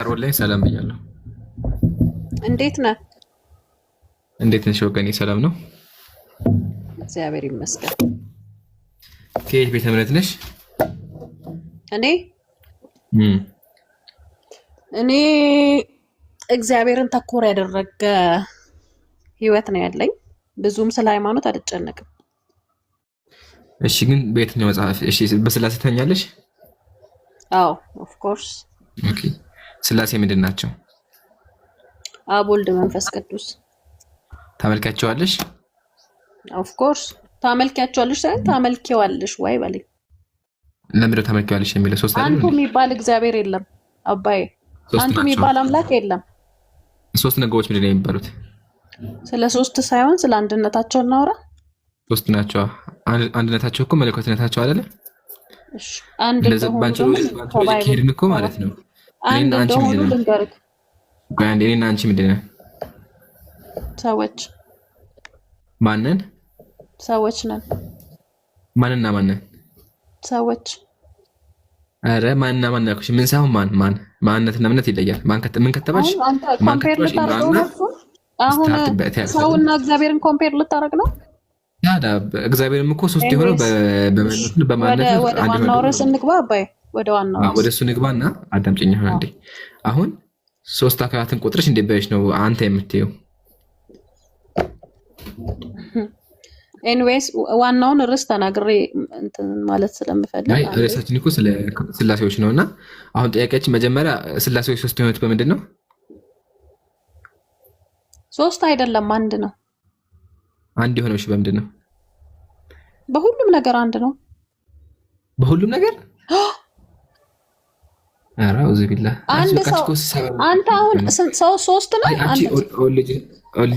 ሮላይ ሰላም ብያለሁ። እንዴት ነህ? እንዴት ነሽ ወገኔ? ሰላም ነው፣ እግዚአብሔር ይመስገን። ከየት ቤተ እምነት ነሽ? እኔ እኔ እግዚአብሔርን ተኮር ያደረገ ህይወት ነው ያለኝ። ብዙም ስለ ሃይማኖት አልጨነቅም። እሺ፣ ግን በየትኛው መጽሐፍ? እሺ፣ በስላሴ ተኛለሽ? አዎ ኦፍ ኮርስ። ኦኬ፣ ስላሴ ምንድን ናቸው? አብ፣ ወልድ፣ መንፈስ ቅዱስ። ታመልካቸዋለሽ? ኦፍ ኮርስ ታመልካቸዋለሽ። ሳይሆን ታመልኪዋለሽ ወይ በለኝ። ለምንድነው ታመልኪዋለሽ የሚለው? ሶስት አይደል? አንቱ የሚባል እግዚአብሔር የለም አባዬ። አንቱ የሚባል አምላክ የለም። ሶስት ነገሮች ምንድን ነው የሚባሉት? ስለ ሶስት ሳይሆን ስለ አንድነታቸው እናውራ። ሶስት ናቸው። አንድነታቸው እኮ መለኮትነታቸው አይደለ? እሺ፣ አንድ እንደሆነ ሄድን እኮ ማለት ነው። አንድ እንደሆነ ልንገርህ። እኔና አንቺ ምንድን ነን? ሰዎች። ማንን? ሰዎች ነን። ማንና ማንን? ሰዎች። አረ ማንና ማን ያልኩሽ? ምን ሳይሆን ማን ማንነትና እምነት ይለያል። ምን ከተባሽ ኮምፔር ልታደርገው ነው? አሁን ሰውና እግዚአብሔርን ኮምፔር ልታደርግ ነው? ያዳ እግዚአብሔርም እኮ ሶስት የሆነው በማንነት ወደ ዋናው ርዕስ እንግባ አባዬ። ወደ ዋናው ርዕስ ወደ እሱ ንግባና አዳምጪኝ። አንዴ አሁን ሶስት አካላትን ቁጥርሽ እንዴት በይሽ ነው አንተ የምትይው? ኤኒዌይስ ዋናውን ርዕስ ተናግሬ እንትን ማለት ስለምፈልግ አይ ርዕሳችን እኮ ስለ ስላሴዎች ነውና አሁን ጥያቄያችን መጀመሪያ ስላሴዎች ሶስት የሆኑት በምንድን ነው? ሶስት አይደለም አንድ ነው። አንድ የሆነው እሺ በምንድን ነው? በሁሉም ነገር አንድ ነው። በሁሉም ነገር ኧረ አውዝ ቢላ አንድ ሰው አንተ አሁን ሰው ሶስት ነው።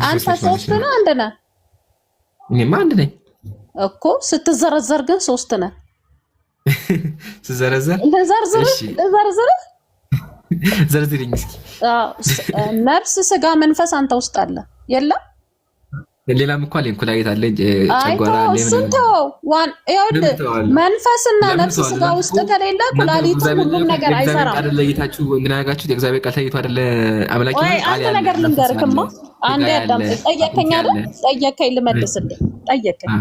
አንተ ሶስት ነው አንድ ነህ። እኔማ አንድ ነኝ እኮ ስትዘረዘር ግን ሶስት ነህ። ስዘረዘር ዘርዝሪኝ እስኪ። ነፍስ፣ ስጋ፣ መንፈስ አንተ ውስጥ አለ የለም? ሌላም እኮ አለኝ። ኩላሊት አለኝ፣ ጨጓራ አለኝ። መንፈስና ነፍስ ስጋ ውስጥ ከሌለ ኩላሊት ሁሉም ነገር አይሰራም። አይደለ? ለይታችሁ እንግናጋችሁ የእግዚአብሔር ቃል ተይቶ አይደለ? አምላክ ወይ አንተ ነገር ልንገርክማ። አንዴ አዳም ጠየከኝ አይደል? ጠየከኝ ልመልስልህ። ጠየከኝ።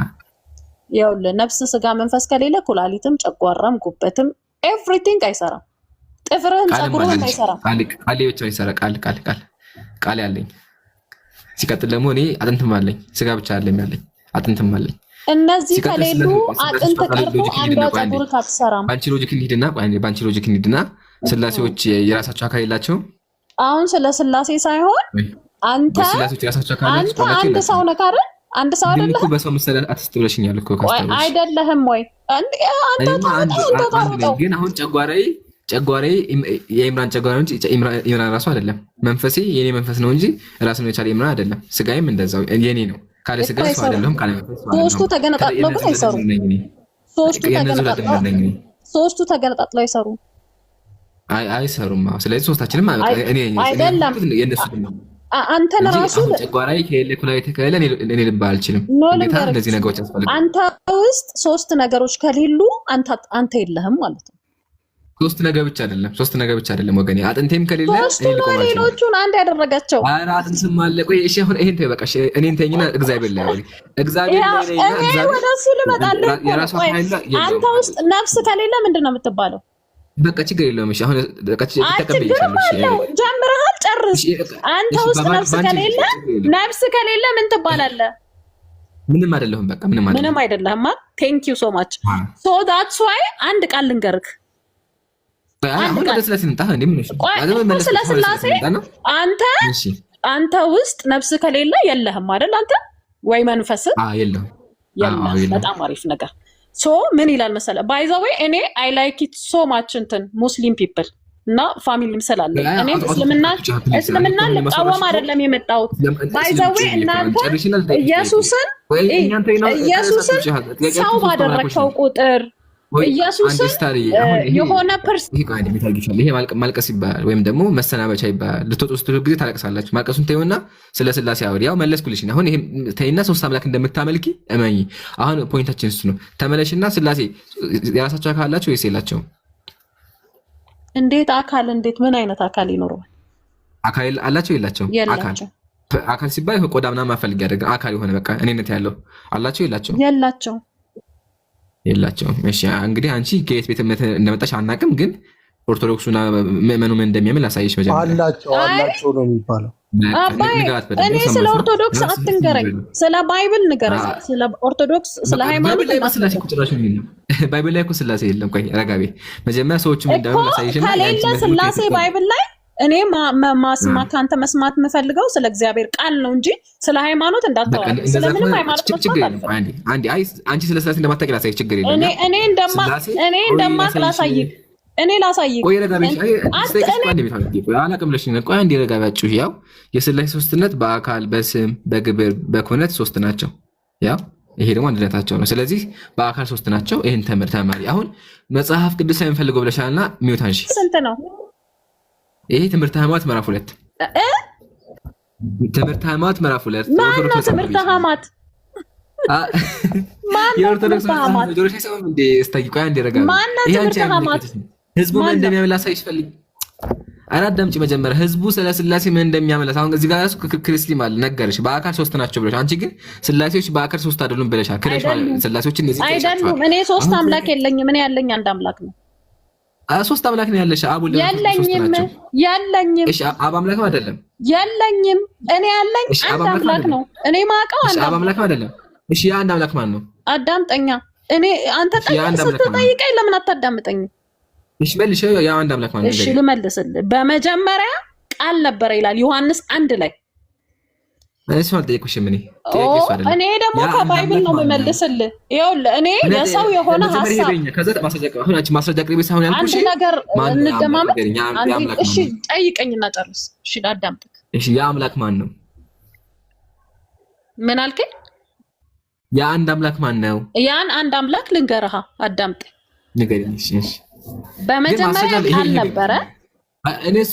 ይኸውልህ ነፍስ፣ ስጋ፣ መንፈስ ከሌለ ኩላሊትም፣ ጨጓራም፣ ጉበትም ኤቭሪቲንግ አይሰራም። ጥፍርህም ፀጉርህም አይሰራም። ቃሌ ብቻ ይሰራ። ቃል ያለኝ ሲቀጥል ደግሞ እኔ አጥንትም አለኝ። ስጋ ብቻ አይደለም ያለኝ አጥንትም አለኝ። እነዚህ ከሌሉ አጥንት ቀርቶ አንዷ ፀጉር አትሰራም። ባንቺ ሎጂክ እንሂድና ስላሴዎች የራሳቸው አካል የላቸውም? አሁን ስለ ስላሴ ሳይሆን አንተ አንድ ሰው ነህ አይደል? አንድ ሰው አይደለህ እኮ። በሰው ምሳሌ አትስጥ ብለሽኛል እኮ። አይደለህም ወይ? አንተ ግን አሁን ጨጓራዬ የኢምራን ጨጓራ እንጂ ኢምራን ራሱ አይደለም። መንፈሴ የኔ መንፈስ ነው እንጂ ራሱን የቻለ ኢምራን አይደለም። ስጋዬም እንደዛው የኔ ነው። ካለ ስጋ ሰው አይደለም። ካለ መንፈስ ሶስቱ ተገነጣጥለው ግን አይሰሩም። ሶስቱ ተገነጣጥለው አይሰሩም። አይሰሩም። ስለዚህ ሶስታችንም አይደለም። የነሱ ነው። አንተን ራሱ ጨጓራዬ ከሌለ ኩላሊት ከሌለ እኔ ልባ አልችልም። እነዚህ ነገሮች ያስፈልጋሉ። አንተ ውስጥ ሶስት ነገሮች ከሌሉ አንተ የለህም ማለት ነው። ሶስት ነገር ብቻ አይደለም ወገኔ። አጥንቴም ከሌለ ሌሎቹን አንድ ያደረጋቸው። ኧረ አጥንትም አለ። ቆይ እሺ፣ አሁን ይሄን ተይው በቃ። እኔን ተይኝና እግዚአብሔር ላይ ወደ እሱ ልመጣልህ። አንተ ውስጥ ነፍስ ከሌለ ምንድን ነው የምትባለው? በቃ ችግር የለውም። እሺ አሁን በቃ ተቀበይሻለሁ። ጀምረሃል፣ ጨርስ። አንተ ውስጥ ነፍስ ከሌለ ምን ትባላለህ? ምንም አይደለሁም። በቃ ምንም አይደለህማ። ቴንክ ዩ ሶ ማች። ሶ ዳትስ ዋይ አንድ ቃል ልንገርህ። ስለ ስላሴ አንተ ውስጥ ነፍስ ከሌለ የለህም አይደል? አንተ ወይ መንፈስ የለም። በጣም አሪፍ ነገር። ሶ ምን ይላል መሰለህ? ባይ ዘ ዌይ እኔ አይ ላይክ ኢት ሶ ማች እንትን ሙስሊም ፒፕል እና ፋሚሊም ስላለ እኔ እስልምና ልቃወም አይደለም የመጣሁት። ባይ ዘ ዌይ እናንተ ኢየሱስን ሰው ባደረግከው ቁጥር ኢየሱስን የሆነ ይሄ ማልቀስ ይባላል፣ ወይም ደግሞ መሰናበቻ ይባላል። ልትወጡ ስትሉ ጊዜ ታለቅሳላችሁ። ማልቀሱን ተይውና ስለ ስላሴ አውሪ። ያው መለስኩልሽ። አሁን ይሄ ተይና ሶስት አምላክ እንደምታመልኪ እመኚ። አሁን ፖይንታችን እሱ ነው። ተመለሽና ስላሴ የራሳቸው አካል አላቸው ወይስ የላቸውም? እንዴት አካል እንዴት ምን አይነት አካል ይኖረዋል? አካል አላቸው የላቸውም? አካል ሲባል ቆዳ ምናምን ማፈልግ ያደርግ አካል የሆነ በቃ እኔነት ያለው አላቸው የላቸው? የላቸውም። እሺ እንግዲህ አንቺ ከየት ቤተ እምነት እንደመጣሽ አናውቅም፣ ግን ኦርቶዶክሱና ምእመኑ ምን እንደሚያምል አሳየሽ። መጀመሪያ አላቸው ነው የሚባለው። እኔ ስለ ኦርቶዶክስ አትንገረኝ፣ ስለ ባይብል ንገረኝ። ስለ ኦርቶዶክስ ስለ ሃይማኖት ባይብል ላይ እኮ ስላሴ የለም። ቆይ ረጋቤ መጀመሪያ ሰዎቹ ምን እንደሆነ አሳየሽና ከሌለ ስላሴ ባይብል ላይ እኔ ከአንተ መስማት የምፈልገው ስለ እግዚአብሔር ቃል ነው እንጂ ስለ ሃይማኖት እንዳታወራ። ስለምንም ሃይማኖት አንቺ ስለ ስላሴ እንደማታውቂ ላሳይሽ፣ ችግር የለም። እኔ እንደማቅ ላሳይህ። እኔ ላሳይህ። ቆይ ረጋቤ አላቅምለሽ። ቆይ አንዴ ረጋቤያችሁ። ያው የስላሴ ሶስትነት በአካል በስም በግብር በኩነት ሶስት ናቸው። ያው ይሄ ደግሞ አንድነታቸው ነው። ስለዚህ በአካል ሶስት ናቸው። ይሄን ተማሪ። አሁን መጽሐፍ ቅዱስ ላይ የምፈልገው ብለሻልና ሚውት አንሺ። ስንት ነው? ይሄ ትምህርተ ሃይማኖት ምዕራፍ 2 ትምህርተ ሃይማኖት ምዕራፍ 2 ማነው ትምህርተ ሃይማኖት? የኦርቶዶክስ ጆሮሽ አይሰማም እንዴ? እስታይ ቆይ አንዴ ረጋ። ይሄ አንቺ ህዝቡ ምን እንደሚያመላ ሳይሽ ፈልግ። አዳምጪ መጀመሪያ ህዝቡ ስለ ስላሴ ምን እንደሚያመላ። አሁን እዚህ ጋር ያሱ ክርስቲያን ማለት ነገርሽ በአካል ሶስት ናቸው ብለሽ፣ አንቺ ግን ስላሴዎች በአካል ሶስት አይደሉም ብለሻል። ክለሽ ስላሴዎች እነዚህ አይደሉም። እኔ ሶስት አምላክ የለኝም። እኔ ያለኝ አንድ አምላክ ነው። ሶስት አምላክ ነው ያለሽ። አብ ወልድ የለኝም። እሺ አብ አምላክ አይደለም። የለኝም። እኔ ያለኝ አንድ አምላክ ነው። እኔ ማውቀው አንድ አብ አምላክ አይደለም። እሺ ያ አንድ አምላክ ማን ነው? አዳምጠኛ። እኔ አንተ ስትጠይቀኝ ለምን አታዳምጠኝም? እሺ መልሽ። ያ አንድ አምላክ ማን ነው? እሺ ልመልስልህ። በመጀመሪያ ቃል ነበረ ይላል ዮሐንስ 1 ላይ። እሱ አልጠየኩሽም። እኔ ደግሞ ከባይብል ነው የምመልስልህ። ይኸውልህ እኔ ለሰው የሆነ ሐሳብ ማስረጃ ቅርቤ ሳይሆን ያልኩሽ አንድ ነገር እንደማመጥ። እሺ ጠይቀኝና ጨርስ። እሺ ላዳምጥክ። እሺ ያ አምላክ ማን ነው? ምን አልከኝ? ያ አንድ አምላክ ማን ነው? ያን አንድ አምላክ ልንገርህ፣ አዳምጥ። ንገሪኝ። እሺ በመጀመሪያ ቃል ነበረ። እኔስ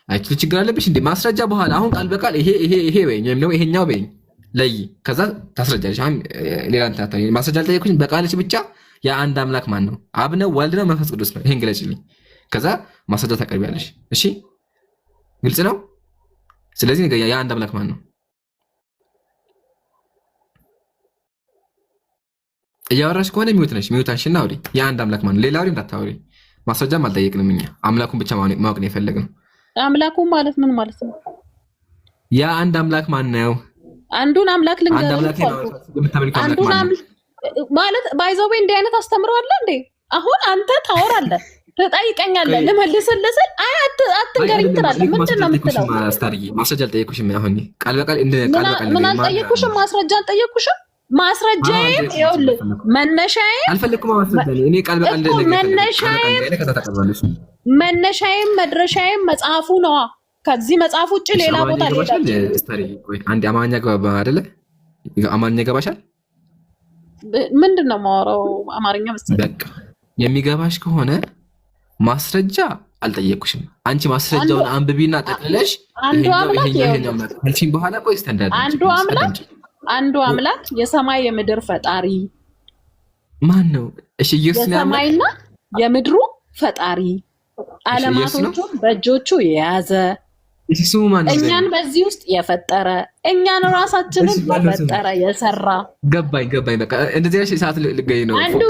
አይቺ ችግር አለብሽ እንዴ? ማስረጃ በኋላ አሁን ቃል በቃል ይሄ በይኝ ወይም ደግሞ ይሄኛው በይኝ ለይ፣ ከዛ ታስረጃለሽ። አሁን ሌላ እንታታ ማስረጃ አልጠየኩሽም። በቃልሽ ብቻ ያ አንድ አምላክ ማን ነው? አብ ነው? ወልድ ነው? መንፈስ ቅዱስ ነው? ይሄን ግለጭልኝ። ከዛ ማስረጃ ታቀርቢያለሽ። እሺ ግልጽ ነው። ስለዚህ ያ አንድ አምላክ ማን ነው? እያወራሽ ከሆነ ሚውት ነሽ። ሚውት አንሽና አውሪ። የአንድ አምላክ ማን ነው? ሌላ አውሪ እንዳታወሪ። ማስረጃም አልጠየቅንም እኛ። አምላኩን ብቻ ማወቅ ነው የፈለግነው። አምላኩን ማለት ምን ማለት ነው? ያ አንድ አምላክ ማን ነው? አንዱን አምላክ ልንገርህ። አንዱን ማለት ባይዘው እንዲህ አይነት አስተምረዋለ እንዴ? አሁን አንተ ታወራለህ፣ ትጠይቀኛለህ፣ ልመልስልህ ስል አይ አትንገሪኝ ትላለህ። ምንድን ነው የምትለው? ማስረጃ አልጠየኩሽም። አሁን ቃል በቃል ምን አልጠየኩሽም? ማስረጃ አልጠየኩሽም። ማስረጃዬም ይኸውልህ መነሻዬም አልፈለኩም። ማስረጃ እኔ ቃል በቃል መነሻዬም መድረሻዬም መጽሐፉ ነዋ። ከዚህ መጽሐፍ ውጭ ሌላ ቦታ አንድ አማርኛ ገባ አይደለ? አማርኛ ገባሻል? ምንድን ነው የማወራው? አማርኛ መሰለኝ። በቃ የሚገባሽ ከሆነ ማስረጃ አልጠየኩሽም። አንቺ ማስረጃውን አንብቢና ጠቅለሽ አንዱ አምላክ በኋላ ቆይ አንዱ አምላክ የሰማይ የምድር ፈጣሪ ማን ነው? እሺ ኢየሱስ ነው። የሰማይና የምድሩ ፈጣሪ ዓለማቶቹን በእጆቹ የያዘ እኛን በዚህ ውስጥ የፈጠረ እኛን ራሳችንን የፈጠረ የሰራ። ገባኝ። በቃ እንደዚህ አይነት ሰዓት ልገኝ ነው። አንዱ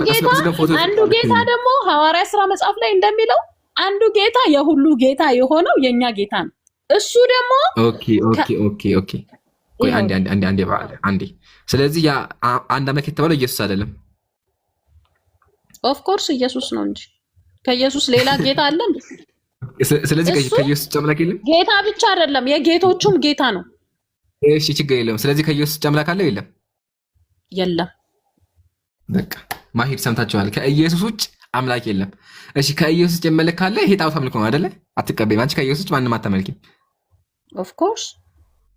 ጌታ ደግሞ ሐዋርያ ሥራ መጽሐፍ ላይ እንደሚለው አንዱ ጌታ የሁሉ ጌታ የሆነው የኛ ጌታ ነው። እሱ ደግሞ ኦኬ ቆይ አንዴ። ስለዚህ ያ አንድ አምላክ የተባለው ኢየሱስ አይደለም። ኦፍ ኮርስ ኢየሱስ ነው እንጂ ከኢየሱስ ሌላ ጌታ አለ እንዴ? ስለዚህ ከኢየሱስ ውጭ አምላክ የለም። ጌታ ብቻ አይደለም የጌቶቹም ጌታ ነው። እሺ ችግር የለውም። ስለዚህ ከኢየሱስ ውጭ አምላክ አለ የለም? በቃ ማሂድ ሰምታችኋል። ከኢየሱስ ውጭ አምላክ የለም። እሺ ከኢየሱስ ውጭ አምላክ ካለ ይሄ ጣዖት አምልኮ ነው አይደለ? አትቀበይም አንቺ። ከኢየሱስ ውጭ ማንንም አታመልኪም። ኦፍ ኮርስ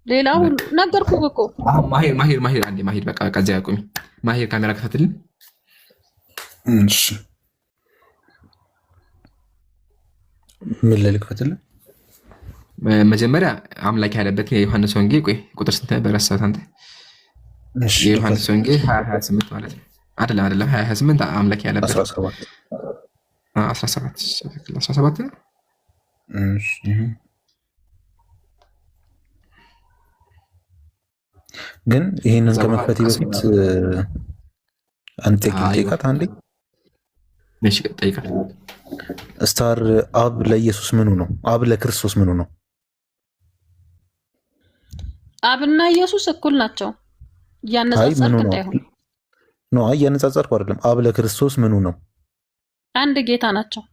ሌላው ነገርኩህ እኮ። ማሂር አንዴ ማሂር በቃ ከዚያ ያቁሚ። ማሂር ካሜራ ከፈትልን። እሺ ምን ልልክፈትልን? መጀመሪያ አምላክ ያለበት የዮሐንስ ወንጌል ቆይ ቁጥር ስንት ነበር ረሳሁት አንተ? እሺ የዮሐንስ ወንጌል 28 ማለት ነው አይደለም 28 አምላክ ያለበት 17 ነው ግን ይህንን ከመክፈቴ በፊት አንተ ጠይቃት አንዴ። እሺ ጠይቃት። ስታር አብ ለኢየሱስ ምኑ ነው? አብ ለክርስቶስ ምኑ ነው? አብና ኢየሱስ እኩል ናቸው። እያነጻጸርክ እንዳይሆን ነው። እያነጻጸርኩ አይደለም። አብ ለክርስቶስ ምኑ ነው? አንድ ጌታ ናቸው።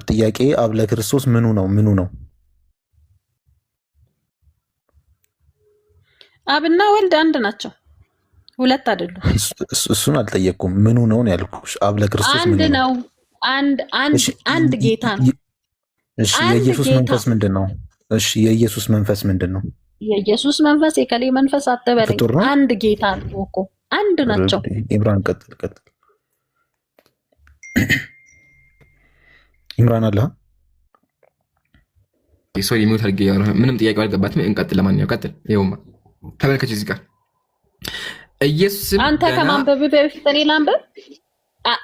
ጥያቄ አብ ለክርስቶስ ምኑ ነው? ምኑ ነው? አብና ወልድ አንድ ናቸው፣ ሁለት አይደሉም። እሱን አልጠየቅኩም። ምኑ ነው ያልኩሽ። አብ ለክርስቶስ አንድ ነው። አንድ ጌታ ነው። እሺ የኢየሱስ መንፈስ ምንድን ነው? እሺ የኢየሱስ መንፈስ ምንድን ነው? የኢየሱስ መንፈስ የከሌ መንፈስ አትበለኝ። አንድ ጌታ ነው እኮ አንድ ናቸው። ኢምራን ቀጥል። ኢምራን አለ ሶሪ ሙት አድርጌ ምንም ጥያቄ አልገባትም። እንቀጥል። ለማንኛውም ቀጥል። ይኸውማ ተመልከች እዚህ ጋር ኢየሱስ አንተ ከማንበብ በፊት እኔ ላንብብ።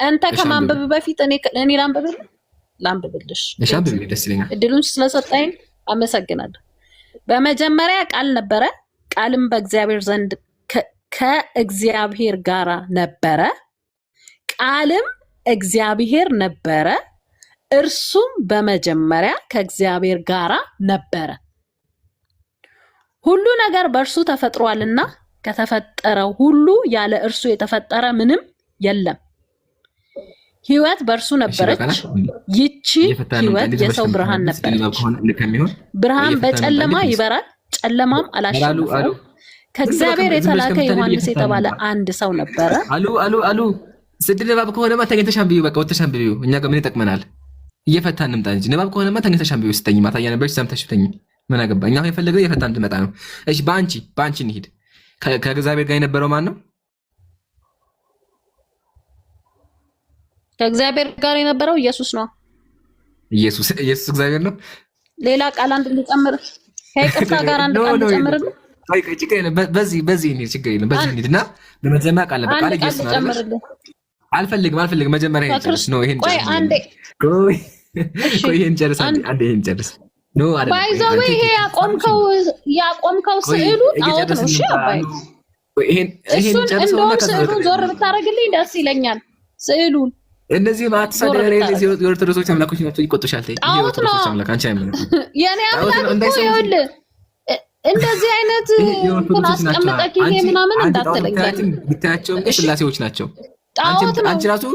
አንተ ከማንበብ በፊት እኔ ላንብብልሽ። እሺ አንብብ፣ ደስ ይለኛል። እድሉን ስለሰጠኝ አመሰግናለሁ። በመጀመሪያ ቃል ነበረ፣ ቃልም በእግዚአብሔር ዘንድ ከእግዚአብሔር ጋር ነበረ፣ ቃልም እግዚአብሔር ነበረ፣ እርሱም በመጀመሪያ ከእግዚአብሔር ጋር ነበረ። ሁሉ ነገር በእርሱ ተፈጥሯልና ከተፈጠረው ሁሉ ያለ እርሱ የተፈጠረ ምንም የለም። ሕይወት በእርሱ ነበረች፣ ይቺ ሕይወት የሰው ብርሃን ነበረች። ብርሃን በጨለማ ይበራል፣ ጨለማም አላሸነፈውም። ከእግዚአብሔር የተላከ ዮሐንስ የተባለ አንድ ሰው ነበረ። አሉ ስድ ንባብ ከሆነማ ተገኝተሽ አንብቢው። በቃ ወጥተሽ አንብቢው። እኛ ጋር ምን ይጠቅመናል? እየፈታን እንምጣ እንጂ ንባብ ከሆነማ ተገኝተሽ አንብቢው። ስተኝ ማታ እያነበብሽ ሰምተሽ ተኝ። ምን አገባ? እኛ የፈለገው እየፈታን እንድመጣ ነው። እሺ በአንቺ እንሂድ። ከእግዚአብሔር ጋር የነበረው ማን ነው? ከእግዚአብሔር ጋር የነበረው ኢየሱስ ነው። ኢየሱስ እግዚአብሔር ነው። ሌላ ቃል አንድ ልጨምር፣ ከይቅርታ ጋር አንድ ቃል ልጨምር። በዚህ እንሂድ፣ ችግር የለም። በዚህ እንሂድና በመጀመሪያ ቃል ነበር። ቃል ኢየሱስ ነው። አልፈልግም። መጀመሪያ ይሄን ጨርስ ነው። ይሄን ጨርስ። ይሄን ጨርስ። ይሄን ጨርስ። ኖ አይደለም። ባይዘው ይሄ ያቆምከው ስዕሉ ጣዖት ነው። እሺ አባይ ይሄን ጨርሰውና ስዕሉን ዞር ብታረግልኝ ደስ ይለኛል። ስዕሉን እነዚህ ማትሳደረ እነዚህ የኦርቶዶክስ አምላኮች ናቸው። ይቆጥሻል። ይሄ ኦርቶዶክስ አምላክ አንቺ አይመለከት። የኔ አምላክ እኮ ይኸውልህ እንደዚህ አይነት አስቀምጠህ ይሄ ምናምን እንዳትለኝ። ብታያቸው ስላሴዎች ናቸው። አንቺ ራሱ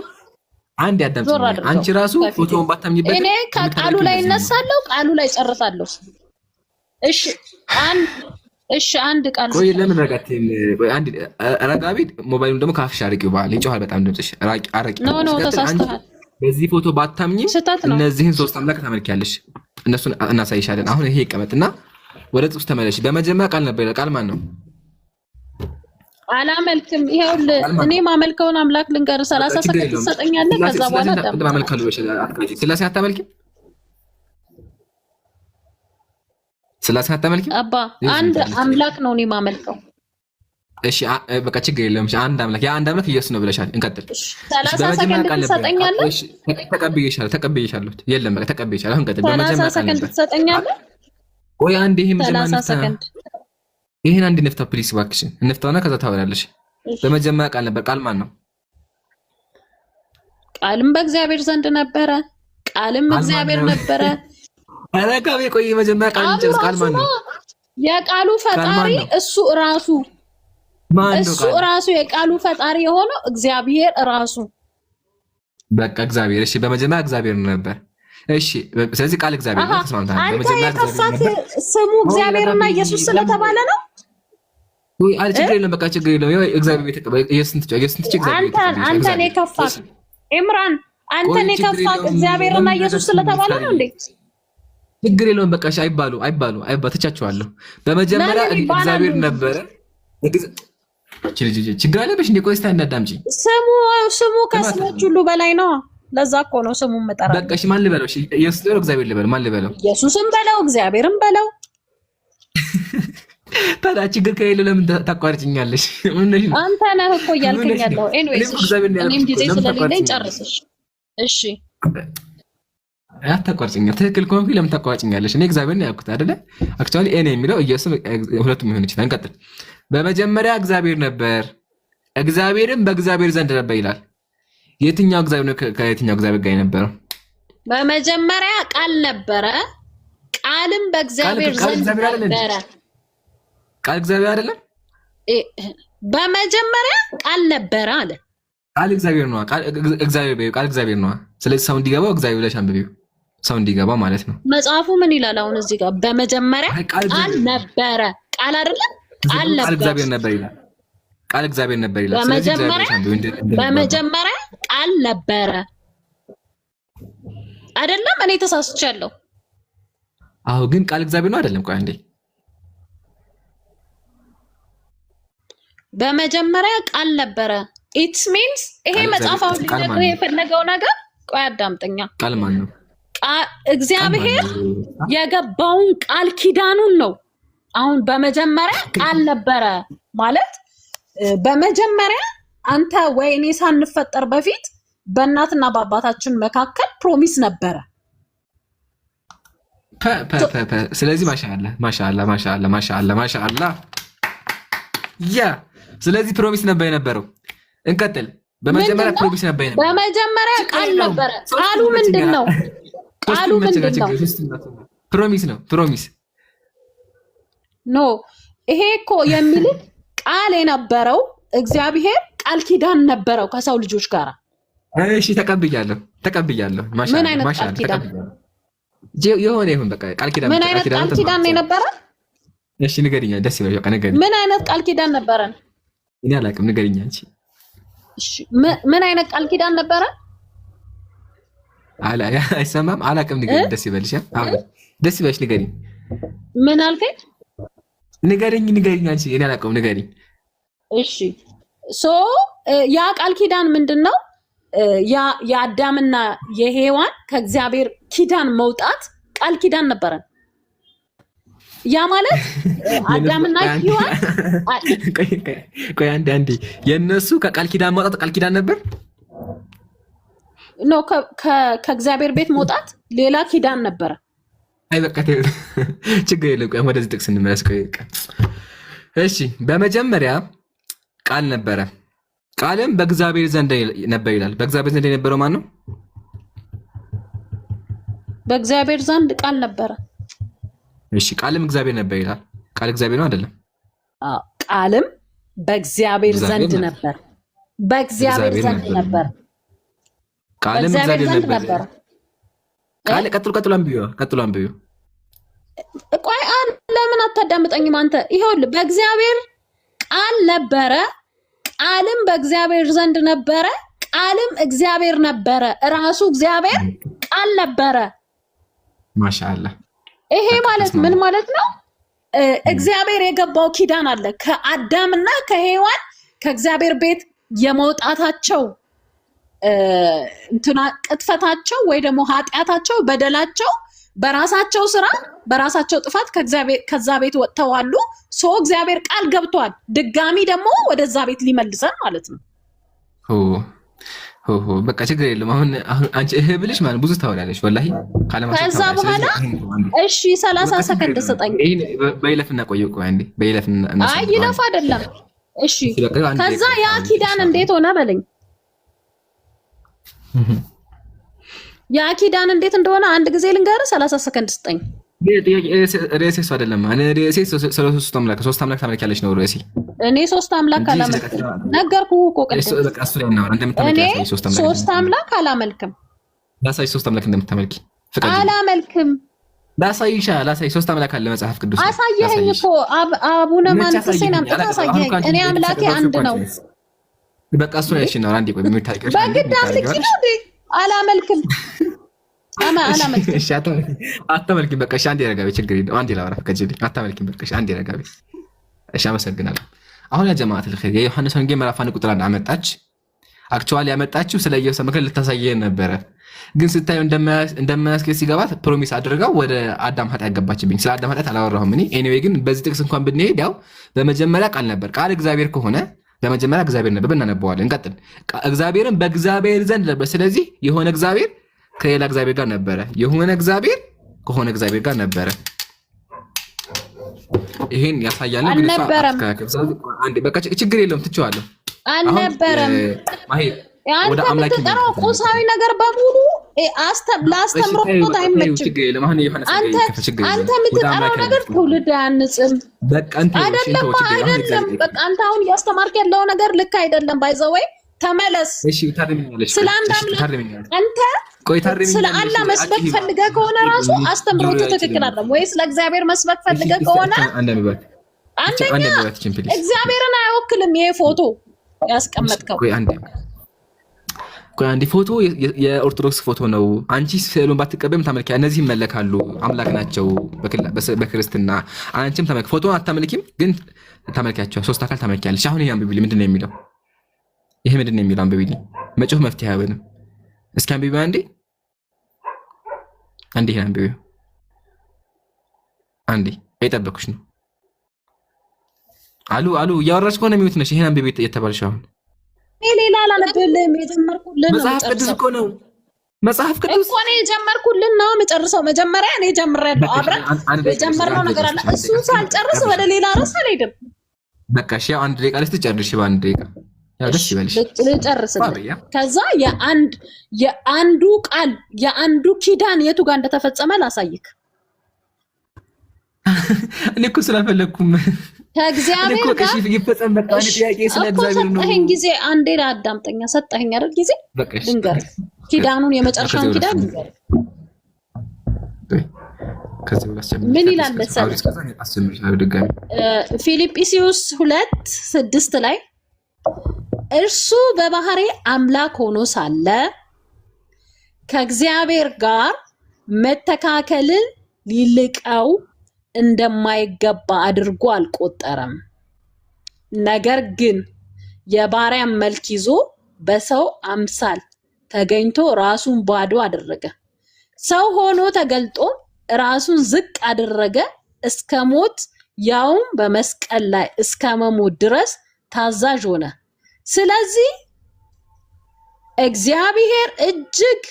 አንድ ያዳምጪኝ። አንቺ ራሱ ፎቶውን ባታምኝበት እኔ ከቃሉ ላይ እነሳለሁ፣ ቃሉ ላይ ጨርሳለሁ። እሺ አንድ ቃል ቆይ። ለምን ረጋቴን ቆይ አንድ ረጋቢ። ሞባይሉን ደግሞ ካፍሽ አርቂው። ባል ይጮሃል በጣም ድምጽሽ። አርቂ ኖ ተሳስተሃል። በዚህ ፎቶ ባታምኝም እነዚህን ሶስት አምላክ ታመልኪያለሽ። እነሱን እናሳይሻለን። አሁን ይሄ ይቀመጥና ወደ ጽሁፍ ተመለሽ። በመጀመሪያ ቃል ነበር ይላል። ቃል ማን ነው? አላመልክም። ይኸውልህ እኔ ማመልከውን አምላክ ልንገርህ። 30 ሰከንድ ትሰጠኛለህ። ከዛ በኋላ ማመልከሉ አትካጂ። ስላሴ አታመልኪም? ስላሴ አታመልኪም? አባ አንድ አምላክ ነው እኔ ማመልከው። እሺ በቃ ችግር የለም። እሺ አንድ አምላክ፣ ያ አንድ አምላክ ኢየሱስ ነው ብለሻል። እንቀጥል። 30 ሰከንድ ትሰጠኛለህ። እሺ ተቀብዬሻለሁ። የለም በቃ ተቀብዬሻለሁ። አሁን ቀጥል። በመጀመሪያ 30 ሰከንድ ትሰጠኛለህ። ቆይ አንዴ ይሄ መጀመሪያ 30 ሰከንድ ይሄን አንድ ንፍታ ፕሊስ፣ እባክሽን እንፍታውና ከዛ ታወራለሽ። በመጀመሪያ ቃል ነበር። ቃል ማን ነው? ቃልም በእግዚአብሔር ዘንድ ነበረ፣ ቃልም እግዚአብሔር ነበረ። አረጋቢ ቆይ መጀመሪያ ቃል እንጨርስ። ቃል ማን ነው? የቃሉ ፈጣሪ እሱ ራሱ ማን ነው? እሱ ራሱ የቃሉ ፈጣሪ የሆነው እግዚአብሔር ራሱ። በቃ እግዚአብሔር። እሺ በመጀመሪያ እግዚአብሔር ነበር። እሺ ስለዚህ ቃል እግዚአብሔር ነው። ተስማምተናል። በመጀመሪያ ከፋት ስሙ እግዚአብሔርና ኢየሱስ ስለተባለ ነው። ወይ አለ ችግር የለም። በቃ ችግር የለም። ይሄ እግዚአብሔር ቤተቀበለ ኢየሱስን አንተ ነው ከፋት ኢምራን፣ አንተ ነው ከፋት እግዚአብሔርና ኢየሱስ ስለተባለ ነው እንዴ? ችግር የለውም። በቃ እሺ አይባሉ ትቻቸዋለሁ። በመጀመሪያ እግዚአብሔር ነበረ። ችግር አለብሽ እንዴ? ቆይ እስቲ እንዳዳምጪ። ስሙ ከስሞች ሁሉ በላይ ነው። ለዛ እኮ ነው ስሙን መጠራ። በቃ እሺ ማን ልበለው? እሺ ኢየሱስ ነው እግዚአብሔር ልበለው? ማን ልበለው? ኢየሱስም በለው እግዚአብሔርም በለው። ታዲያ ችግር ከሌለው ለምን ታቋርጭኛለሽ? አንተ ነህ እኮ እያልከኝ ያለው። ኤኒዌይስ እኔም ጊዜ ስለሌለኝ ጨርስሽ። እሺ አታቋርጭኛ። ትክክል ከሆንኩኝ ለምን ታቋርጭኛለሽ? እኔ እግዚአብሔር ነው ያልኩት አይደለ? አክቹዋሊ እኔ የሚለው ኢየሱስ ሁለቱም ሊሆን ይችላል። እንቀጥል። በመጀመሪያ እግዚአብሔር ነበር፣ እግዚአብሔርም በእግዚአብሔር ዘንድ ነበር ይላል። የትኛው እግዚአብሔር ነው ከየትኛው እግዚአብሔር ጋር የነበረው? በመጀመሪያ ቃል ነበረ፣ ቃልም በእግዚአብሔር ዘንድ ነበረ። ቃል እግዚአብሔር አይደለም? በመጀመሪያ ቃል ነበረ አለ። ቃል እግዚአብሔር ነው። ቃል እግዚአብሔር ነው። ስለዚህ ሰው እንዲገባው እግዚአብሔር ብለሽ አንብቢው፣ ሰው እንዲገባ ማለት ነው። መጽሐፉ ምን ይላል? አሁን እዚህ ጋር በመጀመሪያ ቃል ነበረ፣ ቃል አይደለም፣ ቃል እግዚአብሔር ነበር ይላል። ቃል እግዚአብሔር ነበር ይላል። በመጀመሪያ ቃል ነበረ አይደለም? እኔ ተሳስቻለሁ። አዎ፣ ግን ቃል እግዚአብሔር ነው አይደለም? ቆይ አንዴ፣ በመጀመሪያ ቃል ነበረ። ኢትስ ሚንስ ይሄ መጽሐፍ አሁን ሊነግርህ የፈለገው ነገር፣ ቆይ አዳምጠኛ። ቃል ማን ነው? እግዚአብሔር የገባውን ቃል ኪዳኑን ነው። አሁን በመጀመሪያ ቃል ነበረ ማለት በመጀመሪያ አንተ ወይ እኔ ሳንፈጠር በፊት በእናትና በአባታችን መካከል ፕሮሚስ ነበረ። ስለዚህ ማሻአላ ያ ስለዚህ ፕሮሚስ ነበር የነበረው። እንቀጥል። በመጀመሪያ ፕሮሚስ ነበር የነበረው። በመጀመሪያ ቃል ነበረ። ቃሉ ምንድን ነው? ቃሉ ምንድን ነው? ፕሮሚስ ነው። ፕሮሚስ ኖ፣ ይሄ እኮ የሚል ቃል የነበረው እግዚአብሔር ቃል ኪዳን ነበረው ከሰው ልጆች ጋር። እሺ፣ ተቀብያለሁ። ምን አይነት ቃል ኪዳን? የሆነ ይሁን በቃ ቃል ኪዳን። ምን አይነት ቃል ኪዳን ነው የነበረ? እሺ ንገሪኛ፣ ደስ ይበል። በቃ ንገሪኝ። ምን አይነት ቃል ኪዳን ነበረ? እኔ አላውቅም፣ ንገሪኛ አንቺ። እሺ ምን አይነት ቃል ኪዳን ነበረ? አይሰማም። አላውቅም፣ ንገሪኝ። ደስ ይበልሽ። ደስ ይበልሽ፣ ንገሪኝ። ምን አልከኝ? ንገሪኝ አንቺ። እኔ አላውቅም፣ ንገሪኝ። እሺ ያ ቃል ኪዳን ምንድነው? የአዳምና የሔዋን ከእግዚአብሔር ኪዳን መውጣት ቃል ኪዳን ነበረ። ያ ማለት አዳምና ሔዋን ቆይ አንዴ የነሱ ከቃል ኪዳን መውጣት ቃል ኪዳን ነበር ነው። ከእግዚአብሔር ቤት መውጣት ሌላ ኪዳን ነበረ። አይ በቃ ችግር የለም። ቆይ ወደዚህ ጥቅስ እንመለስ። ቆይ እሺ፣ በመጀመሪያ ቃል ነበረ፣ ቃልም በእግዚአብሔር ዘንድ ነበር ይላል። በእግዚአብሔር ዘንድ የነበረው ማን ነው? በእግዚአብሔር ዘንድ ቃል ነበረ። እሺ፣ ቃልም እግዚአብሔር ነበር ይላል። ቃል እግዚአብሔር ነው አይደለም? ቃልም በእግዚአብሔር ዘንድ ነበር። በእግዚአብሔር ዘንድ ነበር። ቃልም እግዚአብሔር ነበር። ቃል ቀጥሎ አንብዩ። ቆይ ለምን አታዳምጠኝም አንተ? ይኸውልህ በእግዚአብሔር ቃል ነበረ፣ ቃልም በእግዚአብሔር ዘንድ ነበረ፣ ቃልም እግዚአብሔር ነበረ። እራሱ እግዚአብሔር ቃል ነበረ። ማሻአላ። ይሄ ማለት ምን ማለት ነው? እግዚአብሔር የገባው ኪዳን አለ ከአዳምና ከሔዋን ከእግዚአብሔር ቤት የመውጣታቸው ቅጥፈታቸው ወይ ደግሞ ኃጢአታቸው፣ በደላቸው በራሳቸው ስራ በራሳቸው ጥፋት ከዛ ቤት ወጥተዋሉ። እግዚአብሔር ቃል ገብቷል ድጋሚ ደግሞ ወደዛ ቤት ሊመልሰን ማለት ነው። በቃ ችግር የለም። አሁን አንቺ እህ ብልሽ ማለት ብዙ ታወላለሽ ወላሂ። ከዛ በኋላ እሺ 30 ሰከንድ ስጠኝ። በይለፍና ቆየው። ቆይ አንዴ በይለፍና። አይ ይለፍ አይደለም። እሺ ከዛ ያ ኪዳን እንዴት ሆነ በለኝ። ያ ኪዳን እንዴት እንደሆነ አንድ ጊዜ ልንገርህ። 30 ሰከንድ ስጠኝ። ሬሴስ አይደለም። እኔ ሬሴስ ሶስት አምላክ ታመልኪያለሽ ነው ሬሲ። እኔ ሶስት አምላክ አላመልክም ነገርኩህ እኮ ቅድም። እኔ ሶስት አምላክ አላመልክም። ላሳይሽ ሶስት አምላክ እንደምታመልኪ አላመልክም። ላሳይሽ ሶስት አምላክ አለ መጽሐፍ ቅዱስ። አሳየኸኝ እኮ አቡነ ማንኩሴን አምጥተህ አሳየኸኝ። እኔ አምላኬ አንድ ነው። በቃ እሱ ነው። እሺ ነው አንዴ ቆይ የሚታይቀሽ በግድ አምልኪ ነው እንዴ? አላመልክም። አታመልኪም። በቃ እሺ አንዴ ረጋቢ፣ ችግር የለም። አንዴ ላውራ ከጀሊ። አታመልኪም። በቃ እሺ አንዴ ረጋቢ። እሺ አመሰግናለሁ። አሁን ያ ጀማዓት الخير የዮሐንስ ወንጌል ምዕራፍ 1 ቁጥር 1 አመጣች። አክቹዋሊ ያመጣችው ስለ ኢየሱስ መከራ ልታሳየን ነበረ፣ ግን ስታዩ እንደማያስከስ ሲገባት ፕሮሚስ አድርጋው ወደ አዳም ኃጢአት ገባችብኝ። ስለ አዳም ኃጢአት አላወራሁም እኔ። ኤኒዌይ ግን በዚህ ጥቅስ እንኳን ብንሄድ ያው በመጀመሪያ ቃል ነበር። ቃል እግዚአብሔር ከሆነ በመጀመሪያ እግዚአብሔር ነበር ብናነበዋለን። እንቀጥል። እግዚአብሔርን በእግዚአብሔር ዘንድ ነበር። ስለዚህ የሆነ እግዚአብሔር ከሌላ እግዚአብሔር ጋር ነበረ። የሆነ እግዚአብሔር ከሆነ እግዚአብሔር ጋር ነበረ። ይሄን ያሳያል። አልነበረም። በቃ ችግር የለውም ትቼዋለሁ። አልነበረም። ወደ አምላክ የምትጠራው ቁሳዊ ነገር በሙሉ ለአስተምሮት አይመችም። አንተ የምትጠራው ነገር ትውልድ አያንጽም። አይደለም። በቃ አንተ አሁን እያስተማርክ ያለው ነገር ልክ አይደለም። ባይዘወይ ተመለስ። ስለ አንድ አምላክ አንተ ስለ አላህ መስበክ ፈልገህ ከሆነ ራሱ አስተምሮቱ ትክክል አይደለም ወይ? ስለ እግዚአብሔር መስበክ ፈልገህ ከሆነ አንደኛ እግዚአብሔርን አይወክልም። ይሄ ፎቶ ያስቀመጥከው አንድ ፎቶ የኦርቶዶክስ ፎቶ ነው። አንቺ ስዕሉን ባትቀበም ታመልኪያ። እነዚህ ይመለካሉ፣ አምላክ ናቸው በክርስትና። አንቺም ተመልክ ፎቶን አታመልኪም፣ ግን ታመልኪያቸው። ሶስት አካል ታመልኪያለሽ። አሁን ይሄ አንብቢልኝ። ምንድን ነው የሚለው? ይሄ ምንድን ነው የሚለው? አንብቢልኝ። መጮህ መፍትሄ አይሆንም። እስኪ አንብቢ አንዴ ይሄን አንብቢ አንዴ። እየጠበኩሽ ነው። አሉ እያወራሽ ከሆነ ሚውት ነሽ። ይሄን አንብቢ የተባልሽ አሁን ሌላ አላነበብልህም። የጀመርኩልን መጽሐፍ ቅዱስ እኮ ነው። መጽሐፍ ቅዱስ እኮ ነው የጀመርኩልን ነው የምጨርሰው። መጀመሪያ እኔ ጀምሬያለሁ። አብረን የጀመርነው ነገር አለ። እሱን ሳልጨርስ ወደ ሌላ ርዕስ አልሄድም። በቃ እሺ፣ አንድ ደቂቃ ልትጨርሽ በአንድ ደቂቃ ያው ደስ ይበልሽ። ልጨርስልህ። ከዛ የአንዱ ቃል የአንዱ ኪዳን የቱ ጋር እንደተፈጸመ ላሳይክ። እኔ እኮ ስላልፈለኩም ከእግዚአብሔር ጋር ይፈጸም። በቃ እኔ ጥያቄ ስለ እግዚአብሔር ነው። ሰጠኸኝ ጊዜ አንዴ ላዳምጠኛ ሰጠኸኝ አይደል? ጊዜ ልንገርህ፣ ኪዳኑን የመጨረሻውን ኪዳን ልንገርህ። ምን ይላል መሰለህ? ፊልጵስዩስ 2:6 ላይ እርሱ በባህሪ አምላክ ሆኖ ሳለ ከእግዚአብሔር ጋር መተካከልን ሊልቀው እንደማይገባ አድርጎ አልቆጠረም። ነገር ግን የባሪያን መልክ ይዞ በሰው አምሳል ተገኝቶ ራሱን ባዶ አደረገ። ሰው ሆኖ ተገልጦ ራሱን ዝቅ አደረገ፣ እስከ ሞት ያውም በመስቀል ላይ እስከ መሞት ድረስ ታዛዥ ሆነ። ስለዚህ እግዚአብሔር እጅግ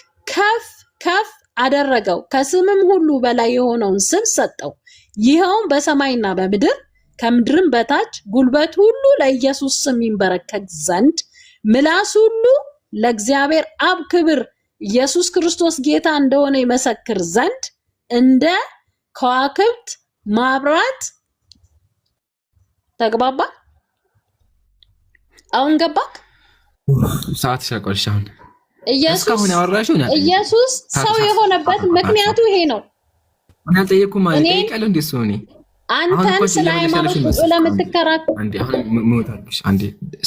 ከፍ አደረገው፣ ከስምም ሁሉ በላይ የሆነውን ስም ሰጠው። ይኸውም በሰማይና በምድር ከምድርም በታች ጉልበት ሁሉ ለኢየሱስ ስም ይንበረከክ ዘንድ ምላስ ሁሉ ለእግዚአብሔር አብ ክብር ኢየሱስ ክርስቶስ ጌታ እንደሆነ ይመሰክር ዘንድ እንደ ከዋክብት ማብራት። ተግባባ? አሁን ገባክ? ሰዓት ሻቆልሽ። አሁን ኢየሱስ ሰው የሆነበት ምክንያቱ ይሄ ነው። እኔ አልጠየኩም ማለት ጠይቃለሁ። እንደሱ እኔ አንተን ስለ ሃይማኖት ለምትከራከር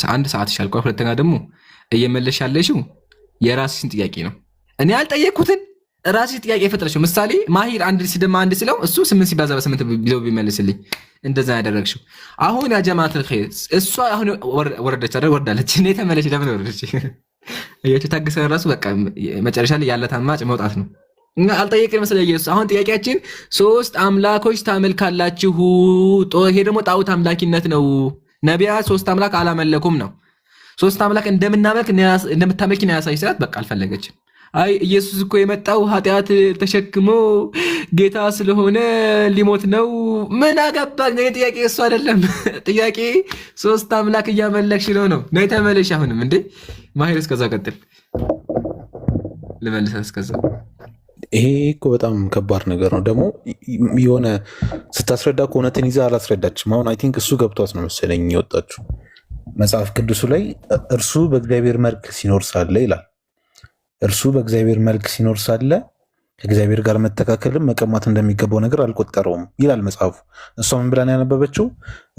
አንድ ሰዓት ሻልቋል። ሁለተኛ ደግሞ እየመለሽ ያለሽው የራስሽን ጥያቄ ነው። እኔ አልጠየኩትን ራስሽ ጥያቄ የፈጠረሽው። ምሳሌ ማሂር አንድ ሲደማ አንድ ስለው እሱ 8 ሲባዛ በ8 ቢለው ቢመልስልኝ እንደዛ ያደረግሽው። አሁን ያ ጀማዓት الخير እሷ አሁን ወረደች አይደል? ወርዳለች። እኔ ተመለሽ ለምን ወረደች? እያችሁ ታግሰን ራሱ በቃ መጨረሻ ላይ ያለ ታማጭ መውጣት ነው። እና አልጠየቅንም ስለ ኢየሱስ። አሁን ጥያቄያችን 3 አምላኮች ታመልካላችሁ። ይሄ ደግሞ ጣዖት አምላኪነት ነው። ነቢያት 3 አምላክ አላመለኩም ነው። 3 አምላክ እንደምታመልኪ ነው ያሳይ ስላት በቃ አልፈለገችም። አይ ኢየሱስ እኮ የመጣው ኃጢአት ተሸክሞ ጌታ ስለሆነ ሊሞት ነው። ምን አገባኝ? እኔ ጥያቄ እሱ አይደለም። ጥያቄ 3 አምላክ እያመለክሽ ነው። ነይ ተመለሽ። አሁንም እንዴ ማሂር እስከዛ ቀጥል። ልመልስ እስከዛ። ይሄ እኮ በጣም ከባድ ነገር ነው። ደግሞ የሆነ ስታስረዳ ከእውነትን ይዛ አላስረዳችም። አሁን አይ ቲንክ እሱ ገብቷት ነው መሰለኝ የወጣችው። መጽሐፍ ቅዱሱ ላይ እርሱ በእግዚአብሔር መልክ ሲኖር ሳለ ይላል። እርሱ በእግዚአብሔር መልክ ሲኖር ሳለ ከእግዚአብሔር ጋር መተካከልም መቀማት እንደሚገባው ነገር አልቆጠረውም ይላል መጽሐፉ። እሷ ምን ብላ ነው ያነበበችው?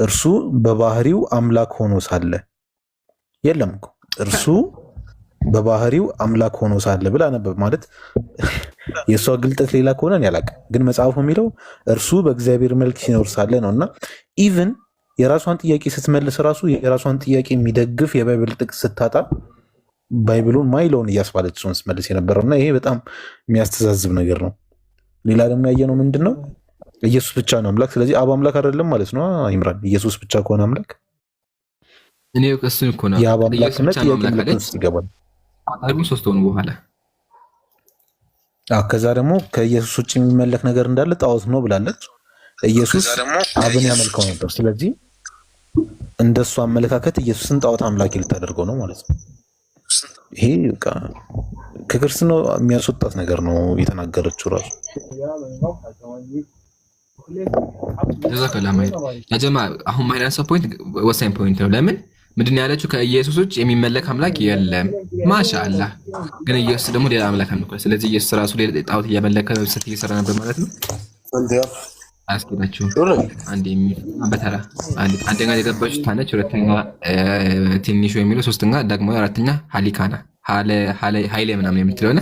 እርሱ በባህሪው አምላክ ሆኖ ሳለ። የለም እኮ እርሱ በባህሪው አምላክ ሆኖ ሳለ ብላ ነበብ። ማለት የእሷ ግልጠት ሌላ ከሆነ እኔ አላውቅም፣ ግን መጽሐፉ የሚለው እርሱ በእግዚአብሔር መልክ ሲኖር ሳለ ነው። እና ኢቭን የራሷን ጥያቄ ስትመልስ ራሱ የራሷን ጥያቄ የሚደግፍ የባይብል ጥቅስ ስታጣ ባይብሉን ማይለውን እያስባለች ሰውን ስትመልስ የነበረው እና ይሄ በጣም የሚያስተዛዝብ ነገር ነው። ሌላ ደግሞ ያየነው ምንድን ነው? ኢየሱስ ብቻ ነው አምላክ። ስለዚህ አብ አምላክ አይደለም ማለት ነው። ኢምራን ኢየሱስ ብቻ ከሆነ አምላክ እኔ እሱን እኮ ነው የአብ አምላክነት ጥያቄ ምልክት ውስጥ ይገባል። አጣሩ 3 ሆኑ በኋላ ከዛ ደግሞ ከኢየሱስ ውጭ የሚመለክ ነገር እንዳለ ጣዖት ነው ብላለች። ኢየሱስ አብን ያመልከው ነበር። ስለዚህ እንደሱ አመለካከት ኢየሱስን ጣዖት አምላኪ ልታደርገው ነው ማለት ነው። ይሄ ከክርስትናው የሚያስወጣት ነገር ነው የተናገረችው ራሱ። ጀማ አሁን ማይናንስ ፖይንት ወሳኝ ፖይንት ነው። ለምን ምንድን ያለችው ከኢየሱስ ውጭ የሚመለክ አምላክ የለም። ማሻአላህ ግን ኢየሱስ ደግሞ ሌላ አምላክ አምልኳል። ስለዚህ ኢየሱስ ራሱ ሌላ ጣዖት እያመለከ ስህተት እየሰራ ነበር ማለት ነው። አያስኬዳችሁም። አንድ በተራ አንደኛ የገባች ታነች፣ ሁለተኛ ትንሹ የሚለው፣ ሶስተኛ ደግሞ አራተኛ ሀሊካና ሀይሌ ምናምን የምትለሆነ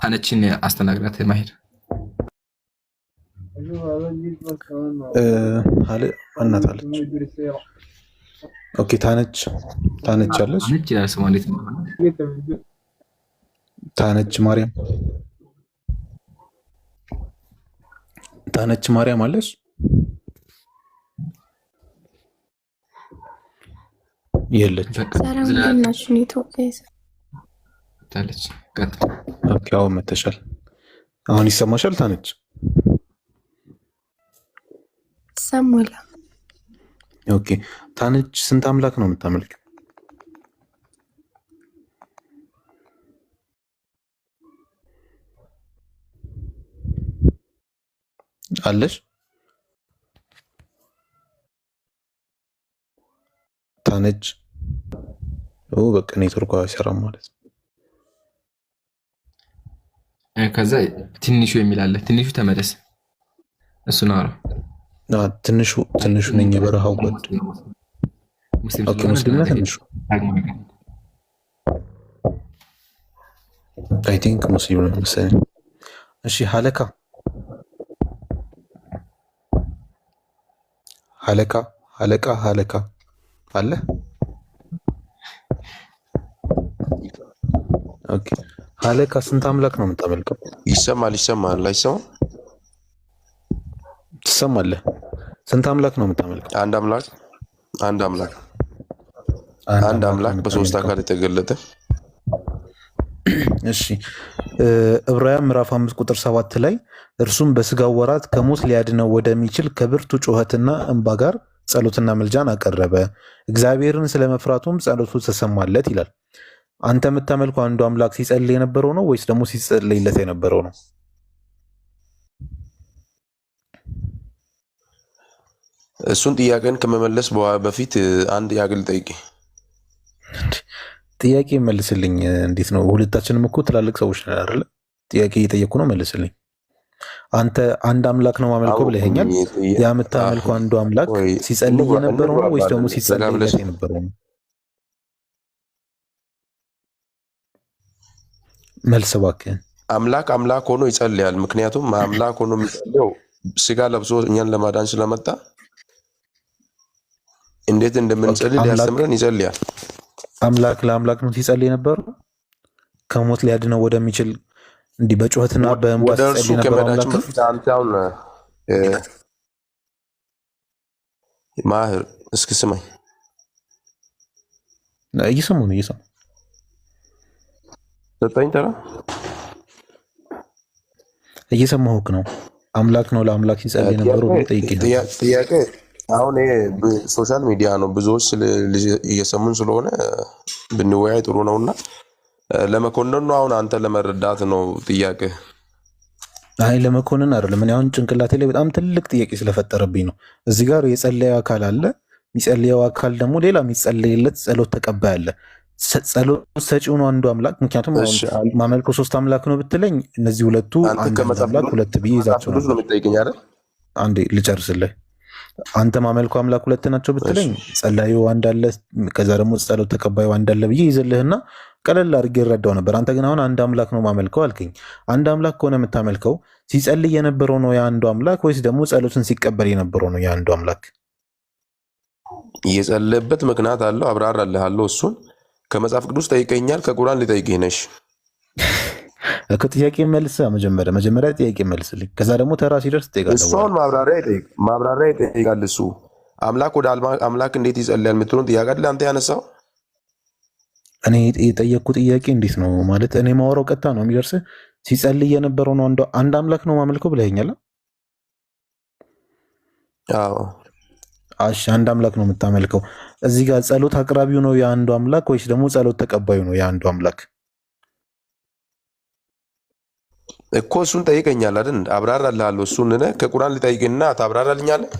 ታነችን አስተናግራት ማሄድ እናታለች። ኦኬ ታነች አለች። ይችላል ስሟ እንዴት ነው? ታነች ማርያም አለች። የለች። አሁን መተሻል። አሁን ይሰማሻል? ታነች ሰሙላ። ኦኬ ታነች ስንት አምላክ ነው የምታመልክ? አለሽ? ታነች በቃ ኔትወርኳ አይሰራም ማለት ነው። ከዛ ትንሹ የሚል አለ። ትንሹ ተመለስ። እሱ ነው አረ ትንሹ ነኝ የበረሃው ጓድ ሙስሊም ነው ትንሹ። አይ ቲንክ ሙስሊም ነው መሰለኝ። እሺ ሀለካ አለ። ኦኬ ሀለካ ስንት አምላክ ነው የምታመልከው? ይሰማል አይሰማም? ትሰማለህ? ስንት አምላክ ነው የምታመልከው? አንድ አምላክ በሶስት አካል የተገለጠ። እሺ ዕብራውያን ምዕራፍ 5 ቁጥር 7 ላይ እርሱም በስጋው ወራት ከሞት ሊያድነው ወደሚችል ከብርቱ ጩኸትና እንባ ጋር ጸሎትና መልጃን አቀረበ፣ እግዚአብሔርን ስለመፍራቱም ጸሎቱ ተሰማለት ይላል። አንተ የምታመልከው አንዱ አምላክ ሲጸልይ የነበረው ነው ወይስ ደግሞ ሲጸልይለት የነበረው ነው? እሱን ጥያቄን ከመመለስ በፊት አንድ ያግል ጠይቄ ጥያቄ መልስልኝ። እንዴት ነው? ሁለታችንም እኮ ትላልቅ ሰዎች ነን አይደል? ጥያቄ እየጠየኩ ነው፣ መልስልኝ። አንተ አንድ አምላክ ነው ማመልከው ብለኸኛል። ያ የምታመልከው አንዱ አምላክ ሲጸልይ የነበረው ነው ወይስ ደግሞ ሲጸልይለት የነበረው ነው? መልስ እባክህን። አምላክ ሆኖ ይጸልያል። ምክንያቱም አምላክ ሆኖ የሚጸልየው ስጋ ለብሶ እኛን ለማዳን ስለመጣ እንዴት እንደምንጸልይ ሊያስተምረን ይጸልያል። አምላክ ለአምላክ ነው ሲጸልይ የነበረው ከሞት ሊያድነው ወደሚችል እንዲህ በጩኸትና በእንባ ሲጸልይ ነበር። አምላክ በፊት አንተ አሁን ማህር እስኪ ስማኝ። እየሰሙ ዘጠኝ ተራ እየሰማሁህ ነው። አምላክ ነው ለአምላክ ሲጸልይ ነበሩ ጥያቄ። አሁን ይሄ ሶሻል ሚዲያ ነው፣ ብዙዎች እየሰሙን ስለሆነ ብንወያይ ጥሩ ነውና ለመኮንን ነው። አሁን አንተ ለመረዳት ነው ጥያቄ? አይ ለመኮንን አይደለም። እኔ አሁን ጭንቅላቴ ላይ በጣም ትልቅ ጥያቄ ስለፈጠረብኝ ነው። እዚህ ጋር የጸለየው አካል አለ፣ የሚጸልየው አካል ደግሞ ሌላ የሚጸለይለት ጸሎት ተቀባይ አለ። ጸሎት ሰጪው ነው አንዱ አምላክ። ምክንያቱም ማመልከው ሶስት አምላክ ነው ብትለኝ እነዚህ ሁለቱ አንድ አምላክ ሁለት ብዬ ይዛቸው ነው። አንዴ ልጨርስልህ። አንተ ማመልከው አምላክ ሁለት ናቸው ብትለኝ ጸላዩ አንድ አለ፣ ከዛ ደግሞ ጸሎት ተቀባዩ አንድ አለ ብዬ ይዘልህና ቀለል አድርጌ እረዳው ነበር። አንተ ግን አሁን አንድ አምላክ ነው ማመልከው አልከኝ። አንድ አምላክ ከሆነ የምታመልከው ሲጸልይ የነበረው ነው የአንዱ አምላክ ወይስ ደግሞ ጸሎትን ሲቀበል የነበረው ነው የአንዱ አምላክ? እየጸለየበት ምክንያት አለው፣ አብራራልሃለሁ። እሱን ከመጽሐፍ ቅዱስ ጠይቀኛል፣ ከቁርአን ሊጠይቅህ ነሽ። ከጥያቄ መልስ መጀመሪያ ጥያቄ መልስልኝ፣ ከዛ ደግሞ ተራ ሲደርስ ትጠይቃለህ። እሱን ማብራሪያ ይጠይቃል። እሱ አምላክ ወደ አምላክ እንዴት ይጸልያል የምትለውን ጥያቄ አይደል አንተ ያነሳው? እኔ የጠየቅኩ ጥያቄ እንዴት ነው ማለት እኔ ማወራው ቀጥታ ነው የሚደርስህ። ሲጸልይ የነበረው ነው አንድ አምላክ ነው ማመልከው ብለኸኛል። አዎ እሺ አንድ አምላክ ነው የምታመልከው። እዚህ ጋር ጸሎት አቅራቢው ነው የአንዱ አምላክ ወይስ ደግሞ ጸሎት ተቀባዩ ነው የአንዱ አምላክ? እኮ እሱን ጠይቀኛል አይደል? አብራራልሃለሁ። እሱን ከቁርአን ልጠይቅና ታብራራልኛለህ?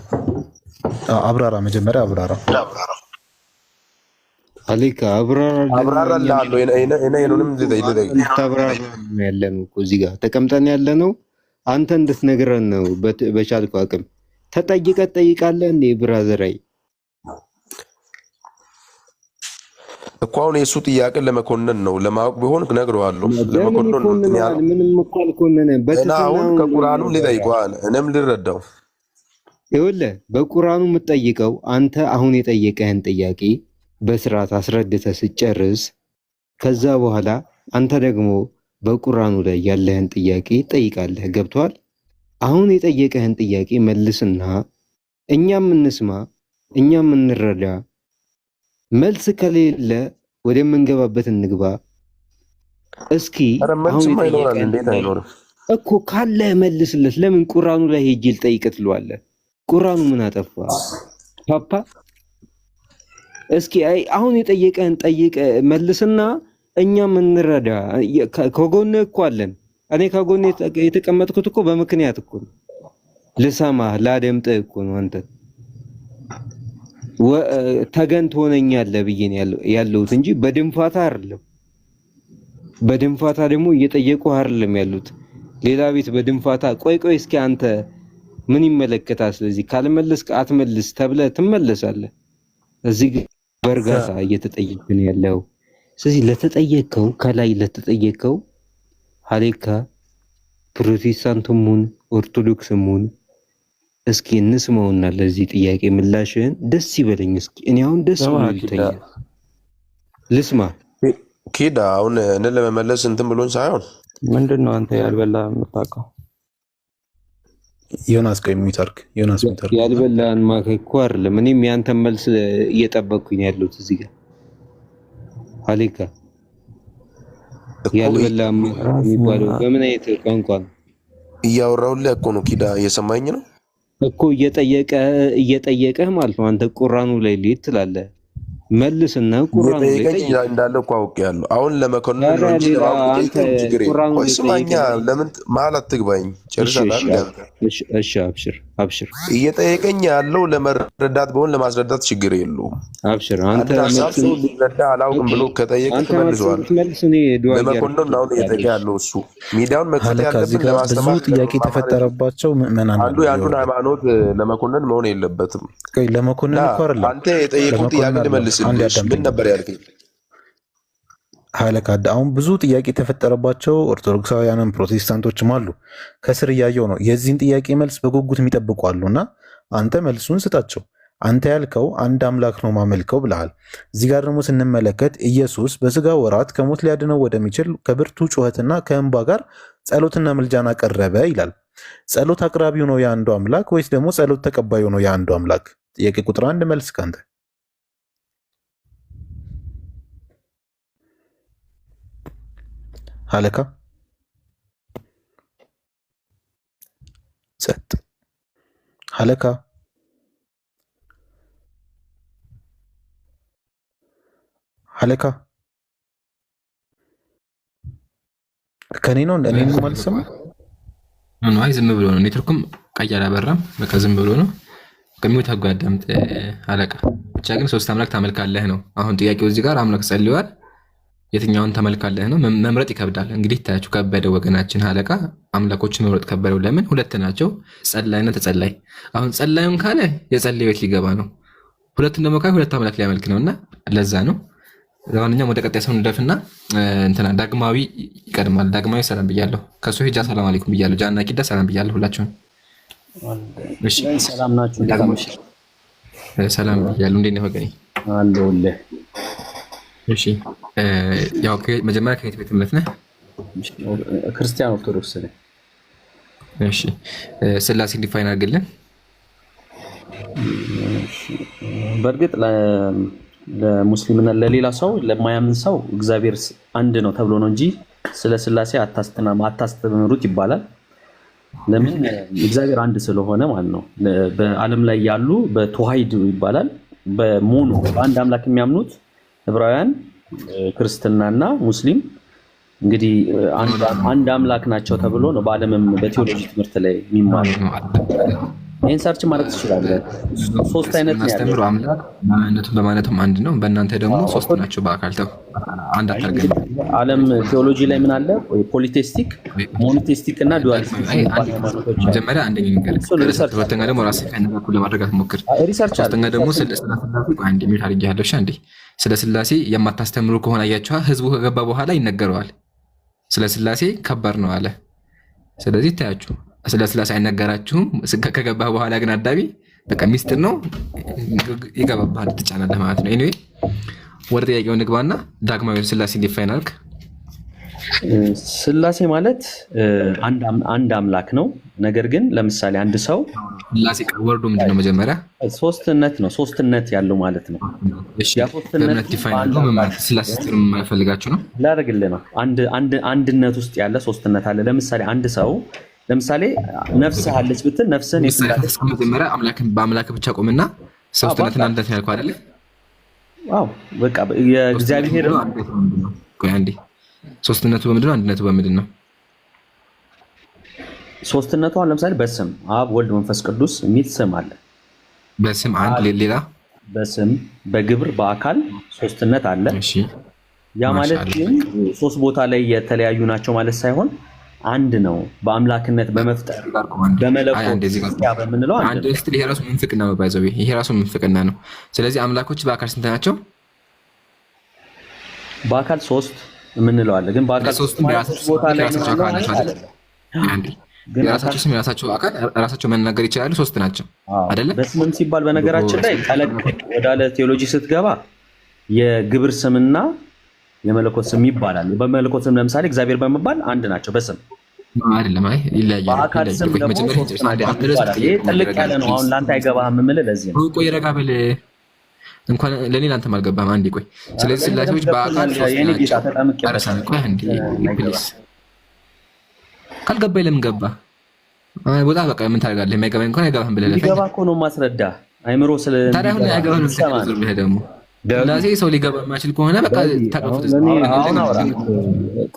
አብራራ፣ መጀመሪያ አብራራ። አለካ አብራራልሃለሁ። እኔንም ልጠይቅ ታብራራ ያለን እኮ እዚህ ጋር ተቀምጠን ያለ ነው። አንተ እንድትነግረን ነው በቻልከው አቅም። ተጠይቀህ ትጠይቃለህ እንዴ ብራዘራይ? እኮ አሁን የእሱ ጥያቄ ለመኮነን ነው። ለማወቅ ቢሆን እነግረዋለሁ። ለመኮነን ነው እንትን ያለው። ምንም እኮ አልኮነነም። እና አሁን ከቁርአኑ ልጠይቀዋል፣ እኔም ልረዳው። ይኸውልህ በቁርአኑ የምትጠይቀው አንተ አሁን የጠየቀህን ጥያቄ በስርዓት አስረድተህ ስጨርስ ከዛ በኋላ አንተ ደግሞ በቁርአኑ ላይ ያለህን ጥያቄ ትጠይቃለህ። ገብቶሃል? አሁን የጠየቀህን ጥያቄ መልስና እኛም እንስማ፣ እኛም እንረዳ። መልስ ከሌለ ወደምንገባበት እንግባ። እስኪ መልስም አይኖራል። እንዴት አይኖርም እኮ ካለ መልስለት። ለምን ቁርአኑ ላይ ሄጄ ልጠይቅ ትለዋለህ? ቁርአኑ ምን አጠፋ ፓፓ? እስኪ አሁን የጠየቀህን ጠይቀ መልስና እኛም እንረዳ። ከጎንህ እኮ አለን። እኔ ከጎንህ የተቀመጥኩት እኮ በምክንያት እኮ ነው። ልሰማህ ላደምጥህ እኮ ነው። አንተ ተገን ትሆነኛለህ ብዬ ነው ያለሁት እንጂ በድንፋታ አይደለም። በድንፋታ ደግሞ እየጠየቁ አይደለም ያሉት። ሌላ ቤት በድንፋታ ቆይ እስኪ አንተ ምን ይመለከታል? ስለዚህ ካልመለስክ አትመልስ ተብለህ ትመለሳለህ። እዚህ በእርጋታ እየተጠየቅን ያለው። ስለዚህ ለተጠየቀው ከላይ ለተጠየቀው ሀሌካ ፕሮቴስታንቱም ሁን ኦርቶዶክስም ሁን እስኪ እንስማውና ለዚህ ጥያቄ ምላሽህን ደስ ይበለኝ። እስኪ እኔ አሁን ደስ ብሎኝ ልስማ። ኪዳ አሁን እኔ ለመመለስ እንትን ብሎን ሳይሆን ምንድነው አንተ ያልበላ የምታውቀው? ዮናስ ቆይ የሚታርክ ዮናስ የሚታርክ ያልበላን ማከኩ አይደለም። እኔም ያንተን መልስ እየጠበቅኩኝ ያለሁት እዚህ ጋር ሀሌካ ያልበላ የሚባለው በምን አይነት ቋንቋ ነው እያወራሁልህ እኮ ነው። ኪዳ እየሰማኝ ነው እኮ እየጠየቀህ ማለት ነው። አንተ ቁርአኑ ላይ ልሂድ ትላለህ። መልስና ቁርአኑ ላይ እንዳለ እኮ አውቄያለሁ። አሁን ለመኮንን ነው እንጂ አንተ ቁርአኑ ላይ ስማኛ፣ ለምን ማለት ትግባኝ ጨርሰናል። እሺ አብሽር። እየጠየቀኝ ያለው ለመረዳት በሆን ለማስረዳት ችግር የለውም። አብሽር አንተ መልስ ሊረዳ አላውቅም ብሎ ከጠየቀ ተመልሷል። ለመኮንን ነው እየጠየቀ ያለው እሱ። ሚዲያውን መክፈት ያለብን ለማስተማር። ብዙ ጥያቄ ተፈጠረባቸው ምዕመናን አንዱ የአንዱን ሃይማኖት ለመኮንን መሆን የለበትም። ለመኮንን እኮ አይደለም አንተ የጠየቁት ጥያቄ ልመልስ። ምን ነበር ያልከኝ? ሀለካዳ አሁን ብዙ ጥያቄ የተፈጠረባቸው ኦርቶዶክሳውያንም ፕሮቴስታንቶችም አሉ። ከስር እያየው ነው። የዚህን ጥያቄ መልስ በጉጉት የሚጠብቁ አሉና አንተ መልሱን ስጣቸው። አንተ ያልከው አንድ አምላክ ነው ማመልከው ብለሃል። እዚህ ጋር ደግሞ ስንመለከት ኢየሱስ በስጋ ወራት ከሞት ሊያድነው ወደሚችል ከብርቱ ጩኸትና ከእንባ ጋር ጸሎትና ምልጃን አቀረበ ይላል። ጸሎት አቅራቢው ነው የአንዱ አምላክ ወይስ ደግሞ ጸሎት ተቀባዩ ነው የአንዱ አምላክ? ጥያቄ ቁጥር 1 መልስ ካንተ ሀለካ። ጸጥ ሀለካ። ሀለካ ከኔ ነው እኔ ማለት ሰማ ነው። አይ ዝም ብሎ ነው። ኔትወርኩም ቀይ አላበራም። በቃ ዝም ብሎ ነው። ከሚወት አጓዳምጥ አለቃ። ብቻ ግን ሶስት አምላክ ታመልካለህ ነው አሁን ጥያቄው። እዚህ ጋር አምላክ ጸልዋል። የትኛውን ተመልካለህ ነው መምረጥ ይከብዳል። እንግዲህ ታያችሁ ከበደ ወገናችን አለቃ አምላኮችን መምረጥ ከበደው። ለምን ሁለት ናቸው፣ ጸላይና ተጸላይ። አሁን ጸላዩን ካለ የጸለይ ቤት ሊገባ ነው። ሁለቱን ደግሞ ካለ ሁለት አምላክ ሊያመልክ ነውና ለዛ ነው። ለማንኛውም ወደ ቀጣይ ሰው እንደፍና እንትና ዳግማዊ ይቀድማል። ዳግማዊ ሰላም ብያለሁ። ከሱ ሄጃ ሰላም አለይኩም ብያለሁ። ጃና ኪዳ ሰላም ብያለሁ። ሁላችሁም እሺ ሰላም ናችሁ? ሰላም ብያለሁ። እንዴት ነህ ወገኔ? አለሁልህ። እሺ ያው መጀመሪያ ከየት ቤት እምነት ነህ? ክርስቲያን ኦርቶዶክስ ነኝ። እሺ ስላሴ ዲፋይን አድርግልን። በእርግጥ ለሙስሊምና ለሌላ ሰው ለማያምን ሰው እግዚአብሔር አንድ ነው ተብሎ ነው እንጂ ስለ ስላሴ አታስተምሩት ይባላል። ለምን? እግዚአብሔር አንድ ስለሆነ ማለት ነው። በዓለም ላይ ያሉ በተዋሂድ ይባላል፣ በሞኖ በአንድ አምላክ የሚያምኑት ዕብራውያን፣ ክርስትናና ሙስሊም እንግዲህ አንድ አምላክ ናቸው ተብሎ ነው በዓለምም በቴዎሎጂ ትምህርት ላይ የሚማሩ። ይህን ሰርች ማድረግ ትችላለህ። ሶስት አይነት ነው ያስተምሩ አምላክ በማለትም አንድ ነው፣ በእናንተ ደግሞ ሶስት ናቸው በአካል ተው አንድ አታርገን። ዓለም ቴዎሎጂ ላይ ምን አለ? ፖሊቴስቲክ፣ ሞኖቴስቲክ እና ዱዋሊስቲክ ሃይማኖቶች። መጀመሪያ አንደኛ ነገር፣ ሁለተኛ ደግሞ ራስህ ከነኩ ለማድረግ ሞክር። ሶስተኛ ደግሞ ስለ ስላሴ አንድ ሚል አድርጌ ያለሽ አንዴ ስለ ስላሴ የማታስተምሩ ከሆነ አያችኋ፣ ህዝቡ ከገባ በኋላ ይነገረዋል። ስለ ስላሴ ከባድ ነው አለ። ስለዚህ ታያችሁ ስለ ስላሴ አይነገራችሁም። ከገባህ በኋላ ግን አዳቢ በቃ ሚስጥር ነው ይገባባል፣ ትጫናለህ ማለት ነው። ኤኒዌይ ወደ ጥያቄው ንግባና ዳግማዊ ስላሴ ዲፋይን አድርግ። ስላሴ ማለት አንድ አምላክ ነው። ነገር ግን ለምሳሌ አንድ ሰው ስላሴ ወርዱ ምንድነው? መጀመሪያ ሶስትነት ነው። ሶስትነት ያለው ማለት ነው። ያ ሶስትነት ዲፋይን አድርጎ ማለት ስላሴ ጥሩ የማይፈልጋችሁ ነው ላደርግልህ ነው። አንድነት ውስጥ ያለ ሶስትነት አለ። ለምሳሌ አንድ ሰው ነፍስ አለች ብትል ነፍስን መጀመሪያ በአምላክ ብቻ ቆምና ሶስትነትን አንድነት ያልኩ አይደለ? አዎ በቃ የእግዚአብሔር አንዴ ሶስትነቱ በምንድን ነው? አንድነቱ በምንድን ነው? ሶስትነቱ አሁን ለምሳሌ በስም አብ፣ ወልድ፣ መንፈስ ቅዱስ የሚል ስም አለ። በስም አንድ፣ ሌላ በስም በግብር በአካል ሶስትነት አለ። ያ ማለት ግን ሶስት ቦታ ላይ የተለያዩ ናቸው ማለት ሳይሆን አንድ ነው። በአምላክነት በመፍጠር በመለኮት በምንለው አንድ ስትል ይሄ ራሱ ምንፍቅና ነው። ባይዘው ይሄ ራሱ ምንፍቅና ነው። ስለዚህ አምላኮች በአካል ስንት ናቸው? በአካል ሶስት የምንለው አለ። ግን በአካል ሶስት ቦታ ላይ የራሳቸው አካል ራሳቸው መናገር ይችላሉ። ሶስት ናቸው አይደለ? በስምም ሲባል በነገራችን ላይ ጠለቅ ወዳለ ቴዎሎጂ ስትገባ የግብር ስምና የመለኮት ስም ይባላል። በመለኮት ስም ለምሳሌ እግዚአብሔር በመባል አንድ ናቸው በስም አይደለም። አይ ይለያያል። በአካል ስም ደግሞ ጥልቅ ያለ ነው። አሁን ላንተ አይገባህም የምልህ ለዚህ ነው። ቆይ ረጋ በል እንኳን ለኔ ላንተም አልገባህም። አንዴ ቆይ። ስለዚህ ስላሴዎች በአካል ካልገባኝ ለምን ገባ? ቦታ በቃ ምን ታደርጋለህ? የማይገባኝ እንኳን አይገባህም ብለህ ለፈኝ። ገባ እኮ ነው ማስረዳ አይምሮ ስለ ታዲያ አሁን አይገባህም ብለህ ደግሞ ስላሴ ሰው ሊገባ የማይችል ከሆነ በቃ ታቀፉት።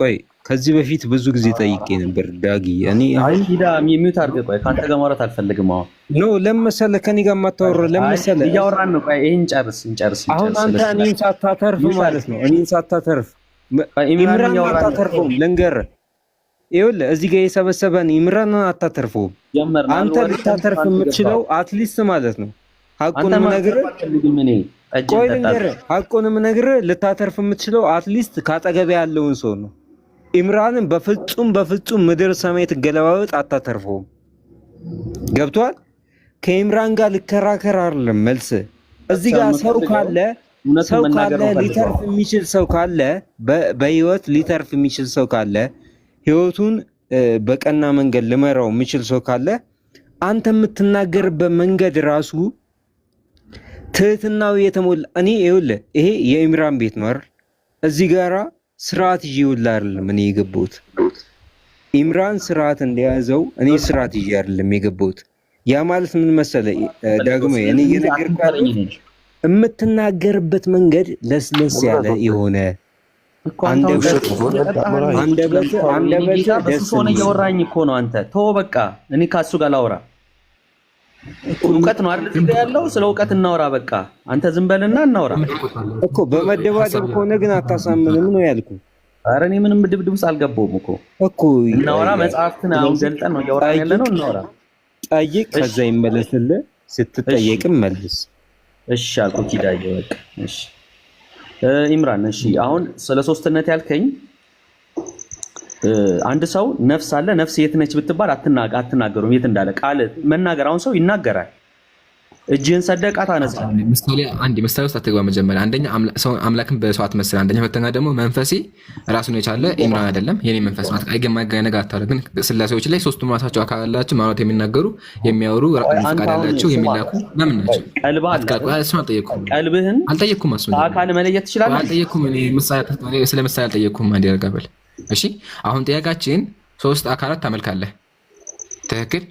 ቆይ ከዚህ በፊት ብዙ ጊዜ ጠይቄ ነበር ዳጊ። እኔ ሂዳ ሚዩት አድርገህ ቆይ፣ ከአንተ ጋር ማውራት አልፈልግም። አሁን ኖ ለምሳሌ ከኔ ጋር የማታወራው ለምሳሌ እያወራን ነው። ቆይ ይሄን እንጨርስ። አሁን አንተ እኔን ሳታተርፍ ማለት ነው። እኔን ሳታተርፍ ኢምራን አታተርፈውም። ልንገርህ፣ ይኸውልህ እዚህ ጋር የሰበሰበን ኢምራን አታተርፈውም። አንተ ልታተርፍ የምትችለው አትሊስት ማለት ነው ሐቁንም ነገር ቆይ ልንገርህ፣ ሐቁንም ነገር ልታተርፍ የምትችለው አትሊስት ካጠገብ ያለውን ሰው ነው። ኢምራንን በፍጹም ምድር ሰማይ ትገለባበጥ አታተርፈውም። ገብቷል? ከኢምራን ጋር ልከራከር አይደለም መልስ። እዚህ ጋር ሰው ካለ ሊተርፍ የሚችል ሰው ካለ በህይወት ሊተርፍ የሚችል ሰው ካለ ህይወቱን በቀና መንገድ ልመራው የሚችል ሰው ካለ አንተ የምትናገርበት መንገድ ራሱ ትህትናው የተሞላ እኔ ይኸውልህ ይሄ የኢምራን ቤት ነው አይደል? እዚህ ጋራ ስርዓት ይዤውልህ አይደለም እኔ የገባሁት። ኢምራን ስርዓት እንደያዘው እኔ ስርዓት ይዤ አይደለም የገባሁት። ያ ማለት ምን መሰለህ ዳግሞ እኔ እየነገርኩህ የምትናገርበት መንገድ ለስለስ ያለ የሆነ አንደበት ደስ ሆነ እያወራኝ እኮ ነው። አንተ ተወው በቃ እኔ ካሱ ጋር ላውራ። እውቀት ነው አይደል እዚህ ያለው? ስለ እውቀት እናውራ በቃ። አንተ ዝም በልና እናውራ እኮ። በመደባደብ ከሆነ ግን አታሳምንም ነው ያልኩህ። ኧረ እኔ ምንም ድብድብስ አልገባሁም እኮ። እናውራ፣ መጽሐፍትን አሁን ገልጠን ነው እያወራን ያለ ነው። እናውራ፣ ጠይቅ፣ ከዛ ይመለስልህ። ስትጠየቅም መልስ። እሺ አልኩህ ኪዳዬ በቃ እሺ። ኢምራን እሺ፣ አሁን ስለ ሶስትነት ያልከኝ አንድ ሰው ነፍስ አለ። ነፍስ የት ነች ብትባል አትናገሩም የት እንዳለ ቃል መናገር። አሁን ሰው ይናገራል። እጅህን ሰደቃ ታነሳ። ምሳሌ ውስጥ አትግባ። መጀመሪያ አንደኛ አምላክን በሰው አትመስል። አንደኛ ሁለተኛ ደግሞ መንፈሴ ራሱን የቻለ ኢምራን አይደለም የኔ መንፈስ ማለት አይገማጋይ ነገር አታደርግ። ግን ስላሴዎች ላይ ሶስቱም ራሳቸው አካል አላቸው ማለት የሚናገሩ የሚያወሩ ፈቃድ ያላቸው የሚላኩ ለምን ናቸው? ቀልብህን አልጠየቅኩም። አካል መለየት ትችላለህ? አልጠየቅኩም። ስለ ምሳሌ አልጠየቅኩም። አንድ ያርጋበል እሺ አሁን ጥያቄያችን 3 አካላት ታመልካለህ። ትክክል።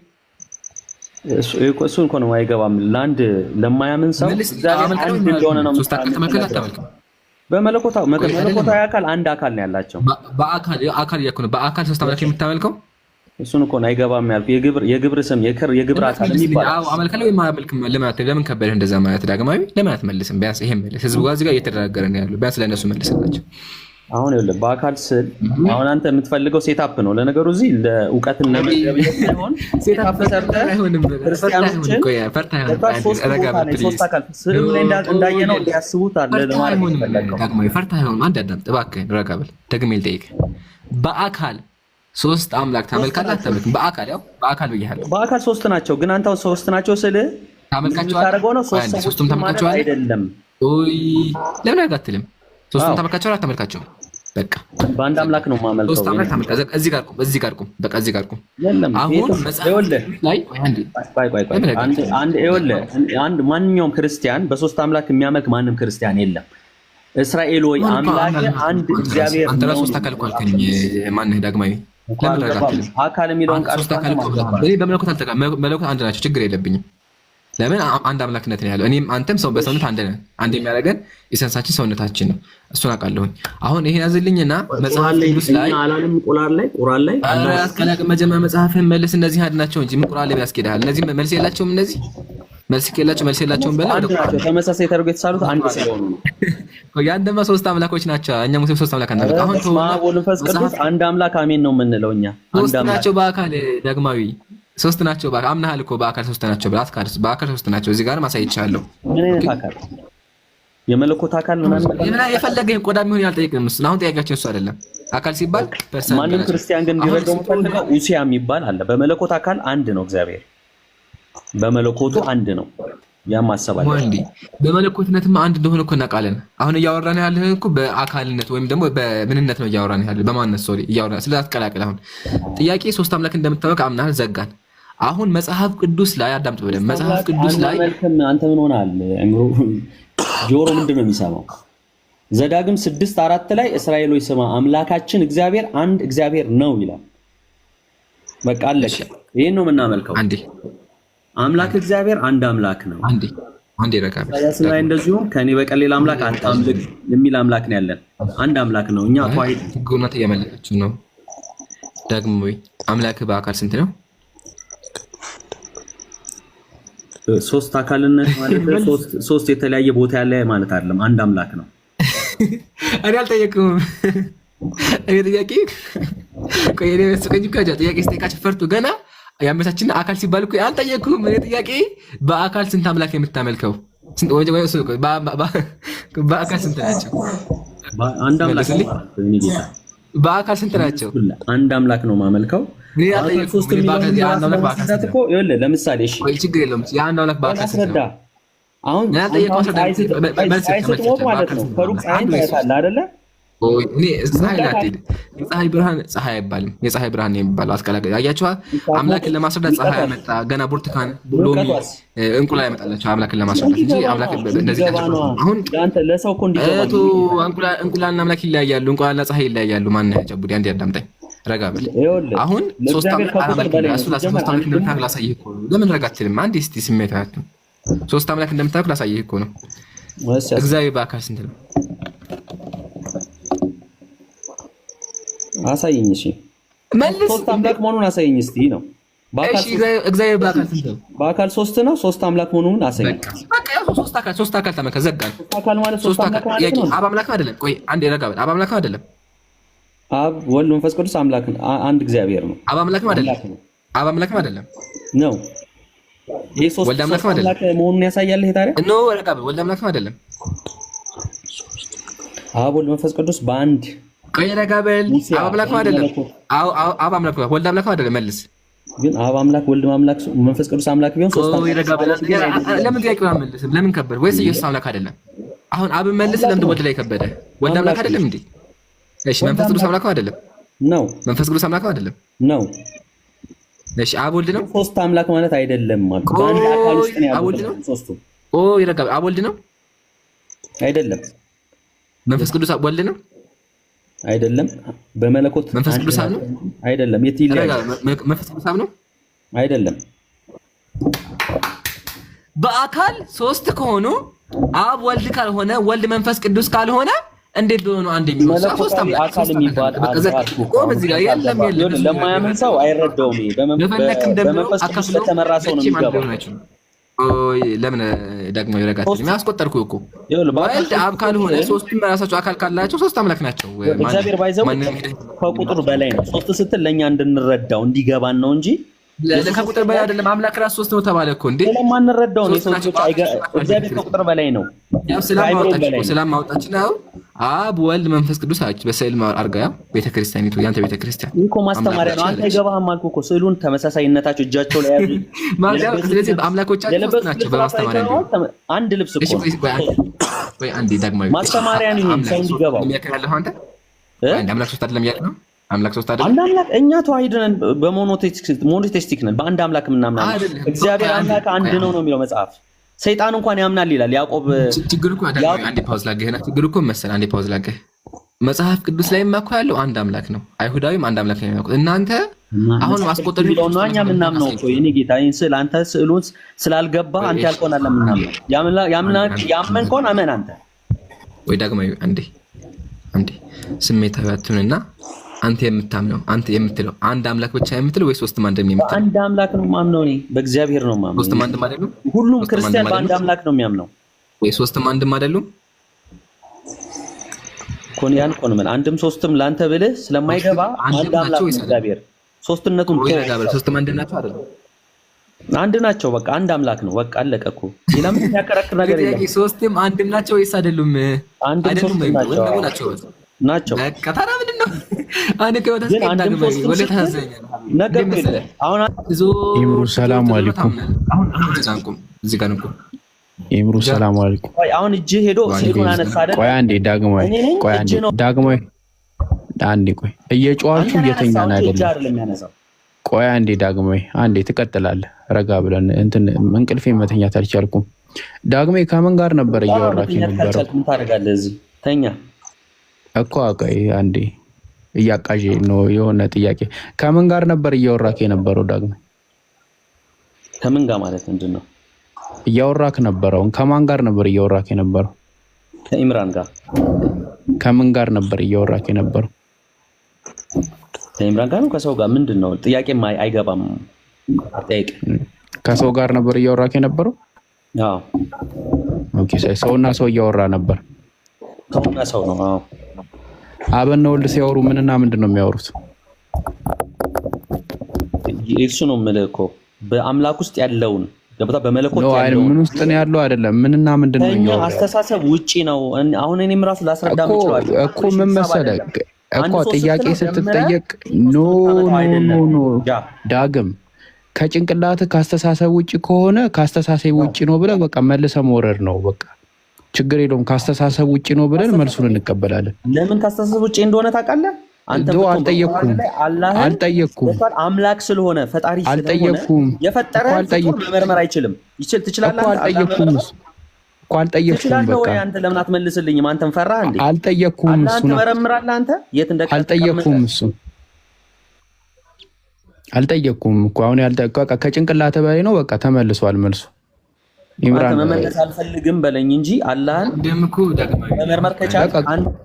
እሱ እንኳን ነው አይገባም። ለአንድ ለማያምን ሰው እግዚአብሔር አንድ እንደሆነ ነው። 3 አካል ተመልከላት ታመልከው። በመለኮታዊ አካል አንድ አካል ነው ያላቸው። በአካል ያኩን በአካል 3 አምላክ የምታመልከው እሱን እኮ ነው አይገባም ያልኩ። የግብር ስም የግብር አካል የሚባል አዎ አመልካለሁ ወይ ማመልክም ለምን ከበደ እንደዛ ማለት ዳግማዊ ለምን አትመልስም? ቢያንስ ይሄን መልስ። ህዝቡ ጋር እዚህ ጋር እየተደራገረ ነው ያለው። ቢያንስ ለነሱ መልስላቸው። አሁን ይኸውልህ በአካል ስል አሁን አንተ የምትፈልገው ሴታፕ ነው። ለነገሩ እዚህ ለእውቀትን ለመገብየት ሳይሆን ሴታፕ ሰርተህ ክርስቲያኖችን ሶስት አካል ስዕሉ ላይ እንዳየነው እንዲያስቡት አለ ለማለት ነው። ዳግማዊ ፈርታ አይሆንም። አንድ አዳምጥ እባክህ፣ ረጋ በል። ደግሜ ልጠይቅህ በአካል 3 አምላክ ታመልካለህ አታመልክም? በአካል ያው በአካል ብያለሁ። በአካል 3 ናቸው፣ ግን አንተ 3 ናቸው ስል ታመልካቸዋለህ ነው። 3 ታመልካቸዋለህ አይደለም? ኦይ ለምን አጋትልም? 3 ታመልካቸዋለህ አታመልካቸውም? በቃ በአንድ አምላክ ነው ማመልከው። 3 አምላክ ታመልካለህ። እዚህ ጋር ቁም። በቃ እዚህ ጋር ቁም። አሁን መጽሐፍ ላይ አንድ ማንኛውም ክርስቲያን በ3 አምላክ የሚያመልክ ማንም ክርስቲያን የለም። እስራኤል ወይ አምላክ አንድ እግዚአብሔር ነው። አንተ ለ3 አካል እኮ አልከኝ። ማነህ ዳግማዊ? አካል የሚለውን ቃል መለኮት አንድ ናቸው። ችግር የለብኝም። ለምን አንድ አምላክነት ነው ያለው። እኔም አንተም ሰው በሰውነት አንድ ነን። አንድ የሚያደርገን ኢሰንሳችን ሰውነታችን ነው። እሱን አውቃለሁኝ። አሁን ይሄን ያዝልኝና መጽሐፍ ቅዱስ ላይ ቁርአን ላይ መጀመሪያ መጽሐፍህን መልስ። እነዚህ አንድ ናቸው እንጂ ምን ቁርአን ላይ ያስኬድሃል? እነዚህ መልስ የላቸውም። እነዚህ መልስ የላቸውም። በላ ተመሳሳይ ተደርጎ የተሳሉት አንድ ስለሆኑ ነው። ያንደማ 3 አምላኮች ናቸው። እኛ ሙስሊም 3 አምላክ አናመልክ። አሁን መንፈስ ቅዱስ አንድ አምላክ አሜን ነው የምንለው እኛ። አንድ አምላክ ናቸው በአካል ዳግማዊ 3 ናቸው በአካል አምናሃል እኮ በአካል 3 ናቸው ብላት ካርስ በአካል 3 ናቸው። እዚህ ጋር ማሳይቻለሁ። ምን አይነት አካል? የመለኮት አካል ምናምን የፈለገኝ ቆዳም ይሁን ያልጠየቅንም። አሁን ጥያቄያችን እሱ አይደለም። አካል ሲባል ፐርሰን ማንም ክርስቲያን ግን ቢረዳው የምፈልገው ኡሲያ የሚባል አለ። በመለኮት አካል አንድ ነው እግዚአብሔር። በመለኮቱ አንድ ነው። ያም አሰባለ ወንዲ በመለኮትነትም አንድ እንደሆነ እኮ እናውቃለን። አሁን እያወራን ያለህ እኮ በአካልነት ወይም ደግሞ በምንነት ነው እያወራን ያለህ። በማንነት ሶሪ እያወራን ስለአትቀላቅል። አሁን ጥያቄ 3 አምላክ እንደምታወቅ አምናል፣ ዘጋን። አሁን መጽሐፍ ቅዱስ ላይ አዳምጥ ብለን መጽሐፍ ቅዱስ ላይ አንተ ምን ሆነሃል? ጆሮ ምንድን ነው የሚሰማው? ዘዳግም 6:4 ላይ እስራኤል ሆይ ስማ አምላካችን እግዚአብሔር አንድ እግዚአብሔር ነው ይላል። በቃ አለቀ። ይሄን ነው የምናመልከው። አንዴ አምላክ እግዚአብሔር አንድ አምላክ ነው። አንዴ ረጋብ ላይ እንደዚሁም ከኔ በቀር ሌላ አምላክ አታምልክ የሚል አምላክ ነው ያለን። አንድ አምላክ ነው። እኛ ኳይት ጉናት እያመለከችው ነው። ደግሞ አምላክ በአካል ስንት ነው? 3 አካልነት ማለት 3 የተለያየ ቦታ ያለ ማለት አይደለም። አንድ አምላክ ነው። እኔ አልጠየቅኩም። እኔ ጥያቄ ቆይ እኔ መስቀኝ ካጃ ጥያቄ ስጠይቃችሁ ፈርቱ ገና ያመቻችን አካል ሲባል እኮ አልጠየቅኩም። እኔ ጥያቄ በአካል ስንት አምላክ የምታመልከው? ስንት በአካል ስንት ናቸው? አንድ አምላክ ነው። በአካል ስንት ናቸው? አንድ አምላክ ነው ማመልከው። ለምሳሌ እሺ ችግር የለውም። የአንድ አምላክ በአካል ስንት ነው? አሁን ስትሞት ማለት ነው ከሩቅ ፀሐይን ታያታለህ አይደለ? የፀሐይ ብርሃን ፀሐይ አይባልም። የፀሐይ ብርሃን ነው የሚባለው። አስቀላቀ አያችኋል። አምላክን ለማስረዳት ፀሐይ ያመጣ ገና ብርቱካን ሎሚ እንቁላል ያመጣላቸው አምላክን ለማስረዳት እንጂ አምላክ እንደዚህ አሁን ለሰው እኮ እንዲገባ እንቁላልና አምላክ ይለያያሉ። እንቁላልና ፀሐይ ይለያያሉ። ማን ያጨቡዲ አንዴ አዳምጠኝ። ረጋ በል። አሁን 3 አምላክ እንደምታውቅ ላሳይህ እኮ ነው። ለምን ረጋ አትልም? አንዴ እስኪ ስሜታችሁ 3 አምላክ እንደምታውቅ ላሳይህ እኮ ነው። እግዚአብሔር በአካል ስንት ነው? አሳየኝ። እሺ መልስ። 3 አምላክ መሆኑን አሳየኝ እስቲ ነው። እሺ እግዚአብሔር በአካል ስንት ነው? በአካል 3 ነው። 3 አምላክ መሆኑን አሳየኝ። በቃ 3 አካል ተመከ ዘጋን። አካል ማለት 3 አምላክ ማለት ነው። አብ አምላክ አይደለም። ቆይ አንዴ ረጋ በል። አብ አምላክ አይደለም። አብ ወልድ መንፈስ ቅዱስ አምላክ አንድ እግዚአብሔር ነው። አብ አምላክ አይደለም። አብ አምላክ አይደለም ነው። ይሄ 3 አምላክ መሆኑን ያሳያል። ይሄ ታዲያ ኖ ረጋ በል። ወልድ አምላክ አይደለም። አብ ወልድ መንፈስ ቅዱስ በአንድ ቆይ ረጋ በል። አብ አምላክ አይደለም። አብ አምላክ ወልድ አምላክ አይደለም። መልስ ግን አብ አምላክ ወልድ አምላክ መንፈስ ቅዱስ አምላክ ቢሆን 3 አምላክ ረጋ በል። ለምን ጥያቄውን አልመልስም? ለምን ከበደ? ወይስ ኢየሱስ አምላክ አይደለም? አሁን አብ መልስ። ለምን ወልድ ላይ ከበደ? ወልድ አምላክ አይደለም እንዴ? እሺ መንፈስ ቅዱስ አምላክ አይደለም ነው። መንፈስ ቅዱስ አምላክ አይደለም ነው። እሺ አብ ወልድ ነው። 3 አምላክ ማለት አይደለም ማለት በአንድ አካል ውስጥ ነው ያለው ሶስቱ። ኦ ይረጋብ። አብ ወልድ ነው አይደለም። መንፈስ ቅዱስ ወልድ ነው አይደለም በመለኮት መንፈስ ቅዱስ አብ ነው አይደለም መንፈስ ቅዱስ አብ ነው አይደለም በአካል ሶስት ከሆኑ አብ ወልድ ካልሆነ ወልድ መንፈስ ቅዱስ ካልሆነ እንዴት ነው አንድ የሚሆነው? ሶስት አካል የሚባል ለማያምን ሰው አይረዳውም። በመንፈስ ቅዱስ ለተመራ ሰው ነው የሚገባው። ለምን ደግሞ ይረጋት የሚያስቆጠርኩ እኮ ወልድ አብ ካልሆነ ሶስቱም በራሳቸው አካል ካላቸው ሶስት አምላክ ናቸው። እግዚአብሔር ባይዘው ከቁጥር በላይ ነው። ሶስት ስትል ለኛ እንድንረዳው እንዲገባን ነው እንጂ ከቁጥር በላይ አይደለም። አምላክ ራሱ ሶስት ነው ተባለ እኮ እንዴ ለማንረዳው ነው። ሰዎች እግዚአብሔር ከቁጥር በላይ ነው። ያው ስለማውጣችን ነው አብ ወልድ መንፈስ ቅዱስ አጭ በስዕል አርጋ ቤተክርስቲያኒቱ ያንተ ቤተክርስቲያን እኮ ማስተማሪያ ነው። አንተ አይገባህም አልኩህ እኮ ስዕሉን ተመሳሳይነታቸው እጃቸው ላይ ያዙ ማለት ስለዚህ አምላኮቻችን ሶስት ናቸው በማስተማሪያ ነው። አንድ ልብስ እኮ ወይ አንዴ ዳግማዊ ማስተማሪያ ነው ሰው እንዲገባው የሚያከራለህ አንተ አንድ አምላክ ሶስት አይደለም ያለው አምላክ ሶስት አይደለም። አንድ አምላክ እኛ ተዋሂደን በሞኖቴስቲክ ነን። በአንድ አምላክ ምናምናለን። እግዚአብሔር አምላክ አንድ ነው ነው የሚለው መጽሐፍ። ሰይጣን እንኳን ያምናል ይላል ያዕቆብ። ችግር እኮ አንዴ ፓውዝ ላገህና ችግር እኮ መሰል አንዴ ፓውዝ ላገህ መጽሐፍ ቅዱስ ላይ ማኮ ያለው አንድ አምላክ ነው። አይሁዳዊም አንድ አምላክ ነው የሚያውቁት። እናንተ አሁን ማስቆጠር ነው ነው እኛ ምናምነው እኮ የኔ ጌታ ይሄን ስለ አንተ ስዕሉን ስላልገባ አንተ ያልከውን አለ ምናምን ያመንከውን አመን አንተ ወይ ዳግማዊ አንዴ ስሜታዊ አትሁንና አንተ የምታምነው አንተ የምትለው አንድ አምላክ ብቻ የምትለው ወይ ሶስት ማንደም የምትለው? አንድ አምላክ ነው ማምነው እኔ በእግዚአብሔር ነው ማምነው። ሶስት ማንደም አይደሉም? ሁሉም ክርስቲያን በአንድ አምላክ ነው የሚያምነው። ወይ ሶስት ማንደም አይደሉም? ኮንያን ኮንመን አንድም ሶስትም ላንተ ብለህ ስለማይገባ አንድ አምላክ ነው እግዚአብሔር። ሶስትነቱን ሶስት ማንደም ናቸው አይደለም? አንድ ናቸው። በቃ አንድ አምላክ ነው። በቃ አለቀ እኮ። ሌላ ምን ያከራክር ነገር የለም። ሶስትም አንድም ናቸው ወይስ አይደሉም? አንድም ሶስትም ናቸው ናቸው። በቃ ታዲያ ምንድን ነው? አንተ ከወጣ ዳግማዊ ወለ ታዘኛለህ ነገር ነው። አሁን ኢምሩ ሰላም አለይኩም። አሁን ዛንኩም እዚህ ጋር ነው ኢምሩ ሰላም አለይኩም። አሁን እጅ ሄዶ ስልኩን አነሳ አይደል? ቆይ አንዴ ዳግማዊ አንዴ ቆይ እየጨዋችሁ እየተኛን አይደለም። ቆይ አንዴ ዳግማዊ አንዴ ትቀጥላለህ። ረጋ ብለን እንትን እንቅልፌ መተኛት አልቻልኩም። ዳግማዊ ከምን ጋር ነበር እያወራችሁ ነበር? ምን ታደርጋለህ እዚህ ተኛ እኮ ቆይ አንዴ እያቃዥ ነው የሆነ ጥያቄ። ከምን ጋር ነበር እያወራክ የነበረው ዳግማዊ? ከምን ጋር ማለት ምንድን ነው እያወራክ ነበረው? ከማን ጋር ነበር እያወራክ የነበረው? ከኢምራን ጋር። ከምን ጋር ነበር እያወራክ የነበረው? ከኢምራን ጋር ነው ከሰው ጋር? ምንድን ነው ጥያቄ? አይገባም ጠይቅ። ከሰው ጋር ነበር እያወራክ የነበረው? አዎ ኦኬ። ሰውና ሰው እያወራ ነበር? ሰውና ሰው ነው። አዎ አብና ወልድ ሲያወሩ ምንና ምንድን ነው የሚያወሩት? እሱ ነው የምልህ እኮ በአምላክ ውስጥ ያለውን ገብታ በመለኮት ያለው ምን ውስጥ ነው ያለው አይደለም። ምንና ምንድን ነው የሚያወሩት? አስተሳሰብ ውጪ ነው። አሁን እኔም ራሱ ላስረዳ ምችላል እኮ ምን መሰለህ እኮ ጥያቄ ስትጠየቅ ኖ ዳግም ከጭንቅላትህ ካስተሳሰብ ውጪ ከሆነ ካስተሳሰብ ውጪ ነው ብለህ በቃ መልሰህ መውረድ ነው በቃ ችግር የለውም። ካስተሳሰብ ውጪ ነው ብለን መልሱን እንቀበላለን። ለምን ካስተሳሰብ ውጪ እንደሆነ ታውቃለህ አንተ? አልጠየቅኩም። አምላክ ስለሆነ ፈጣሪ ስለሆነ የፈጠረ መመርመር አይችልም። ትችላለህ? አልጠየቅኩም። በቃ አንተ ለምን አትመልስልኝም? አንተም ፈራህ እንዴ? አልጠየቅኩም። እሱ ነው ትመረምራለህ አንተ የት እንደቀረ? አልጠየቅኩም እኮ አሁን ከጭንቅላትህ በላይ ነው። በቃ ተመልሷል መልሱ። ኢምራን መመለስ አልፈልግም በለኝ እንጂ አላህን መመርመር ከቻልክ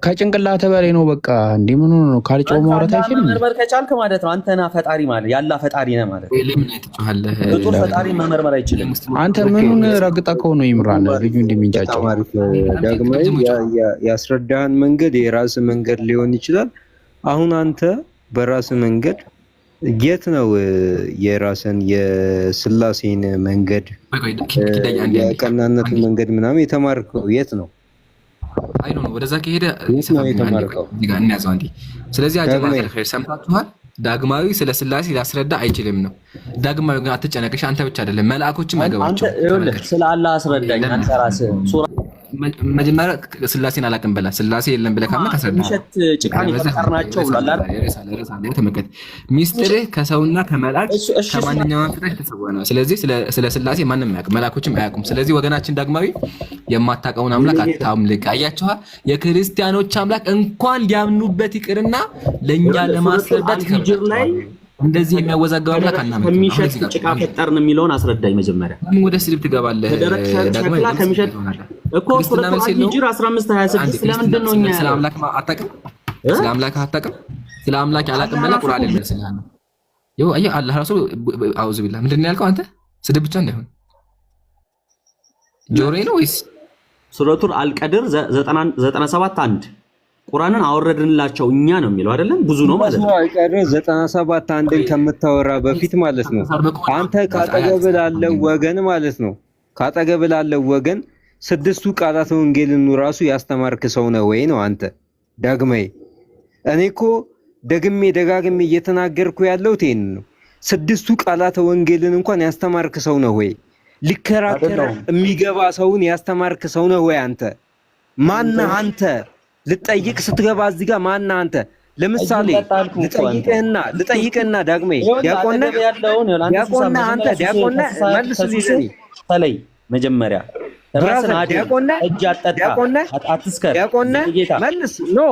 ከጭንቅላትህ በላይ ነው። በቃ እንዴ ምን ሆነ ነው? ካልጮህ ማውራት አይችልም። መመርመር ከቻልክ ማለት ነው አንተና ፈጣሪ ማለት ያላ ፈጣሪ ነህ ማለት ነው። ለምን ትጮሃለህ? ፍጡር ፈጣሪ መመርመር አይችልም። አንተ ምኑን ረግጠከው ነው ኢምራን ልጁ እንደሚንጫጫው? ዳግማዊ ያስረዳህን መንገድ የራስህ መንገድ ሊሆን ይችላል። አሁን አንተ በራስህ መንገድ የት ነው የራስን የስላሴን መንገድ የቀናነቱን መንገድ ምናምን የተማርከው የት ነው? አይ ነው ወደዛ ከሄደ የተማርከው እናያዘው እንዴ። ስለዚህ አጀባ ኸይር ሰምታችኋል። ዳግማዊ ስለ ስላሴ ሊያስረዳ አይችልም ነው። ዳግማዊ ግን አትጨነቅሽ፣ አንተ ብቻ አይደለም መልአኮችም አይገባቸው። አንተ ስለ አላህ አስረዳኝ። አንተ ራስህ ሱራ መጀመሪያ ስላሴን አላውቅም በላ ስላሴ የለም ብለህ ካመንክ አስረዳ። ምሸት ጭቃን የፈጠርናቸው ብሏል አይደል? ተመልከት፣ ሚስጥርህ ከሰውና ከመላእክት ከማንኛውም ፍጥረት የተሰወረ ነው። ስለዚህ ስለ ስላሴ ማንም አያውቅም፣ መላእኮችም አያውቁም። ስለዚህ ወገናችን ዳግማዊ የማታውቀውን አምላክ አታምልክ። አያችኋ፣ የክርስቲያኖች አምላክ እንኳን ሊያምኑበት ይቅርና ለእኛ ለማስረዳት ይከብዳል። እንደዚህ የሚያወዛገው አምላክ አናምንም። ከሚሸት ጭቃ ፈጠርን የሚለውን አስረዳኝ መጀመሪያ። ምን ወደ ስድብ ትገባለህ? ዳግማዊ ከሚሸት እኮ ሂጅር 1526 ለምንድን ነው እኛ ስለ አምላክ አታውቅም? ስለ አምላክ አታውቅም? ስለ አምላክ አላውቅም ብለህ ቁርአን ላይ ስለህ ነው። ይኸው አየህ፣ አላህ ራሱ አውዙ ቢላህ ምንድን ነው ያልከው አንተ? ስድብ ብቻ እንዳይሆን ጆሮዬ ነው ወይስ ሱረቱል አልቀድር 97:1 ቁርአንን አወረድንላቸው እኛ ነው የሚለው አይደለም? ብዙ ነው ማለት ነው። አልቀድር 97:1ን ከምታወራ በፊት ማለት ነው አንተ ካጠገብ ላለው ወገን ማለት ነው ካጠገብ ላለው ወገን 6ቱ ቃላት ወንጌልን ራሱ ያስተማርክ ሰው ነው ወይ ነው አንተ ዳግማይ? እኔ እኮ ደግሜ ደጋግሜ እየተናገርኩ ያለው ይሄን ነው። 6ቱ ቃላት ወንጌልን እንኳን ያስተማርክ ሰው ነው ወይ? ሊከራከር የሚገባ ሰውን ያስተማርክ ሰው ነው ወይ አንተ? ማነህ አንተ? ልጠይቅ ስትገባ እዚህ ጋር ማነህ አንተ? ለምሳሌ ልጠይቅህና ዳግማይ ዲያቆን አንተ ዲያቆን መልስልኝ ተለይ መጀመሪያ ራስን ዲያቆን እጅ አጠጣ አትስከር ጌታ መልስ ኖ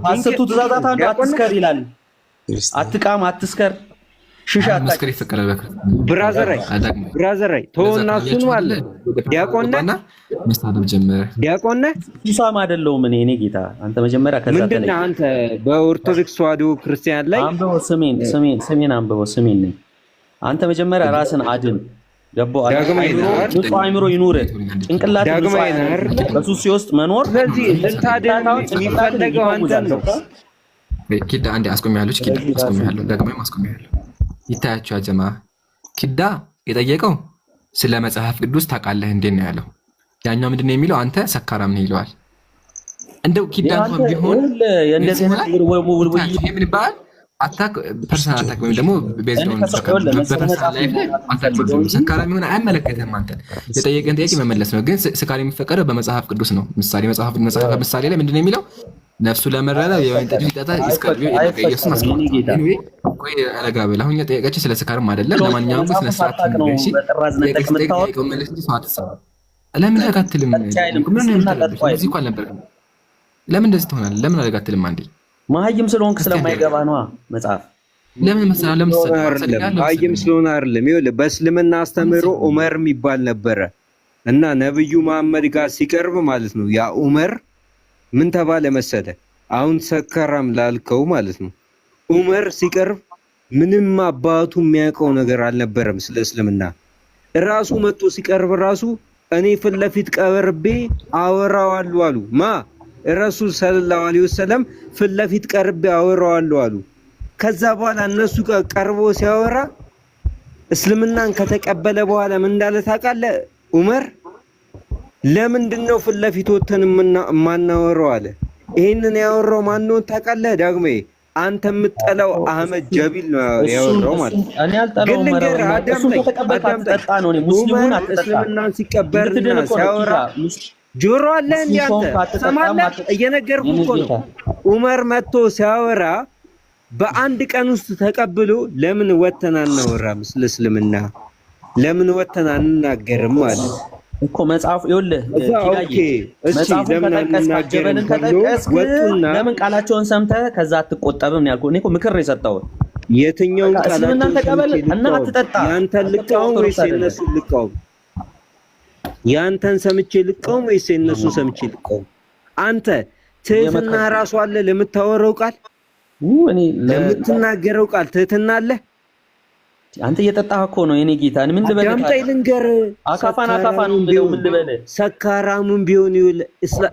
አስርቱ ትእዛዛት አንዱ አትስከር ይላል። አትቃም፣ አትስከር፣ ሽሻ አትስከር ይፈቀዳል። ብራዘር ተወና እሱን ማለት ዲያቆን መስታደብ ጀመረ። ዲያቆን ሱሳም አይደለሁም እኔ ጌታ አንተ መጀመሪያ ከዛ ተለይ። ምንድነው አንተ በኦርቶዶክስ ተዋሕዶ ክርስቲያን ላይ አንበበው ስሜን አንበበው ስሜን ነኝ። አንተ መጀመሪያ ራስን አድን። ገባው ንጹህ አእምሮ ይኑር። ጭንቅላት በሱስ ውስጥ መኖር ስለዚህ ልታድን የሚፈልገው አንተ ነው። ኪዳ አንዴ አስቆሚያለች። ኪዳ አስቆሚያለሁ፣ ዳግማዊም አስቆሚያለሁ። ይታያችሁ ጀማ፣ ኪዳ የጠየቀው ስለ መጽሐፍ ቅዱስ ታውቃለህ እንዴ ነው ያለው። ያኛው ምንድነው የሚለው? አንተ ሰካራም ነህ ይለዋል። እንደው ኪዳ እንኳን ቢሆን እንደዚህ ምን ይባላል? አታክ ፐርሰናል አታክ ወይም ደግሞ ቤዝዶን በፐርሰናል ላይፍ አታክ ሰካራም ይሆን አይመለከትም። አንተ የጠየቀን ጥያቄ መመለስ ነው። ግን ስካር የሚፈቀደው በመጽሐፍ ቅዱስ ነው። መጽሐፍ ምሳሌ ላይ ምንድነው የሚለው? ነፍሱ ለመረረ የወይን ጠጅ ሲጠጣ ይስከርቢው ኢየሱስ መስቀል ቆይ አለጋበል። አሁን የጠየቀች ስለ ስካርም አይደለም። ለማንኛውም ስለ ሰዓት ነው። እሺ ለምን አጋትልም? እዚህ እንኳን ነበር። ለምን እንደዚህ ትሆናለህ? ለምን አጋትልም? አንዴ ማህይም ስለሆንክ ስለማይገባ ነው መጽሐፍ። ለምን መሰለህ? ማህይም ስለሆነ አይደለም። ይኸውልህ በእስልምና አስተምህሮ ዑመር የሚባል ነበረ እና ነብዩ መሐመድ ጋር ሲቀርብ ማለት ነው ያ ዑመር ምን ተባለ መሰለ? አሁን ሰከራም ላልከው ማለት ነው ዑመር ሲቀርብ ምንም አባቱ የሚያውቀው ነገር አልነበረም ስለ እስልምና። ራሱ መጥቶ ሲቀርብ ራሱ እኔ ፊት ለፊት ቀርቤ አወራዋለሁ አሉ። ረሱል ሰለላሁ ዐለይሂ ወሰለም ፊት ለፊት ቀርቤ አወራዋለሁ አሉ። ከዛ በኋላ እነሱ ጋር ቀርቦ ሲያወራ እስልምናን ከተቀበለ በኋላ ምን እንዳለ ታውቃለህ? ዑመር ለምንድነው ፊት ለፊት ወተን ማናወራው አለ። ይሄንን ያወራው ማን ነው ታውቃለህ? ዳግማይ አንተ የምትጠላው አህመድ ጀቢል ነው ያወራው ማለት ነው። እኔ አልጠላው ዑመር አዳምጠጣ ነው። እኔ ሙስሊሙን እስልምናን ሲቀበልና ሲያወራ ጆሮ አለ እንዴ አንተ ሰማለህ? እየነገርኩህ እኮ ነው። ዑመር መጥቶ ሲያወራ በአንድ ቀን ውስጥ ተቀብሎ ለምን ወተን አናወራም? ስለ እስልምና ለምን ወተን አንናገርም ማለት እኮ መጽሐፍ ይኸውልህ መጽሐፍን ከጠቀስክ አጀበንን ከጠቀስክ ለምን ቃላቸውን ሰምተህ ከዛ አትቆጠብም ነው ያልኩህ። እኔ እኮ ምክር ነው የሰጠሁት። የትኛውን ቃላቸውን ተቀበል እና አትጠጣ። ያንተን ልቃወም ወይስ የእነሱን ልቃወም? ያንተን ሰምቼ ልቃወም ወይስ የእነሱን ሰምቼ ልቃወም? አንተ ትህትና ራሱ አለ ለምታወራው ቃል እኔ ለምትናገረው ቃል ትህትና አለ? አንተ እየጠጣህ እኮ ነው የኔ ጌታ። ምን ልበልህ? አዳምጠኝ ልንገርህ። አካፋን ነው ብለው ምን ልበልህ? ሰካራሙን ቢሆን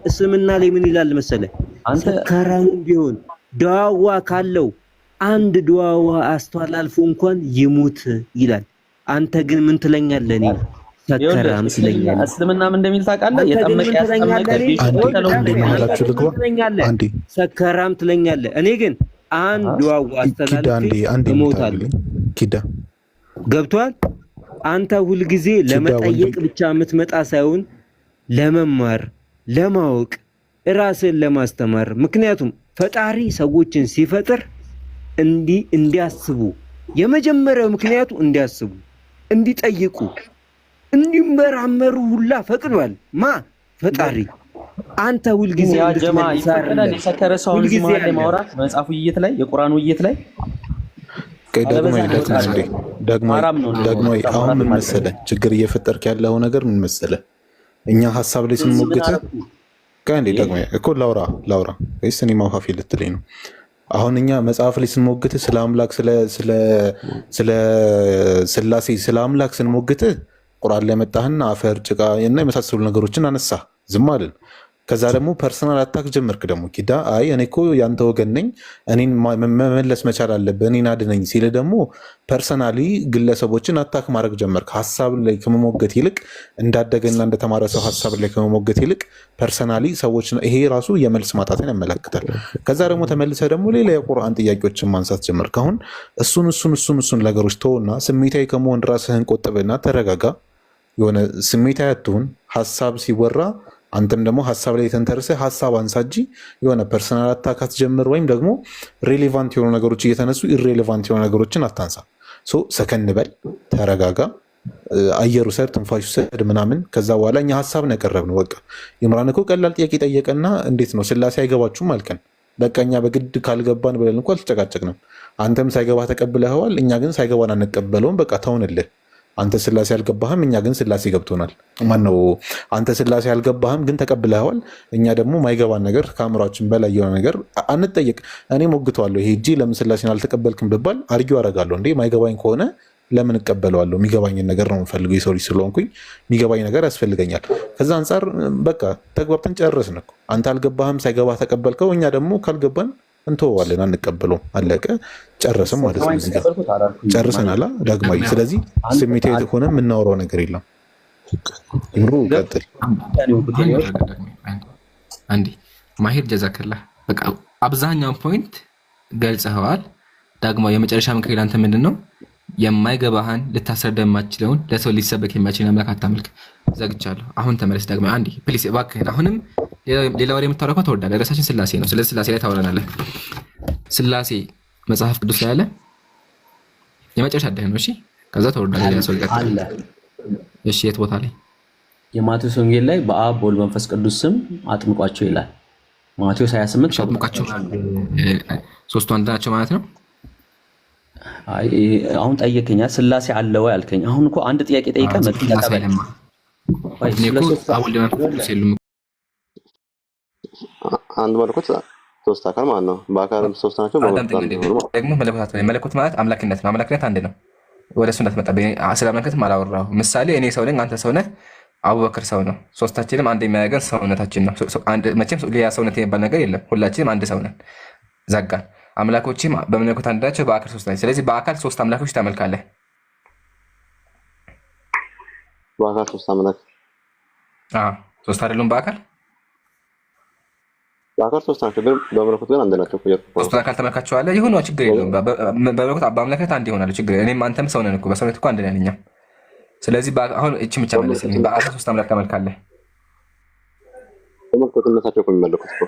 እስልምና ላይ ምን ይላል መሰለህ? አንተ ሰካራሙን ቢሆን ዱዓዋ ካለው አንድ ዱዓዋ አስተላልፎ እንኳን ይሙት ይላል። አንተ ግን ምን ትለኛለህ? እኔ ሰካራም ትለኛለህ። እስልምና ምን እንደሚል ታውቃለህ? የጠመቀ ያስጠመቀ ሰካራም ትለኛለህ። እኔ ግን አንድ ዱዓዋ አስተላልፎ እሞታለሁ። ኪዳ ገብቷል? አንተ ሁልጊዜ ለመጠየቅ ብቻ የምትመጣ ሳይሆን ለመማር ለማወቅ ራስን ለማስተማር። ምክንያቱም ፈጣሪ ሰዎችን ሲፈጥር እንዲያስቡ የመጀመሪያው ምክንያቱ እንዲያስቡ፣ እንዲጠይቁ፣ እንዲመራመሩ ሁላ ፈቅዷል። ፈጣሪ አንተ ሁልጊዜ የሰከረ ሰውን መሀል ላይ ማውራት መጽሐፍ ውይይት ላይ የቁርአን ውይይት ላይ ደግሞ አሁን ምን መሰለህ ችግር እየፈጠርክ ያለው ነገር ምን መሰለህ? እኛ ሀሳብ ላይ ስንሞግት ከአንዴ ደግሞ እኮ ላውራ ወይስ እኔ ማውፋፊ ልትለኝ ነው? አሁን እኛ መጽሐፍ ላይ ስንሞግት ስለ አምላክ ስለ ስላሴ ስለ አምላክ ስንሞግት ቁርአን ላይ መጣህና አፈር ጭቃ እና የመሳሰሉ ነገሮችን አነሳ፣ ዝም አልን። ከዛ ደግሞ ፐርሰናል አታክ ጀመርክ። ደግሞ ኪዳ አይ እኔ እኮ ያንተ ወገን ነኝ፣ እኔን መመለስ መቻል አለብህ፣ እኔን አድነኝ ሲል ደግሞ ፐርሰናሊ ግለሰቦችን አታክ ማድረግ ጀመርክ። ሀሳብ ላይ ከመሞገት ይልቅ እንዳደገና እንደተማረ ሰው ሀሳብ ላይ ከመሞገት ይልቅ ፐርሰናሊ ሰዎች፣ ይሄ ራሱ የመልስ ማጣትን ያመለክታል። ከዛ ደግሞ ተመልሰህ ደግሞ ሌላ የቁርአን ጥያቄዎችን ማንሳት ጀመርክ። አሁን እሱን ነገሮች ተውና ስሜታዊ ከመሆን ራስህን ቆጥብና ተረጋጋ። የሆነ ስሜታዊ አትሁን። ሀሳብ ሲወራ አንተም ደግሞ ሀሳብ ላይ የተንተርሰህ ሀሳብ አንሳ እንጂ የሆነ ፐርሰናል አታካት ጀምር፣ ወይም ደግሞ ሬሌቫንት የሆኑ ነገሮች እየተነሱ ኢሬሌቫንት የሆኑ ነገሮችን አታንሳ። ሰከን በል፣ ተረጋጋ፣ አየሩ ሰድ፣ ትንፋሹ ሰድ ምናምን። ከዛ በኋላ እኛ ሀሳብ ነው ያቀረብነው። በቃ ይምራን እኮ ቀላል ጥያቄ ጠየቀና እንዴት ነው ስላሴ አይገባችሁም አልከን። በቃ እኛ በግድ ካልገባን ብለን እንኳ አልተጨቃጨቅንም። አንተም ሳይገባ ተቀብለኸዋል፣ እኛ ግን ሳይገባን አንቀበለውም። በቃ ተውንልህ። አንተ ስላሴ አልገባህም፣ እኛ ግን ስላሴ ገብቶናል። ማነው አንተ ስላሴ አልገባህም ግን ተቀብለኸዋል። እኛ ደግሞ ማይገባን ነገር ከአእምሯችን በላይ የሆነ ነገር አንጠየቅ። እኔ ሞግተዋለሁ። ይሄ እጂ ለምን ስላሴን አልተቀበልክም ብባል አርጊው አደርጋለሁ። እንዴ ማይገባኝ ከሆነ ለምን እቀበለዋለሁ? የሚገባኝን ነገር ነው የምፈልገው። የሰው ልጅ ስለሆንኩኝ የሚገባኝ ነገር ያስፈልገኛል። ከዛ አንጻር በቃ ተግባብተን ጨረስን እኮ። አንተ አልገባህም፣ ሳይገባህ ተቀበልከው። እኛ ደግሞ ካልገባን እንተዋለን፣ አንቀበለውም። አለቀ፣ ጨረስም ማለት ነው። እዚህ ጋር ጨርሰናል ዳግማዊ። ስለዚህ ስሜታዊ ሆነ የምናወራው ነገር የለም። ይምሩ ቀጥል። አንዴ ማሄድ ጀዛከላ። በቃ አብዛኛውን ፖይንት ገልጸኸዋል። ዳግማዊ የመጨረሻ ምክር አንተ ምንድን ነው? የማይገባህን ልታስረዳ የማችለውን ለሰው ሊሰበክ የማችልን አምላክ አታምልክ። ዘግቻለሁ። አሁን ተመለስ ዳግማዊ። አንዴ ፕሊስ እባክህን። አሁንም ሌላ ወሬ የምታወራው እኮ ትወርዳለህ። ርዕሳችን ስላሴ ነው። ስለዚህ ስላሴ ላይ ታወራናለህ። ስላሴ መጽሐፍ ቅዱስ ላይ አለ። የመጨረሻ አዳኝ ነው። እሺ፣ ከዛ ተወርዳለህ። ሌላ ሰው ይቀጥል። እሺ፣ የት ቦታ ላይ? የማቴዎስ ወንጌል ላይ በአብ በወልድ በመንፈስ ቅዱስ ስም አጥምቋቸው ይላል። ማቴዎስ 28 አጥምቋቸው። ሶስቱ አንድ ናቸው ማለት ነው። አሁን ጠየቀኛ ስላሴ አለ ወይ አልከኝ። አሁን እኮ አንድ ጥያቄ ጠይቀህ አንድ መለኮት ሶስት አካል ማለት ነው። በአካልም ሶስት ናቸው። ደግሞ መለኮት ማለት አምላክነት ነው። አምላክነት አንድ ነው። ወደ እሱ እንዳትመጣ። ስለ አምላክነትም አላወራሁም። ምሳሌ እኔ ሰው ነኝ፣ አንተ ሰው ነህ፣ አቡበክር ሰው ነው። ሶስታችንም አንድ የሚያደርገን ሰውነታችን ነው። መቼም ሌላ ሰውነት የሚባል ነገር የለም። ሁላችንም አንድ ሰው ነን። ዘጋን። አምላኮችም በመለኮት አንድ ናቸው፣ በአካል ሶስት ናቸው። ስለዚህ በአካል ሶስት አምላኮች ታመልካለህ። በአካል ሶስት አምላክ ሶስት አይደሉም? በአካል ሶስት ናቸው፣ ግን በመለኮት ግን አንድ ናቸው። ሶስቱን አካል ተመልካቸዋለህ። ይሁን ችግር የለውም። በመለኮት በአምላክነት አንድ ይሆናሉ። ችግር እኔም አንተም ሰው ነን እኮ፣ በሰውነት እኮ አንድ ነን እኛም። ስለዚህ አሁን እቺ ብቻ መለስልኝ። በአካል ሶስት አምላክ ተመልካለህ። በመለኮትነታቸው እኮ የሚመለኩት እኮ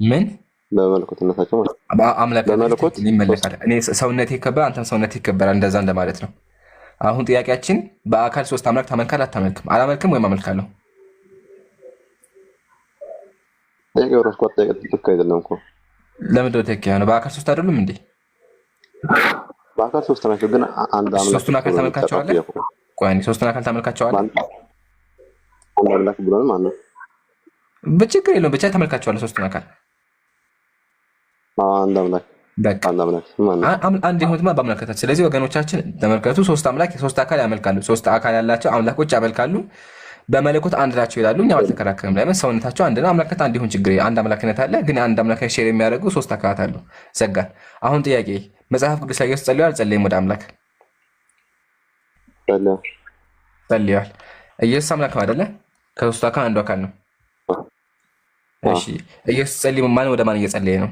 ምን በመለኮትነታቸው አምላክ ይመለካል። እኔ ሰውነቴ ይከበራል፣ አንተም ሰውነቴ ይከበራል። እንደዛ እንደማለት ነው። አሁን ጥያቄያችን በአካል ሶስት አምላክ ታመልካለህ አታመልክም? አላመልክም ወይም አመልካለሁ? ለምንድን ነው ትክክል ነው? በአካል ሶስት አይደሉም እንዴ? በአካል ሶስት ናቸው፣ ግን አንድ አምላክ። ሶስቱን አካል ተመልካቸዋለህ? ቆይ ሶስቱን አካል ተመልካቸዋለህ? አንድ አምላክ ብሎን ማለት ነው። በችግር የለውም ብቻ ተመልካቸዋለህ ሶስቱን አካል። አንድ አምላክ በቃ አንድ የሆኑትማ በአምላክነታቸው። ስለዚህ ወገኖቻችን ተመልከቱ፣ ሶስት አምላክ ሶስት አካል ያመልካሉ። ሶስት አካል ያላቸው አምላኮች ያመልካሉ። በመለኮት አንድ ናቸው ይላሉ። እኛ አልተከራከርም። ለምን? ሰውነታቸው አንድ ነው። አምላክነት አንድ ይሁን ችግር። አንድ አምላክነት አለ፣ ግን አንድ አምላክ ሼር የሚያደርጉ ሶስት አካላት አሉ። ዘጋን። አሁን ጥያቄ መጽሐፍ ቅዱስ ላይ ኢየሱስ ጸልዮ አልጸለየም? ወደ አምላክ ጸልዮአል። ኢየሱስ አምላክ ነው አይደለ? ከሶስቱ አካል አንዱ አካል ነው። እሺ ኢየሱስ ጸልዮ ማን ወደ ማን እየጸለየ ነው?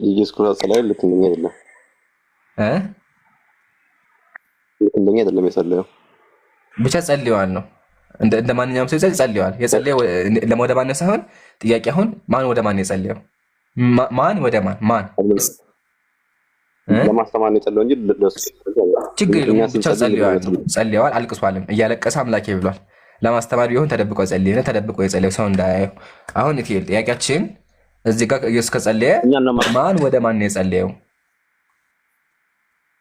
ኢየሱስ ክርስቶስ ጸለየ። ልክ እንደኛ አይደለም ልክ እንደኛ አይደለም የጸለየው፣ ብቻ ጸልዮአል ነው። እንደ ማንኛውም ሰው ጸልየዋል። የጸለየው ወደ ማን ሳይሆን ጥያቄ አሁን ማን ወደ ማን የጸለየው? ማን ወደ ማን ለማስተማር ነው የጸለየው እንጂ ችግር የለውም። ብቻ ጸልየዋል፣ አልቅሷልም። እያለቀሰ አምላኬ ብሏል። ለማስተማር ቢሆን ተደብቆ ጸልየ ተደብቆ የጸለየው ሰው እንዳያየው። አሁን ኢቲኤል ጥያቄያችን እዚህ ጋር ኢየሱስ ከጸለየ ማን ወደ ማን ነው የጸለየው?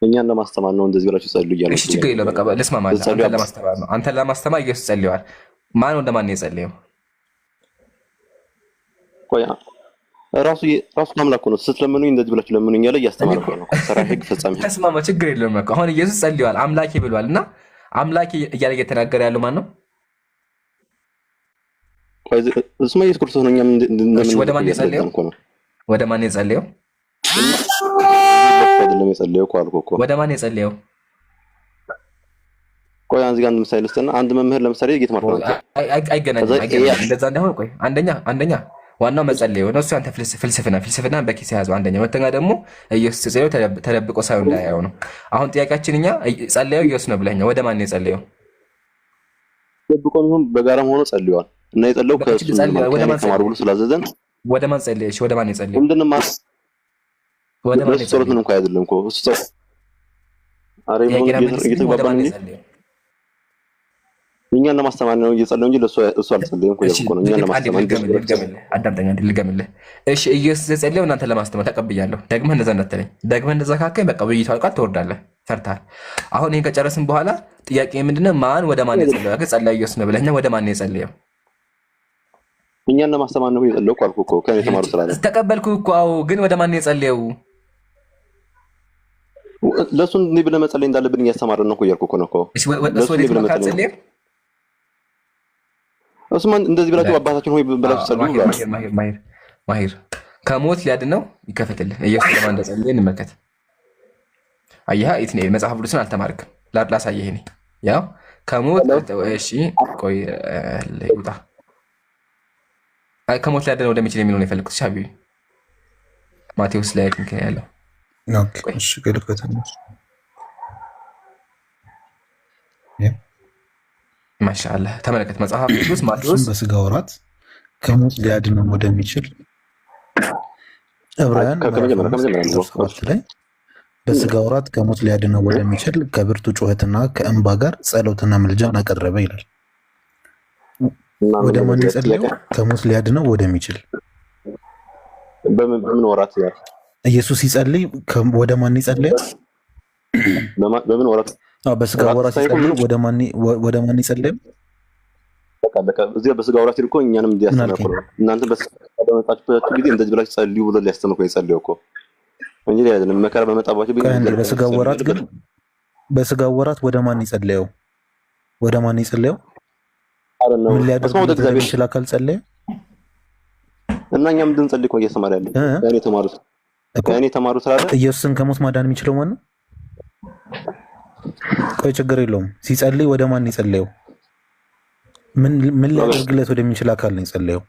እኛን ለማስተማር ነው እንደዚህ ብላችሁ ጸልዩ እያለች። እሺ ችግር የለውም። በቃ ልስማማለህ። አንተን ለማስተማር ነው። አንተን ለማስተማር ኢየሱስ ጸልየዋል። ማን ወደ ማን ነው የጸለየው? ቆይ ራሱ አምላክ ነው። ስትለምኑኝ እንደዚህ ብላችሁ ለምኑኝ ያለ እያስተማርኩ ነው። ሰራ ህግ ፈጻሚ ተስማማ። ችግር የለውም። አሁን ኢየሱስ ጸልየዋል፣ አምላኬ ብሏል እና አምላኬ እያለ እየተናገረ ያለው ማን ነው? ቆይ እሱማ ኢየሱስ ክርስቶስ ነው። እኛም ወደ ማን የጸለየው? ወደ ማን የጸለየው? አይደለም የጸለየው እኮ አልኩህ እኮ። ወደ ማን የጸለየው? ቆይ አንድ ጋር ምሳሌ ልስጥና፣ አንድ መምህር ለምሳሌ እየተማርኩ ነው። አይገናኝም። እንደዛ እንዳይሆን ቆይ አንደኛ ዋናው መጸለየው ነው። እሱ ያንተ ፍልስፍና በኪስ ያዘው። አንደኛ። ሁለተኛ ደግሞ ኢየሱስ ጸለየው ተደብቆ ሳይሆን እንዳያየው ነው። አሁን ጥያቄያችን እኛ ጸለየው ኢየሱስ ነው ብለኸኛል። ወደ ማን ነው የጸለየው? ተደብቆ ቢሆን በጋራም ሆኖ ጸልየዋል እና የጸለየው ከእሱ ተማሩ ብሎ ስላዘዘን ወደ ማን ጸለየ? እሺ ወደ ማን የጸለየው? ምንድነው ማለት ወደ ማን ጸሎት ምን እንኳን አይደለም እኮ እሱ ሰው አሬ ምን እየተባባልን እንጂ እኛን ለማስተማር ነው እየጸለየው እንጂ እሱ አልጸለየም እኮ ያልኩህ ነው። እኛን ለማስተማር አዳምጠኛ ልገምልህ። እሺ ኢየሱስ የጸለየው እናንተ ለማስተማር ተቀብያለሁ። ደግመህ እንደዛ እንዳትለኝ። ደግመህ እንደዛ ካከኝ በቃ ውይይቱ አልቋል፣ ትወርዳለህ፣ ፈርተሃል። አሁን ይሄን ከጨረስን በኋላ ጥያቄ ምንድነው? ማን ወደ ማን የጸለየው? ከጸለየ ኢየሱስ ነው ብለኸኛል። ወደ ማን ነው የጸለየው? እኛን ለማስተማር ነው የጸለየው አልኩህ እኮ። ከኔ ተማሩ ስላለ ተቀበልኩህ እኮ። አዎ፣ ግን ወደ ማን ነው የጸለየው? ለሱ እንዲህ ብለህ መጸለይ እንዳለብን እያስተማርን ነው እኮ እያልኩህ እኮ ነው እኮ። እሺ ወደ ወዴት ነው ካጸለየ? እሱማን እንደዚህ ብላችሁ አባታችን ሆይ ብላችሁ ጸልዩ ብሏል። ማሂር ከሞት ሊያድነው ይከፈትልህ። ኢየሱስ ለማን እንደጸለየ እንመልከት። አየህ ኢትኔ መጽሐፍ ቅዱስን አልተማርክም። ላሳየህ እኔ ያው ከሞት እሺ ቆይ ለይውጣ ከሞት ሊያድነው ወደሚችል የሚለው ነው የፈለኩት። ሻቢ ማቴዎስ ላይ እንከን ያለው ኦኬ እሺ ከልከተን ማሻአላህ ተመለከት። መጽሐፍ ቅዱስ ማቴዎስ በስጋ ወራት ከሞት ሊያድነው ወደሚችል ዕብራውያን ላይ በስጋ ወራት ከሞት ሊያድነው ወደሚችል ከብርቱ ጩኸትና ከእንባ ጋር ጸሎትና ምልጃን አቀረበ ይላል። ወደ ማን የጸለየው? ከሞት ሊያድነው ወደሚችል። በምን ወራት ይላል ኢየሱስ ሲጸልይ ወደ ማን ይጸለያል? በምን ወራት? በስጋ ወራት ሲጸልይ ወደ ማን ይጸለያል? በቃ እዚህ በስጋ ወራት ይልኮ እኛንም እንዲያስተምሩ እናንተ በመጣችሁበት ጊዜ እንደዚህ ብላችሁ ጸልዩ ብሎ ሊያስተምሩ የጸለየው እኮ እንጂ አይደለም። መከራ በመጣባችሁ ጊዜ በስጋ ወራት ግን በስጋ ወራት ወደ ማን ይጸለየው? ወደ ማን ይጸለየው? ምን ሊያደርግ ይችላል? አካል ጸለየ እና እኛም እንድንጸልይ እኮ እያስተማረ ያለው ከእኔ ተማሩ ስላለ ኢየሱስን ከሞት ማዳን የሚችለው ማን ነው? ቆይ ችግር የለውም። ሲጸልይ ወደ ማን ይጸለየው? ምን ሊያደርግለት ወደሚችል አካል ነው የጸለየው?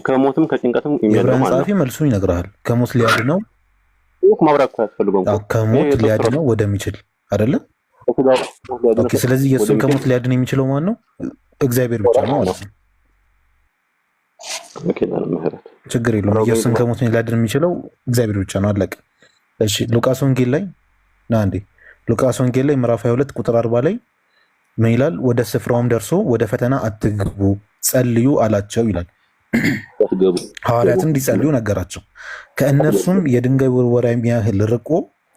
ከሞትም ከጭንቀትም የዕብራውያን ጸሐፊ መልሱን ይነግርሃል። ከሞት ሊያድነው ማብራሪያ ያስፈልገው ከሞት ሊያድነው ወደሚችል አይደለ? ኦኬ። ስለዚህ ኢየሱስን ከሞት ሊያድን የሚችለው ማን ነው? እግዚአብሔር ብቻ ነው ማለት ነው። ችግር የለውም። ኢየሱስን ከሞት ሊያድን የሚችለው እግዚአብሔር ብቻ ነው። አለቀ። እሺ ሉቃስ ወንጌል ላይ ሉቃስ ወንጌል ላይ ምዕራፍ 22 ቁጥር 40 ላይ ምን ይላል? ወደ ስፍራውም ደርሶ ወደ ፈተና አትግቡ ጸልዩ አላቸው ይላል። ሐዋርያትን እንዲጸልዩ ነገራቸው። ከእነርሱም የድንጋይ ውርወራ የሚያህል ርቆ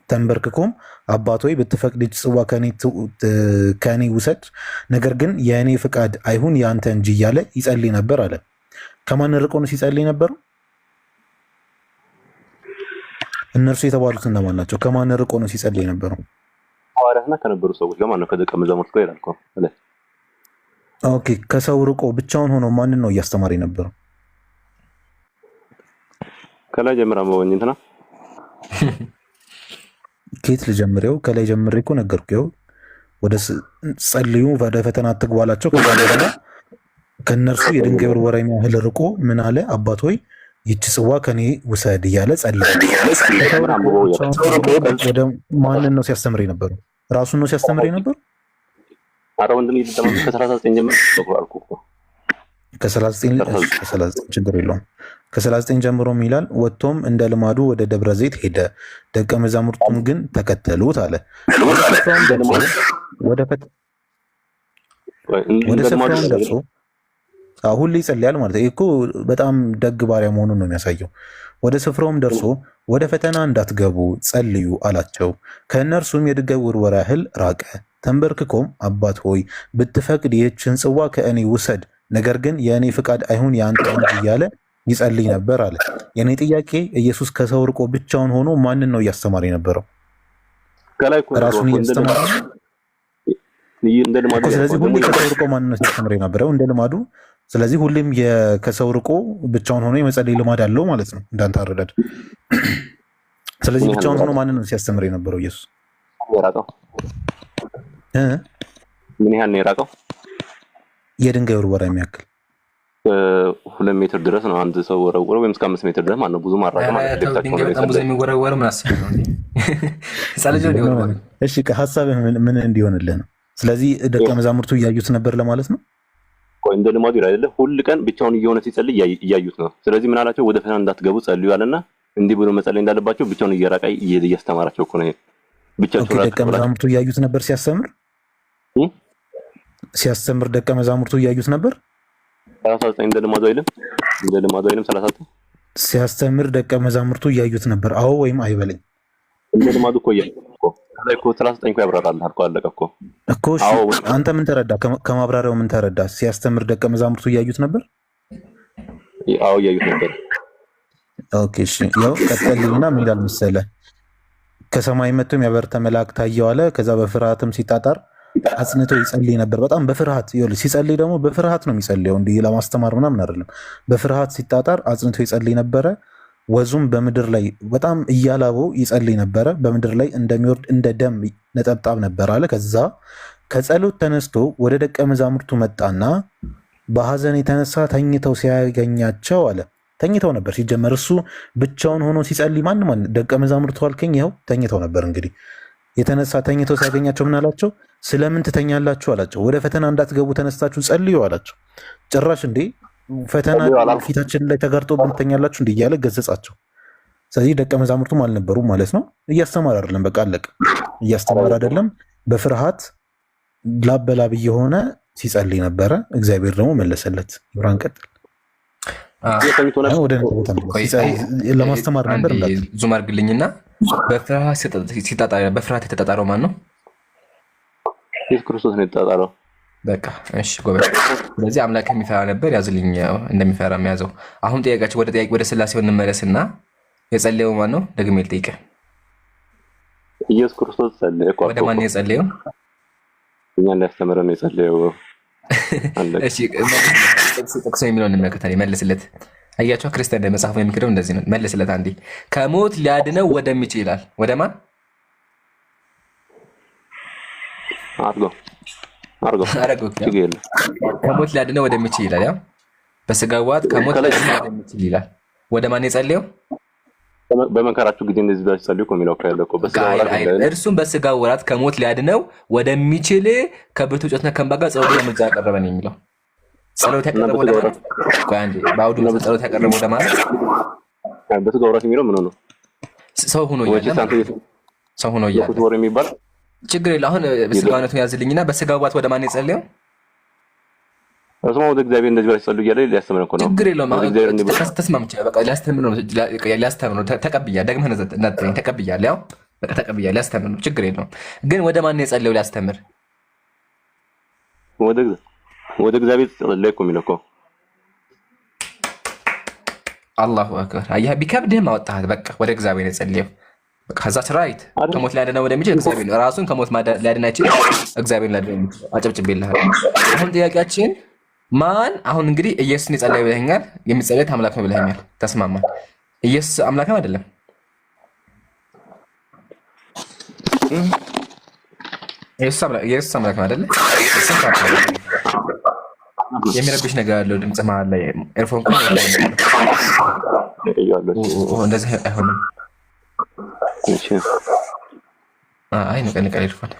ተንበርክኮም አባት ሆይ ብትፈቅድ ይህች ጽዋ ከኔ ውሰድ፣ ነገር ግን የእኔ ፍቃድ አይሁን የአንተ እንጂ እያለ ይጸልይ ነበር አለ። ከማን ርቆ ነው ሲጸልይ ነበረው? እነርሱ የተባሉት እነማን ናቸው? ከማን ርቆ ነው ሲጸልይ ነበረው? ሐዋርያትና ከነበሩ ሰዎች ጋር ማነው? ከደቀ መዛሙርት ጋር ይላል እኮ። ኦኬ። ከሰው ርቆ ብቻውን ሆኖ ማንን ነው እያስተማረ የነበረው? ከላይ ጀምራ እንትና ኬት ልጀምሬው? ከላይ ጀምሬ እኮ ነገርኩህ። ወደ ጸልዩ ወደ ፈተና አትግቡ አላቸው። ከዛ በኋላ ከእነርሱ የድንጋይ ውርወራ የሚያህል ርቆ ምን አለ? አባት ሆይ ይህች ጽዋ ከኔ ውሰድ እያለ ጸለየ። ወደ ማንን ነው ሲያስተምር የነበረው? ራሱን ነው ሲያስተምር የነበረው? አረ ወንድም ይደማም ከ39 ጀምሮ ተቆራርኩ እኮ ከ39 ችግር የለውም። ከ39 ጀምሮም ይላል ወጥቶም እንደ ልማዱ ወደ ደብረ ዘይት ሄደ፣ ደቀ መዛሙርቱም ግን ተከተሉት አለ። ወደ ስፍራውም ደርሶ ሁሌ ይጸልያል ማለት እኮ በጣም ደግ ባሪያ መሆኑን ነው የሚያሳየው። ወደ ስፍራውም ደርሶ ወደ ፈተና እንዳትገቡ ጸልዩ አላቸው። ከእነርሱም የድንጋይ ውርወራ ያህል ራቀ። ተንበርክኮም አባት ሆይ ብትፈቅድ ይህችን ጽዋ ከእኔ ውሰድ፣ ነገር ግን የእኔ ፍቃድ አይሁን የአንተ እንጂ እያለ ይጸልይ ነበር አለ። የእኔ ጥያቄ ኢየሱስ ከሰው ርቆ ብቻውን ሆኖ ማንን ነው እያስተማረ የነበረው? ራሱን እያስተማረ ነው። ስለዚህ ሁሌ ከሰው ርቆ ማንን ነው ሲያስተምር የነበረው? እንደ ልማዱ። ስለዚህ ሁሌም ከሰው ርቆ ብቻውን ሆኖ የመጸለይ ልማድ አለው ማለት ነው እንዳንተ አረዳድ። ስለዚህ ብቻውን ሆኖ ማንን ነው ሲያስተምር የነበረው ኢየሱስ? ምን ያህል ነው የራቀው? የድንጋይ ውርወራ የሚያክል 2 ሜትር ድረስ ነው አንድ ሰው ወረወረ፣ ወይም እስከ 5 ሜትር ድረስ ማለት ነው። ብዙ ማራቀ ማለት ነው። በጣም ብዙ የሚወረወር ምን አስበው ነው እሺ ከሐሳብህ ምን እንዲሆንልህ ነው? ስለዚህ ደቀ መዛሙርቱ እያዩት ነበር ለማለት ነው። ቆይ እንደ ልማዱ አይደለ? ሁሉ ቀን ብቻውን እየሆነ ሲጸልይ እያዩት ነው። ስለዚህ ምን አላቸው? ወደ ፈተና እንዳትገቡ ጸልዩ አለና እንዲህ ብሎ መጸለይ እንዳለባቸው ብቻውን እየራቀ እያስተማራቸው እኮ ነው። ብቻቸው ደቀ መዛሙርቱ እያዩት ነበር ሲያስተምር ደቀ መዛሙርቱ እያዩት ነበር። 39 እንደ ልማዱ አይልም 39 ሲያስተምር ደቀ መዛሙርቱ እያዩት ነበር። አዎ ወይም አይበለኝ። እንደ ልማዱ እኮ እኮ 39 እኮ ያብራራል አልኩ። አለቀ እኮ እሺ አንተ ምን ተረዳ? ከማብራሪያው ምን ተረዳ? ሲያስተምር ደቀ መዛሙርቱ እያዩት ነበር። አዎ እያዩት ነበር። ኦኬ እሺ ያው ቀጥልና ምን ይላል መሰለህ? ከሰማይ መጥቶ የሚያበረታ መልአክ ታየው አለ። ከዛ በፍርሃትም ሲጣጣር አጽንቶ ይጸልይ ነበር። በጣም በፍርሃት ይኸውልህ፣ ሲጸልይ ደግሞ በፍርሃት ነው የሚጸልየው፣ እንዲህ ለማስተማር ምናምን አይደለም። በፍርሃት ሲጣጣር አጽንቶ ይጸልይ ነበረ። ወዙም በምድር ላይ በጣም እያላበው ይጸልይ ነበረ። በምድር ላይ እንደሚወርድ እንደ ደም ነጠብጣብ ነበር አለ። ከዛ ከጸሎት ተነስቶ ወደ ደቀ መዛሙርቱ መጣና በሐዘን የተነሳ ተኝተው ሲያገኛቸው አለ። ተኝተው ነበር ሲጀመር። እሱ ብቻውን ሆኖ ሲጸልይ ማንም ደቀ መዛሙርቱ አልከኝ፣ ይኸው ተኝተው ነበር። እንግዲህ የተነሳ ተኝተው ሲያገኛቸው ምን አላቸው? ስለምን ትተኛላችሁ አላቸው። ወደ ፈተና እንዳትገቡ ተነስታችሁ ጸልዩ አላቸው። ጭራሽ እንዴ ፈተና ፊታችን ላይ ተጋርጦብን ትተኛላችሁ እንዴ እያለ ገሰጻቸው። ስለዚህ ደቀ መዛሙርቱም አልነበሩም ማለት ነው። እያስተማር አይደለም፣ በቃ አለቀ። እያስተማር አይደለም፣ በፍርሃት ላብ በላብ እየሆነ ሲጸልይ ነበረ። እግዚአብሔር ደግሞ መለሰለት። ይብራን ቀጥል። ለማስተማር ነበር። ዙም አድርግልኝና በፍርሃት የተጣጣረው ማን ነው? ኢየሱስ ክርስቶስ ነው የተጣጣረው። በቃ እሺ ጎበዝ። ስለዚህ አምላክ የሚፈራ ነበር፣ ያዝልኝ እንደሚፈራ የሚያዘው። አሁን ጥያቄያችን ወደ ስላሴው እንመለስና የጸለየው ማን ነው? ደግሜ ልጠይቅህ። ኢየሱስ ክርስቶስ ጸለየ። ወደ ማን ነው የጸለየው? እኛ እንዳስተምረን ነው የጸለየው። እሺ ጥቅስ የሚለውን እንመለከታለን። መልስለት። አያቸው ክርስቲያን መጽሐፉ የሚክደው እንደዚህ ነው። መልስለት አንዴ። ከሞት ሊያድነው ወደሚችል ይላል። ወደ ማን አርጎ ከሞት ሊያድነው ወደሚችል ይላል። ያው በስጋ ዋት ከሞት ሊያድነው ወደሚችል ይላል። ወደ ማን የጸለየው? በመከራችሁ ጊዜ እንደዚህ ብላችሁ ጸልዩ እኮ የሚለው ካለቆ እርሱም በስጋ ወራት ከሞት ሊያድነው ወደሚችል ከብርቱ ጮትና ከእንባ ጋር ጸሎት ለምልጃ ያቀረበ ነው የሚለው። ጸሎት ያቀረበው ለማለት በአውዱ ጸሎት ያቀረበው ለማለት በስጋ ወራት የሚለው ምን ነው? ሰው ሆኖ እያለ የሚባል ችግር የለ። አሁን ስጋነቱን ያዝልኝና በስጋ ወራት ወደ ማን የጸለየው? እሱማ ወደ እግዚአብሔር እንደዚህ ብላችሁ ጸልዩ እያለ ሊያስተምር እኮ ነው። ችግር የለውም። ተስማምቼ በቃ ሊያስተምር ነው። ተቀብያለሁ። ደግመህ እንዳትለኝ ተቀብያለሁ። ያው በቃ ተቀብያለሁ። ሊያስተምር ነው። ችግር የለውም። ግን ወደ ማን ነው የጸለየው ሊያስተምር? ወደ እግዚአብሔር ጸለየ እኮ የሚለው እኮ። አላሁ አክበር። አየህ፣ ቢከብድህም አወጣሃት። በቃ ወደ እግዚአብሔር ነው የጸለየው። ከዛ ስራይት ከሞት ሊያድነው ወደሚችል እግዚአብሔር ነው። ራሱን ከሞት ሊያድን አይችልም። እግዚአብሔር ሊያድነው የሚችል አጨብጭቤልሃል። አሁን ጥያቄያችን ማን? አሁን እንግዲህ ኢየሱስን የጸለየ ብለኸኛል። የሚጸለይ አምላክ ነው ብለኸኛል። ተስማማን። ኢየሱስ አምላክ ነው አይደለም? ኢየሱስ አምላክ ነው አይደለም? የሚረብሽ ነገር አለው። ድምጽ መሀል ላይ ኤርፎን እንደዚህ አይሆንም። አይ ነቀ ኤርፎን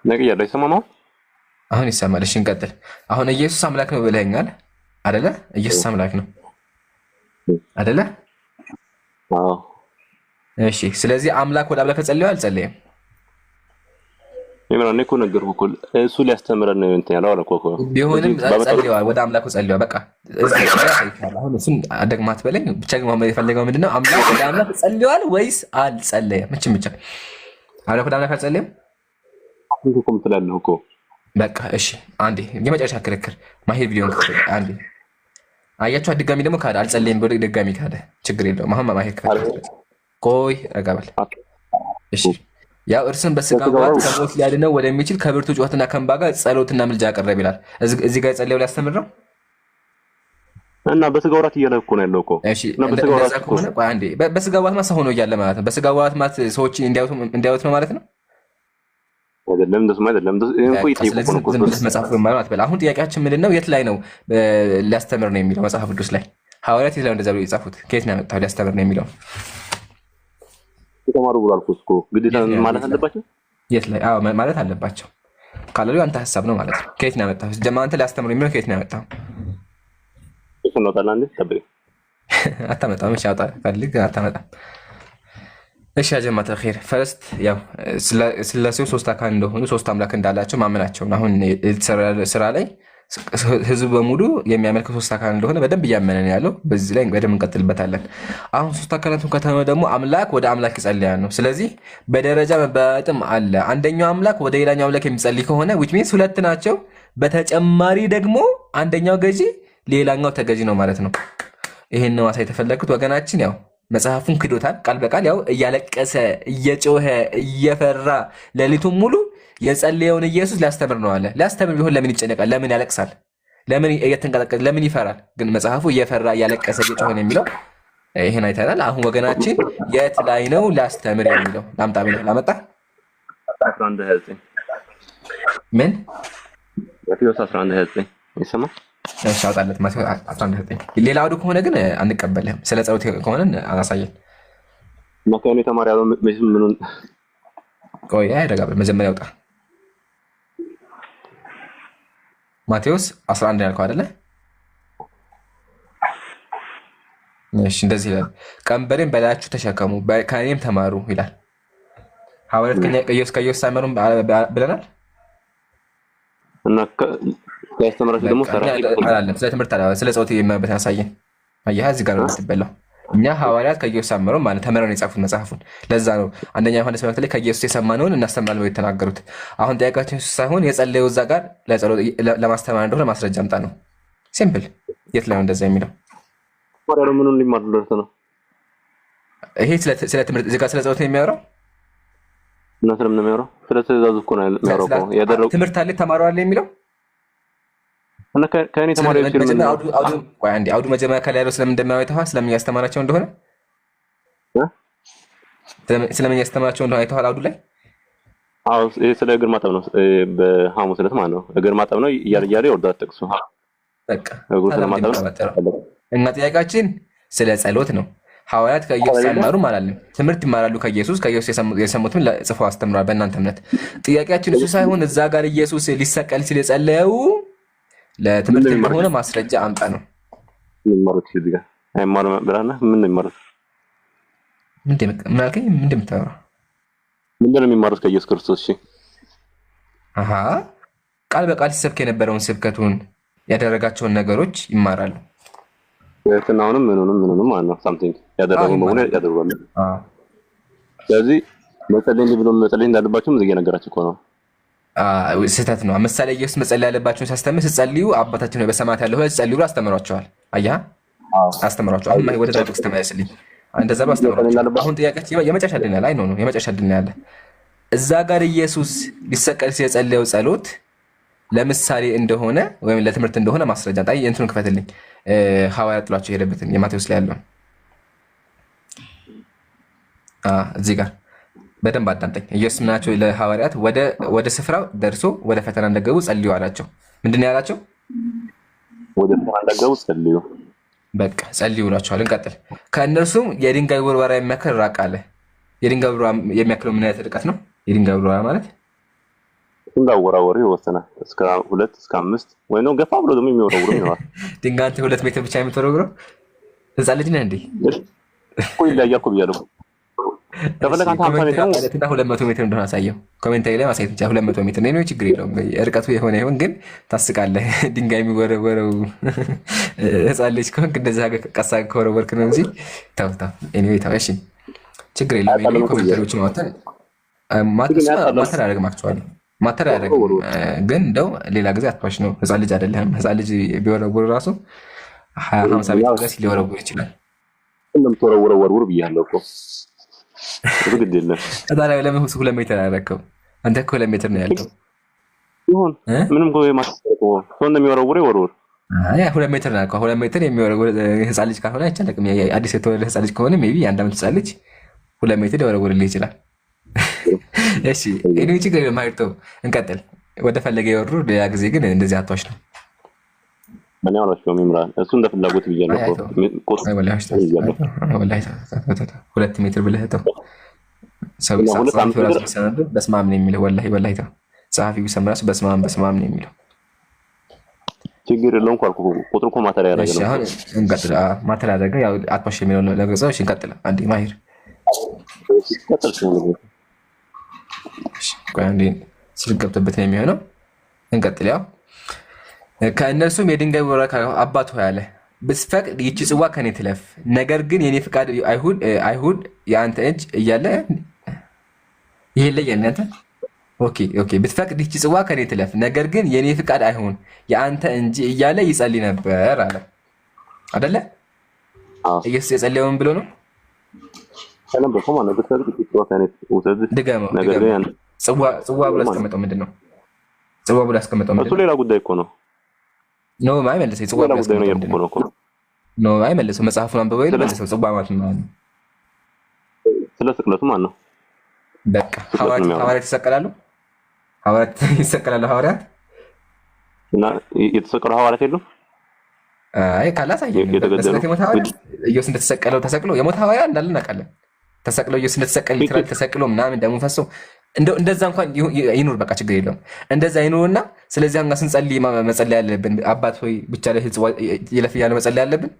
ነቅያለሁ። አይሰማም። አሁን ይሰማል። እሺ እንቀጥል። አሁን ኢየሱስ አምላክ ነው ብለኸኛል አይደለ? ኢየሱስ አምላክ ነው አይደለ? አዎ። እሺ ስለዚህ አምላክ ወደ አምላክ ጸልዮ አልጸለየም? እኔ እኮ ነገርኩህ እኮ እሱ ሊያስተምረን ነው እንትን ያለው አልኩህ እኮ። ቢሆንም ጸልየዋል፣ ወደ አምላኩ ጸልየዋል። በቃ አሁን እሱን አደግማት በለኝ ብቻ። ግን መሐመድ የፈለገው ምንድነው? አምላክ ወደ አምላክ ጸልየዋል ወይስ አልጸለየም? ምንም ብቻ አምላክ ወደ አምላክ አልጸለየም እኮ ምትላለህ እኮ። በቃ እሺ፣ አንዴ የመጨረሻ ክርክር ማሄድ ቪዲዮን አንዴ አያችሁ። ድጋሚ ደግሞ ካደ አልጸለየም ብሎ ድጋሚ ካደ ችግር የለውም። አሁን ማሄድ ክርክር ቆይ ረጋ በል እሺ። ያው እርስን በስጋ ዋት ከሞት ሊያድነው ወደሚችል ከብርቱ ጩኸትና ከእንባ ጋር ጸሎትና ምልጃ አቀረብ ይላል። እዚህ ጋር ጸለየው ሊያስተምር ነው እና በስጋ ወራት እያለ እኮ ነው ያለው እኮ። እሺ እንደዛ ከሆነ ቆይ አንዴ በስጋ ወራት ማሳ ሆኖ እያለ ማለት ነው። በስጋ ወራት ማለት ሰዎች እንዲያዩት ነው ማለት ነው አይደለም? እንደሱ አይደለም። እንኮ ይጠይቁ ነው መጽሐፍ ማለት አትበል። አሁን ጥያቄያችን ምንድነው? የት ላይ ነው ሊያስተምር ነው የሚለው መጽሐፍ ቅዱስ ላይ? ሐዋርያት የት ላይ እንደዛ ብለው የጻፉት? ከየት ነው ያመጣው ሊያስተምር ነው የሚለው? ተማሩ ብሎ አልኩት እኮ። ግዴታ ማለት አለባቸው። የት ላይ? አዎ ማለት አለባቸው ካላሉ አንተ ሐሳብ ነው ማለት ነው። ከየት ነው ያመጣው? ጀማ አንተ ሊያስተምር የሚለው ከየት ነው ያመጣው? እሱ ነው ታላንዴ ተበይ አታመጣም። እሺ አውጣ ፈልግ አታመጣም። እሺ ጀማዓት ኸይር ፈርስት ያው ስላሴው ሶስት አካል እንደሆኑ ሶስት አምላክ እንዳላቸው ማመናቸው አሁን ስራ ላይ ህዝብ በሙሉ የሚያመልከው ሶስት አካል እንደሆነ በደንብ እያመነን ያለው በዚህ ላይ በደንብ እንቀጥልበታለን። አሁን ሶስት አካላቱን ከተማ ደግሞ አምላክ ወደ አምላክ ይጸልያል ነው። ስለዚህ በደረጃ መበጣጥም አለ። አንደኛው አምላክ ወደ ሌላኛው አምላክ የሚጸልይ ከሆነ which means ሁለት ናቸው። በተጨማሪ ደግሞ አንደኛው ገዢ ሌላኛው ተገዢ ነው ማለት ነው። ይሄን ነው ማሳየት የተፈለኩት ወገናችን። ያው መጽሐፉን ክዶታል ቃል በቃል ያው እያለቀሰ እየጮኸ እየፈራ ሌሊቱን ሙሉ የጸለየውን ኢየሱስ ሊያስተምር ነው አለ። ሊያስተምር ቢሆን ለምን ይጨነቃል? ለምን ያለቅሳል? ለምን እየተንቀጠቀጠ ለምን ይፈራል? ግን መጽሐፉ እየፈራ እያለቀሰ እየጮኸ ነው የሚለው ይሄን አይተናል። አሁን ወገናችን የት ላይ ነው ሊያስተምር የሚለው? ላምጣ ቢለው ላመጣ 11:29 ምን ማቴዎስ 11:29 ይሰማ እሺ አውጣለት ማቴዎስ 11:29 ሌላ አውዱ ከሆነ ግን አንቀበልህም። ስለ ጸሎት ከሆነ አላሳየን ማካኔ ተማሪ ያለው ምኑን ቆይ አይደጋብ መጀመሪያ ያውጣ ማቴዎስ 11 ያልከው አይደለ? እሺ እንደዚህ ይላል፣ ቀንበሬን በላያችሁ ተሸከሙ ከእኔም ተማሩ ይላል። ሐዋርያት ከኢየሱስ ሳይመሩ ብለናል እና ያስተምራችሁ ደግሞ ስለ ትምህርት ስለ ጸሎት የሚያበት ያሳየን። አየህ እዚህ ጋር ነው የምትበላው። እኛ ሐዋርያት ከኢየሱስ ሰምረው ማለት ተመረው የጻፉት መጽሐፉን። ለዛ ነው አንደኛ ዮሐንስ መልእክት ላይ ከኢየሱስ የሰማነውን እናስተምራለን ብለው የተናገሩት። አሁን ጥያቄያችን እሱ ሳይሆን የጸለየው እዛ ጋር ለማስተማር እንደሆነ ማስረጃ አምጣ ነው። ሲምፕል። የት ላይ ነው እንደዛ የሚለው? ወራው ምኑን ሊማሩለት ነው? ይሄ ስለ ትምህርት እዚህ ጋር ስለ ጸሎት ነው የሚያወራው እና ስለምን ነው የሚያወራው? ስለ ትእዛዙ እኮ ነው የሚያወራው። ያደረገው ትምህርት አለ ተማሩ አለ የሚለው እና ከእኔ ተማሪዎች አውዱ መጀመሪያ ከላይ ያለው ስለምን እንደሚያወራ አይተኸዋል? ስለምን ያስተማራቸው እንደሆነ ስለምን ያስተማራቸው እንደሆነ አይተኸዋል? አውዱ ላይ አዎ፣ ይሄ ስለ እግር ማጠብ ነው። በሐሙስ ዕለት ማለት ነው። እግር ማጠብ ነው እያለ ይወርዳል ጥቅሱ። በቃ እና ጥያቄያችን ስለ ጸሎት ነው። ሐዋርያት ከኢየሱስ ሳይማሩ ማለት ትምህርት ይማራሉ ከኢየሱስ የሰሙትን ጽፈው አስተምረዋል በእናንተ እምነት። ጥያቄያችን እሱ ሳይሆን እዛ ጋር ኢየሱስ ሊሰቀል ሲል የጸለየው ለትምህርት እንደሆነ ማስረጃ አምጣ ነው። ይማሩት እዚህ ጋር አይማሩ ብራና ምን ነው ይማሩት? ምንድን ነው የሚማሩት ከኢየሱስ ክርስቶስ? እሺ አሃ ቃል በቃል ሲሰብክ የነበረውን ስብከቱን ያደረጋቸውን ነገሮች ይማራሉ። የትናውንም ምኑንም ማለት ነው። ሳምቲንግ ያደረገው በሆነ ያደርጋሉ። ስለዚህ መጸለይ ብሎ መጸለይ እንዳለባቸው እዚህ እየነገራቸው እኮ ነው። ስህተት ነው። ምሳሌ ኢየሱስ መጸለይ ያለባቸውን ሲያስተምር ስትጸልዩ አባታችን ሆይ በሰማያት ያለህ ሆይ ጸልዩ ብሎ አስተምሯቸዋል። አየህ አስተምሯቸዋል። አሁን ወደ ዛሬ ተመለስልኝ። እንደዛ ብሎ አስተምሯቸዋል። አሁን ጥያቄያችን የመጨረሻ ድል ያለ ነው የመጨረሻ ድል ያለ እዛ ጋር ኢየሱስ ሊሰቀል የጸለየው ጸሎት ለምሳሌ እንደሆነ ወይም ለትምህርት እንደሆነ ማስረጃ ጣይ እንትኑን ክፈትልኝ። ሐዋርያት ጥሏቸው የሄደበትን የማቴዎስ ላይ ያለውን እዚህ ጋር በደንብ አዳምጠኝ። ኢየሱስ ምናቸው ለሐዋርያት ወደ ስፍራው ደርሶ ወደ ፈተና እንደገቡ ጸልዩ አላቸው። ምንድን ነው ያላቸው? ወደ ፈተና እንደገቡ ጸልዩ። በቃ ጸልዩ ብሏቸዋል። እንቀጥል። ከእነርሱም የድንጋይ ውርወራ የሚያክል ራቅ አለ። የድንጋይ ውርወራ የሚያክለው ምን አይነት ርቀት ነው? የድንጋይ ውርወራ ማለት እንዳወራወሩ ይወሰናል። እስከ 2 እስከ 5 ወይ ነው ገፋ ብሎ ደግሞ የሚወረውሩ ይኖራል። ድንጋይ አንተ 2 ሜትር ብቻ የምትወረውረው ህፃን ልጅ ነህ እንዴ? እኮ ይለያል እኮ ብያለሁ። ከፈለክ አንተ 50 ሜትር እና 200 ሜትር እንደሆነ አሳየው። ኮሜንት ላይ ማሳየት ብቻ 200 ሜትር ነው ችግር የለውም። እርቀቱ የሆነ ይሁን ግን ታስቃለህ። ድንጋይ የሚወረወረው ህፃን ልጅ ከሆንክ እንደዛ ቀሳ ከወረወርክ ነው እንጂ ተው። ኤኒዌይ ተው። እሺ ችግር የለውም። ኤኒዌይ ኮሜንቶችን ማተር ያደርግማቸዋል። ማተር ያደርግም ግን እንደው ሌላ ጊዜ አትዋሽ ነው። ህፃን ልጅ አይደለም። ህፃን ልጅ ቢወረውር ራሱ 50 ሜትር ድረስ ሊወረውር ይችላል። እንደምትወረውረው ብያለሁ እኮ ግድ የለም። ታዲያ ለምን 2 ሜትር አደረከው? አንተ እኮ 2 ሜትር ነው ያለው። ይሁን ምንም እኮ የማስጠቆ ሰው እንደሚወረውረው ይወረውር። አይ 2 ሜትር ነው እኮ 2 ሜትር የሚወረውር ህፃን ልጅ ካልሆነ አይቻልም። አዲስ የተወለደ ህፃን ልጅ ከሆነ ሜይ ቢ አንድ ዓመት ህፃን ልጅ 2 ሜትር ሊወረውርልህ ይችላል። እሺ እኔ ችግር የለም። ማይርቶ እንቀጥል። ወደ ፈለገ ይወሩ። ሌላ ጊዜ ግን እንደዚህ አትዋሽ ነው። ምን ያወራሽው ሚምራን? እሱ እንደ ፍላጎት ብያለሁ እኮ ወላሂ 2 ሜትር ብለህ ተው። ሰው በስማም ነው የሚለው። ወላሂ ተው። ጸሐፊው ቢሰምራስ በስማም ነው የሚለው። ችግር የለውም ካልኩ ቁጥሩ እኮ ማተሪያ ያደረገ ነው። አሁን እንቀጥል። ማተሪያ ያደረገ ያው አትዋሽ የሚለው ለገዛው። እሺ እንቀጥል። አንዴ ማሂር አንዴ ስልክ ገብቶበት ነው የሚሆነው። እንቀጥል። ያው ከእነርሱም የድንጋይ ወረካ አባት ሆይ አለ ብትፈቅድ ይህች ጽዋ ከኔ ትለፍ፣ ነገር ግን የኔ ፍቃድ አይሁን የአንተ እጅ እያለ ይሄ ላይ ያንተ ኦኬ ብትፈቅድ ይህች ጽዋ ከኔ ትለፍ፣ ነገር ግን የኔ ፍቃድ አይሁን የአንተ እንጂ እያለ ይጸልይ ነበር አለ አይደለ? ኢየሱስ የጸለየው ምን ብሎ ነው? ተነበፈ ማለት ብትፈቅድ ይህች ጽዋ ከኔ ውሰድ፣ ነገር ግን ጽዋ ብሎ ያስቀመጠው ምንድን ነው? ጽዋ ብሎ ያስቀመጠው ምንድን ነው? እሱ ሌላ ጉዳይ እኮ ነው። ኖ አይመልሰው። ጽዋ ብሎ ያስቀመጠው ምንድን ነው? ኖ አይመልሰው። መጽሐፉን አንብበው ይመልሰው። ጽዋ ማለት ነው። ስለ ስቅለቱ ማለት ነው። በቃ ሐዋርያት ይሰቀላሉ። ሐዋርያት እና የተሰቀሉ ሐዋርያት የሉም። አይ ካላሳየኝ ኢየሱስ እንደተሰቀለው ተሰቅሎ የሞተ ሐዋርያ እንዳለ እናውቃለን። ተሰቅለው ኢየሱስ እንደተሰቀለ ሊትራሊ ተሰቅሎ ምናምን ደሙ ፈሶ እንደዛ እንኳን ይኑር። በቃ ችግር የለውም። እንደዛ ይኑርና ስለዚህ አሁን ስንጸልይ መጸለይ ያለብን አባት ሆይ ብቻ ላይ ይለፍ እያለ መጸለይ ያለብን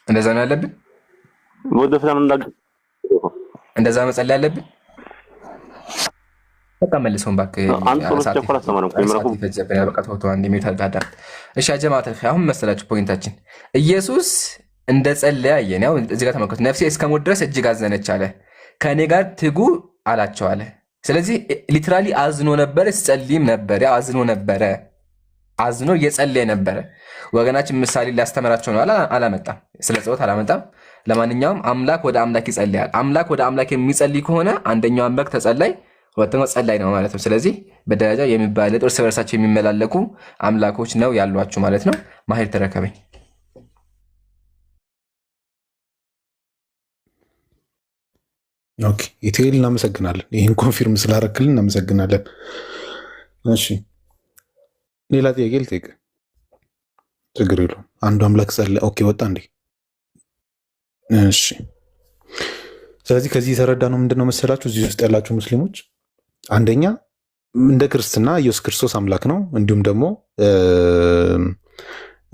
እንደዛ ነው ያለብን። እንደዛ መጸለይ ያለብን። በቃ መልሰውን እባክህ እሺ አጀማት አሁን መሰላችሁ ፖይንታችን ኢየሱስ እንደ ጸለየ አየን። ያው እዚህ ጋር ተመልከቱ። ነፍሴ እስከሞት ድረስ እጅግ አዘነች አለ፣ ከእኔ ጋር ትጉ አላቸው አለ። ስለዚህ ሊትራሊ አዝኖ ነበረ፣ ሲጸልይም ነበር። ያው አዝኖ እየጸለየ ነበረ። ወገናችን ምሳሌ ሊያስተምራቸው ነው። አላመጣም፣ ስለ ጸሎት አላመጣም። ለማንኛውም አምላክ ወደ አምላክ ይጸልያል። አምላክ ወደ አምላክ የሚጸልይ ከሆነ አንደኛው አምላክ ተጸላይ፣ ሁለተኛው ጸላይ ነው ማለት ነው። ስለዚህ በደረጃ የሚባለጡ እርስ በርሳቸው የሚመላለቁ አምላኮች ነው ያሏችሁ ማለት ነው። ማሄር ተረከበኝ። ኦኬ ኢትዮኤል እናመሰግናለን። ይህን ኮንፊርም ስላረክልን እናመሰግናለን። እሺ ሌላ ጥያቄ ልጠይቅ። ችግር የለውም። አንዱ አምላክ ጸለ ኦኬ ወጣ እንዴ? እሺ ስለዚህ ከዚህ የተረዳ ነው ምንድነው መሰላችሁ? እዚህ ውስጥ ያላችሁ ሙስሊሞች አንደኛ እንደ ክርስትና ኢየሱስ ክርስቶስ አምላክ ነው፣ እንዲሁም ደግሞ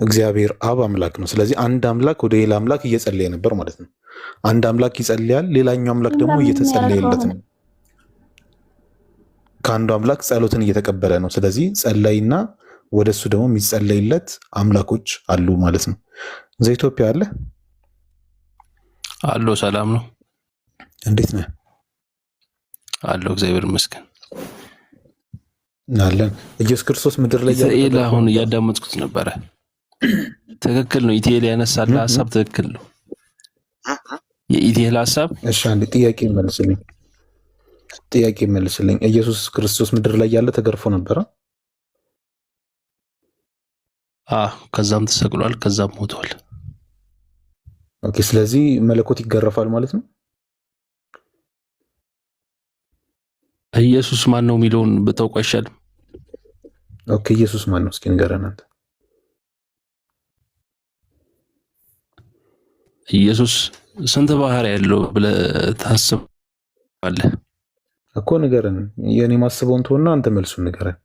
እግዚአብሔር አብ አምላክ ነው። ስለዚህ አንድ አምላክ ወደ ሌላ አምላክ እየጸለየ ነበር ማለት ነው። አንድ አምላክ ይጸልያል፣ ሌላኛው አምላክ ደግሞ እየተጸለየለት ነው። ከአንዱ አምላክ ጸሎትን እየተቀበለ ነው። ስለዚህ ጸላይና ወደ እሱ ደግሞ የሚጸለይለት አምላኮች አሉ ማለት ነው። እዛ ኢትዮጵያ አለ አሎ። ሰላም ነው? እንዴት ነህ? አለው እግዚአብሔር ይመስገን አለን። ኢየሱስ ክርስቶስ ምድር ላይ ኢቲኤል አሁን እያዳመጥኩት ነበረ። ትክክል ነው። ኢቲኤል ያነሳል ሐሳብ ትክክል ነው። የኢቲኤል ሐሳብ እሺ፣ አንድ ጥያቄ መልስልኝ። ኢየሱስ ክርስቶስ ምድር ላይ ያለ ተገርፎ ነበረ? ከዛም ተሰቅሏል፣ ከዛም ሞቷል። ኦኬ፣ ስለዚህ መለኮት ይገረፋል ማለት ነው። ኢየሱስ ማን ነው የሚለውን ብታውቁ አይሻልም? ኦኬ፣ ኢየሱስ ማን ነው? እስኪ ንገረን አንተ። ኢየሱስ ስንት ባህሪ ያለው ብለህ ታስባለህ? እኮ ንገረን። የኔ ማስበውን ተወና አንተ መልሱን ንገረን።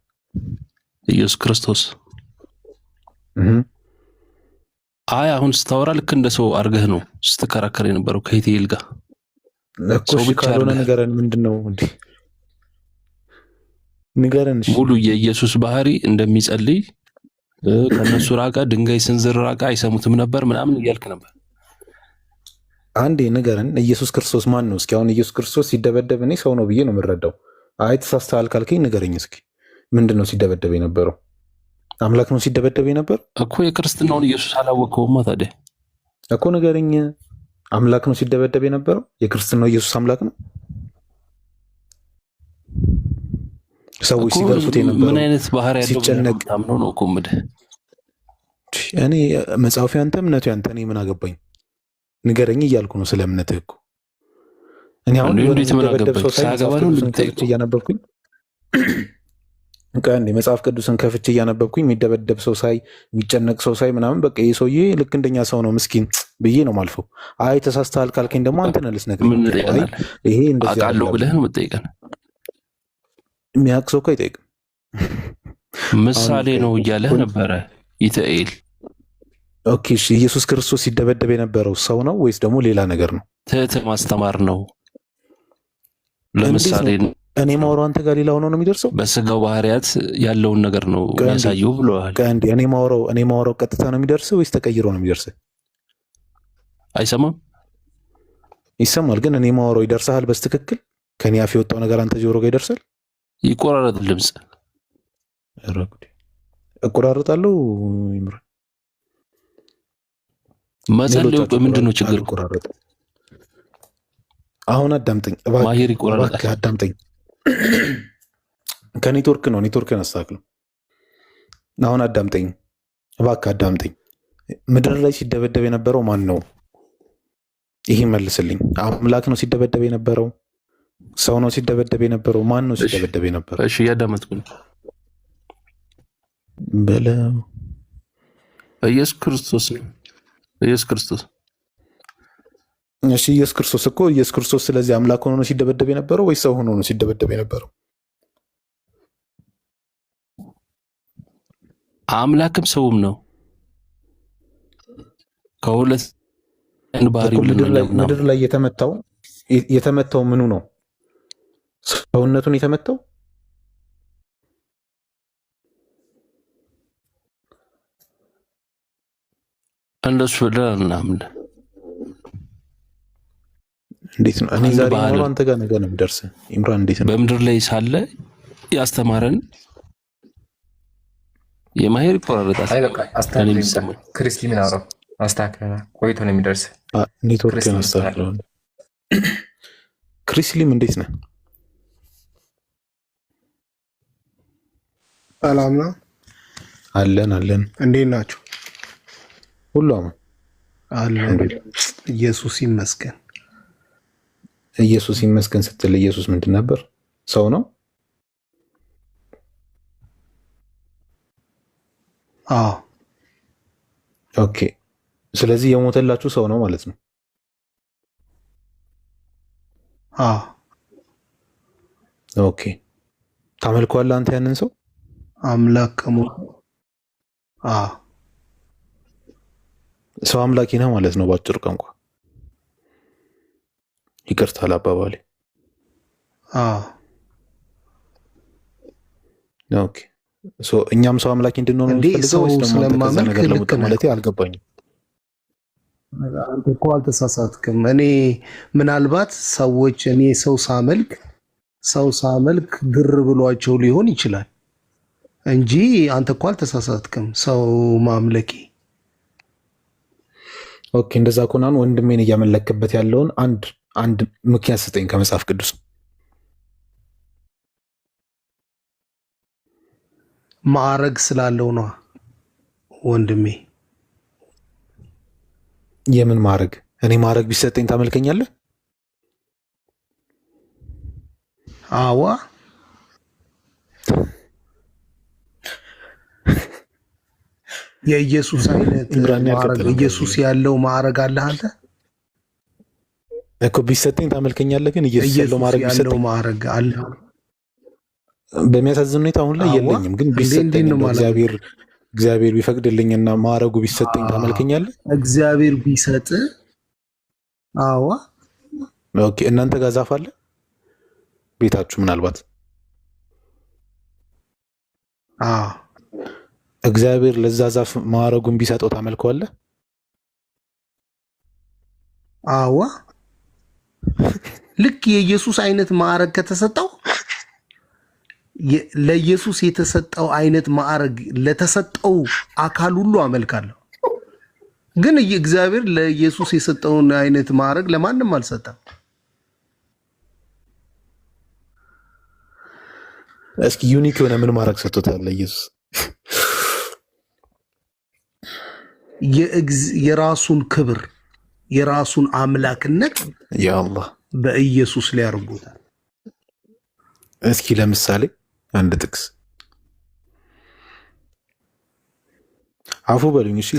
ኢየሱስ ክርስቶስ አይ አሁን ስታወራ ልክ እንደ ሰው አድርገህ ነው ስትከራከር የነበረው ከኢቲኤል ጋር እኮ። እሺ ካልሆነ ንገረን፣ ምንድነው እንዴ? ንገረን። እሺ ሙሉ የኢየሱስ ባህሪ እንደሚጸልይ ከነሱ ራቃ፣ ድንጋይ ስንዝር ራቃ፣ አይሰሙትም ነበር ምናምን እያልክ ነበር። አንዴ ንገረን። ኢየሱስ ክርስቶስ ማን ነው? እስኪ አሁን ኢየሱስ ክርስቶስ ሲደበደብ እኔ ሰው ነው ብዬ ነው የምረዳው። አይ ተሳስተሃል ካልከኝ ንገረኝ እስኪ። ምንድን ነው ሲደበደብ የነበረው? አምላክ ነው ሲደበደብ የነበረው እኮ። የክርስትናውን ኢየሱስ አላወቀውማ ታዲያ እኮ ንገረኝ። አምላክ ነው ሲደበደብ የነበረው? የክርስትናው ኢየሱስ አምላክ ነው? ሰዎች ሲገርፉት የነበረው ምን አይነት ባህሪ ያለው ሲጨነቅ ታምነው ነው እኮ የምልህ። እኔ መጽሐፉ ያንተ እምነቱ ያንተ፣ እኔ ምን አገባኝ? ንገረኝ እያልኩ ነው ስለ እምነትህ እኮ። እኔ አሁን የሚደበደብ ሰው ሳይ ከፍቼ እያነበብኩኝ ቀንዴ መጽሐፍ ቅዱስን ከፍቼ እያነበብኩኝ የሚደበደብ ሰው ሳይ፣ የሚጨነቅ ሰው ሳይ ምናምን በቃ ይህ ሰውዬ ልክ እንደኛ ሰው ነው ምስኪን ብዬ ነው ማልፈው። አይ ተሳስተሃል ካልከኝ ደግሞ አንተ ነህ ልትነግረኝ። ይሄ እንደዚህ አውቃለሁ ብለህ ነው የምትጠይቀን። የሚያውቅ ሰው እኮ አይጠይቅም። ምሳሌ ነው እያለህ ነበረ ኢቲኤል። ኦኬ እሺ፣ ኢየሱስ ክርስቶስ ሲደበደብ የነበረው ሰው ነው ወይስ ደግሞ ሌላ ነገር ነው? ትህት ማስተማር ነው። ለምሳሌ እኔ ማውራው አንተ ጋር ሌላ ሆኖ ነው የሚደርሰው። በስጋው ባህሪያት ያለውን ነገር ነው የሚያሳየው ብለዋል። እኔ ማውራው ቀጥታ ነው የሚደርሰው ወይስ ተቀይሮ ነው የሚደርሰው? አይሰማም? ይሰማል። ግን እኔ ማውራው ይደርሳል በስትክክል? ከኔ አፍ የወጣው ነገር አንተ ጆሮ ጋር ይደርሳል? ይቆራረጥ ድምጽ እቆራረጣለሁ። ይምራ መጸለዩ ምንድን ነው ችግሩ? አሁን አዳምጠኝ እባክህ አዳምጠኝ። ከኔትወርክ ነው፣ ኔትወርክን አስተካክለው። አሁን አዳምጠኝ እባክህ አዳምጠኝ። ምድር ላይ ሲደበደብ የነበረው ማን ነው? ይሄ መልስልኝ። አምላክ ነው ሲደበደብ የነበረው? ሰው ነው ሲደበደብ የነበረው? ማን ነው ሲደበደብ የነበረው? እሺ እያዳመጥኩ ነው። በለው ኢየሱስ ክርስቶስ ነው። ኢየሱስ ክርስቶስ እሺ፣ ኢየሱስ ክርስቶስ እኮ ኢየሱስ ክርስቶስ ስለዚህ አምላክ ሆኖ ነው ሲደበደብ የነበረው ወይስ ሰው ሆኖ ነው ሲደበደብ የነበረው? አምላክም ሰውም ነው። ከሁለት ባህሪ ምድር ላይ የተመታው ምኑ ነው? ሰውነቱን የተመታው? እንደሱ ለናምን እንዴት ነው? እኔ ዛሬ ነው አንተ ጋር ነገ ነው የሚደርሰው። ኢምራን እንዴት ነው? በምድር ላይ ሳለ ያስተማረን የማሄር ይቆራረጣል። አይ በቃ አስተካክል። ክርስቲ ምን አውራው አስተካክለና ቆይቶ ነው የሚደርስ። ኔትወርክ ያስተካክለው። ክሪስሊም እንዴት ነህ? ሰላም ነው። አለን። እንዴት ናችሁ? ሁሉ አማን። ኢየሱስ ይመስገን። ኢየሱስ ይመስገን ስትል ኢየሱስ ምንድን ነበር? ሰው ነው? አዎ። ኦኬ። ስለዚህ የሞተላችሁ ሰው ነው ማለት ነው? አዎ። ኦኬ። ታመልከዋለህ አንተ ያንን ሰው? አምላክ ከሞተ ሰው አምላኪ ነው ማለት ነው ባጭሩ ቋንቋ። ይቅርታ ለአባባሌ። ኦኬ። እኛም ሰው አምላኪ እንድንሆን የምትፈልገው ወይስ ደግሞ ከዛ ነገር ለውጥ ማለት አልገባኝም። አንተ እኮ አልተሳሳትክም። እኔ ምናልባት ሰዎች እኔ ሰው ሳመልክ ግር ብሏቸው ሊሆን ይችላል እንጂ አንተ እኮ አልተሳሳትክም። ሰው ማምለኪ ኦኬ። እንደዛ ከሆነ ወንድሜን እያመለክበት ያለውን አንድ ምክንያት ስጠኝ ከመጽሐፍ ቅዱስ። ማዕረግ ስላለው ነው ወንድሜ። የምን ማዕረግ? እኔ ማዕረግ ቢሰጠኝ ታመልከኛለህ? አዋ የኢየሱስ አይነት ማዕረግ ኢየሱስ ያለው ማዕረግ አለ አንተ? እኮ ቢሰጠኝ ታመልከኛለህ፣ ግን ኢየሱስ ያለው ማዕረግ ቢሰጠኝ ማዕረግ አለ። በሚያሳዝን ሁኔታ አሁን ላይ የለኝም፣ ግን ቢሰጠኝ እግዚአብሔር ቢፈቅድልኝና ማዕረጉ ቢሰጠኝ ታመልከኛለህ? እግዚአብሔር ቢሰጥ አዋ። ኦኬ። እናንተ ጋር ዛፍ አለ ቤታችሁ? ምናልባት እግዚአብሔር ለዛ ዛፍ ማዕረጉን ቢሰጠው ታመልከዋለህ? አዋ። ልክ የኢየሱስ አይነት ማዕረግ ከተሰጠው ለኢየሱስ የተሰጠው አይነት ማዕረግ ለተሰጠው አካል ሁሉ አመልካለሁ። ግን እግዚአብሔር ለኢየሱስ የሰጠውን አይነት ማዕረግ ለማንም አልሰጠም። እስኪ ዩኒክ የሆነ ምን ማዕረግ ሰጥቶታል ለኢየሱስ? የራሱን ክብር የራሱን አምላክነት ያአላህ በኢየሱስ ላይ አድርጎታል። እስኪ ለምሳሌ አንድ ጥቅስ አፉ በሉኝ። እሺ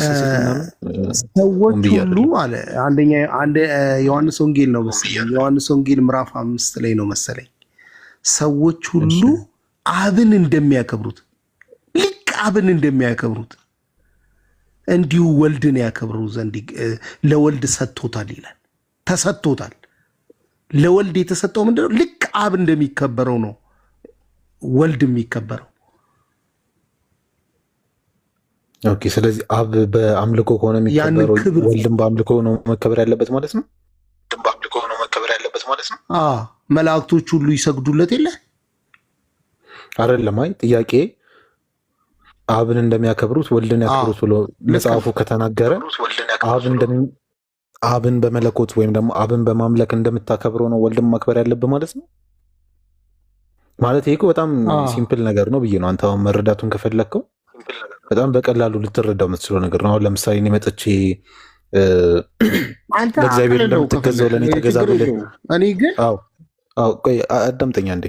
ሰዎች ሁሉ አለ አንደኛ ዮሐንስ ወንጌል ነው መሰለኝ፣ ዮሐንስ ወንጌል ምዕራፍ 5 ላይ ነው መሰለኝ። ሰዎች ሁሉ አብን እንደሚያከብሩት ልክ አብን እንደሚያከብሩት እንዲሁ ወልድን ያከብሩ ዘንድ ለወልድ ሰጥቶታል ይላል። ተሰጥቶታል። ለወልድ የተሰጠው ምንድነው? ልክ አብ እንደሚከበረው ነው ወልድ የሚከበረው። ኦኬ። ስለዚህ አብ በአምልኮ ከሆነ የሚከበረው ወልድም በአምልኮ ነው መከበር ያለበት ማለት ነው። መላእክቶች ሁሉ ይሰግዱለት የለ አይደለም? አይ ጥያቄ አብን እንደሚያከብሩት ወልድን ያከብሩት ብሎ መጽሐፉ ከተናገረ አብን በመለኮት ወይም ደግሞ አብን በማምለክ እንደምታከብረው ነው ወልድን ማክበር ያለብህ ማለት ነው። ማለት ይሄ በጣም ሲምፕል ነገር ነው ብዬ ነው። አንተ አሁን መረዳቱን ከፈለግከው በጣም በቀላሉ ልትረዳው የምትችለው ነገር ነው። አሁን ለምሳሌ እኔ መጥቼ ለእግዚአብሔር እንደምትገዛው ለእኔ ተገዛ ብልህ፣ እኔ ግን ቆይ አዳምጠኛ እንዴ፣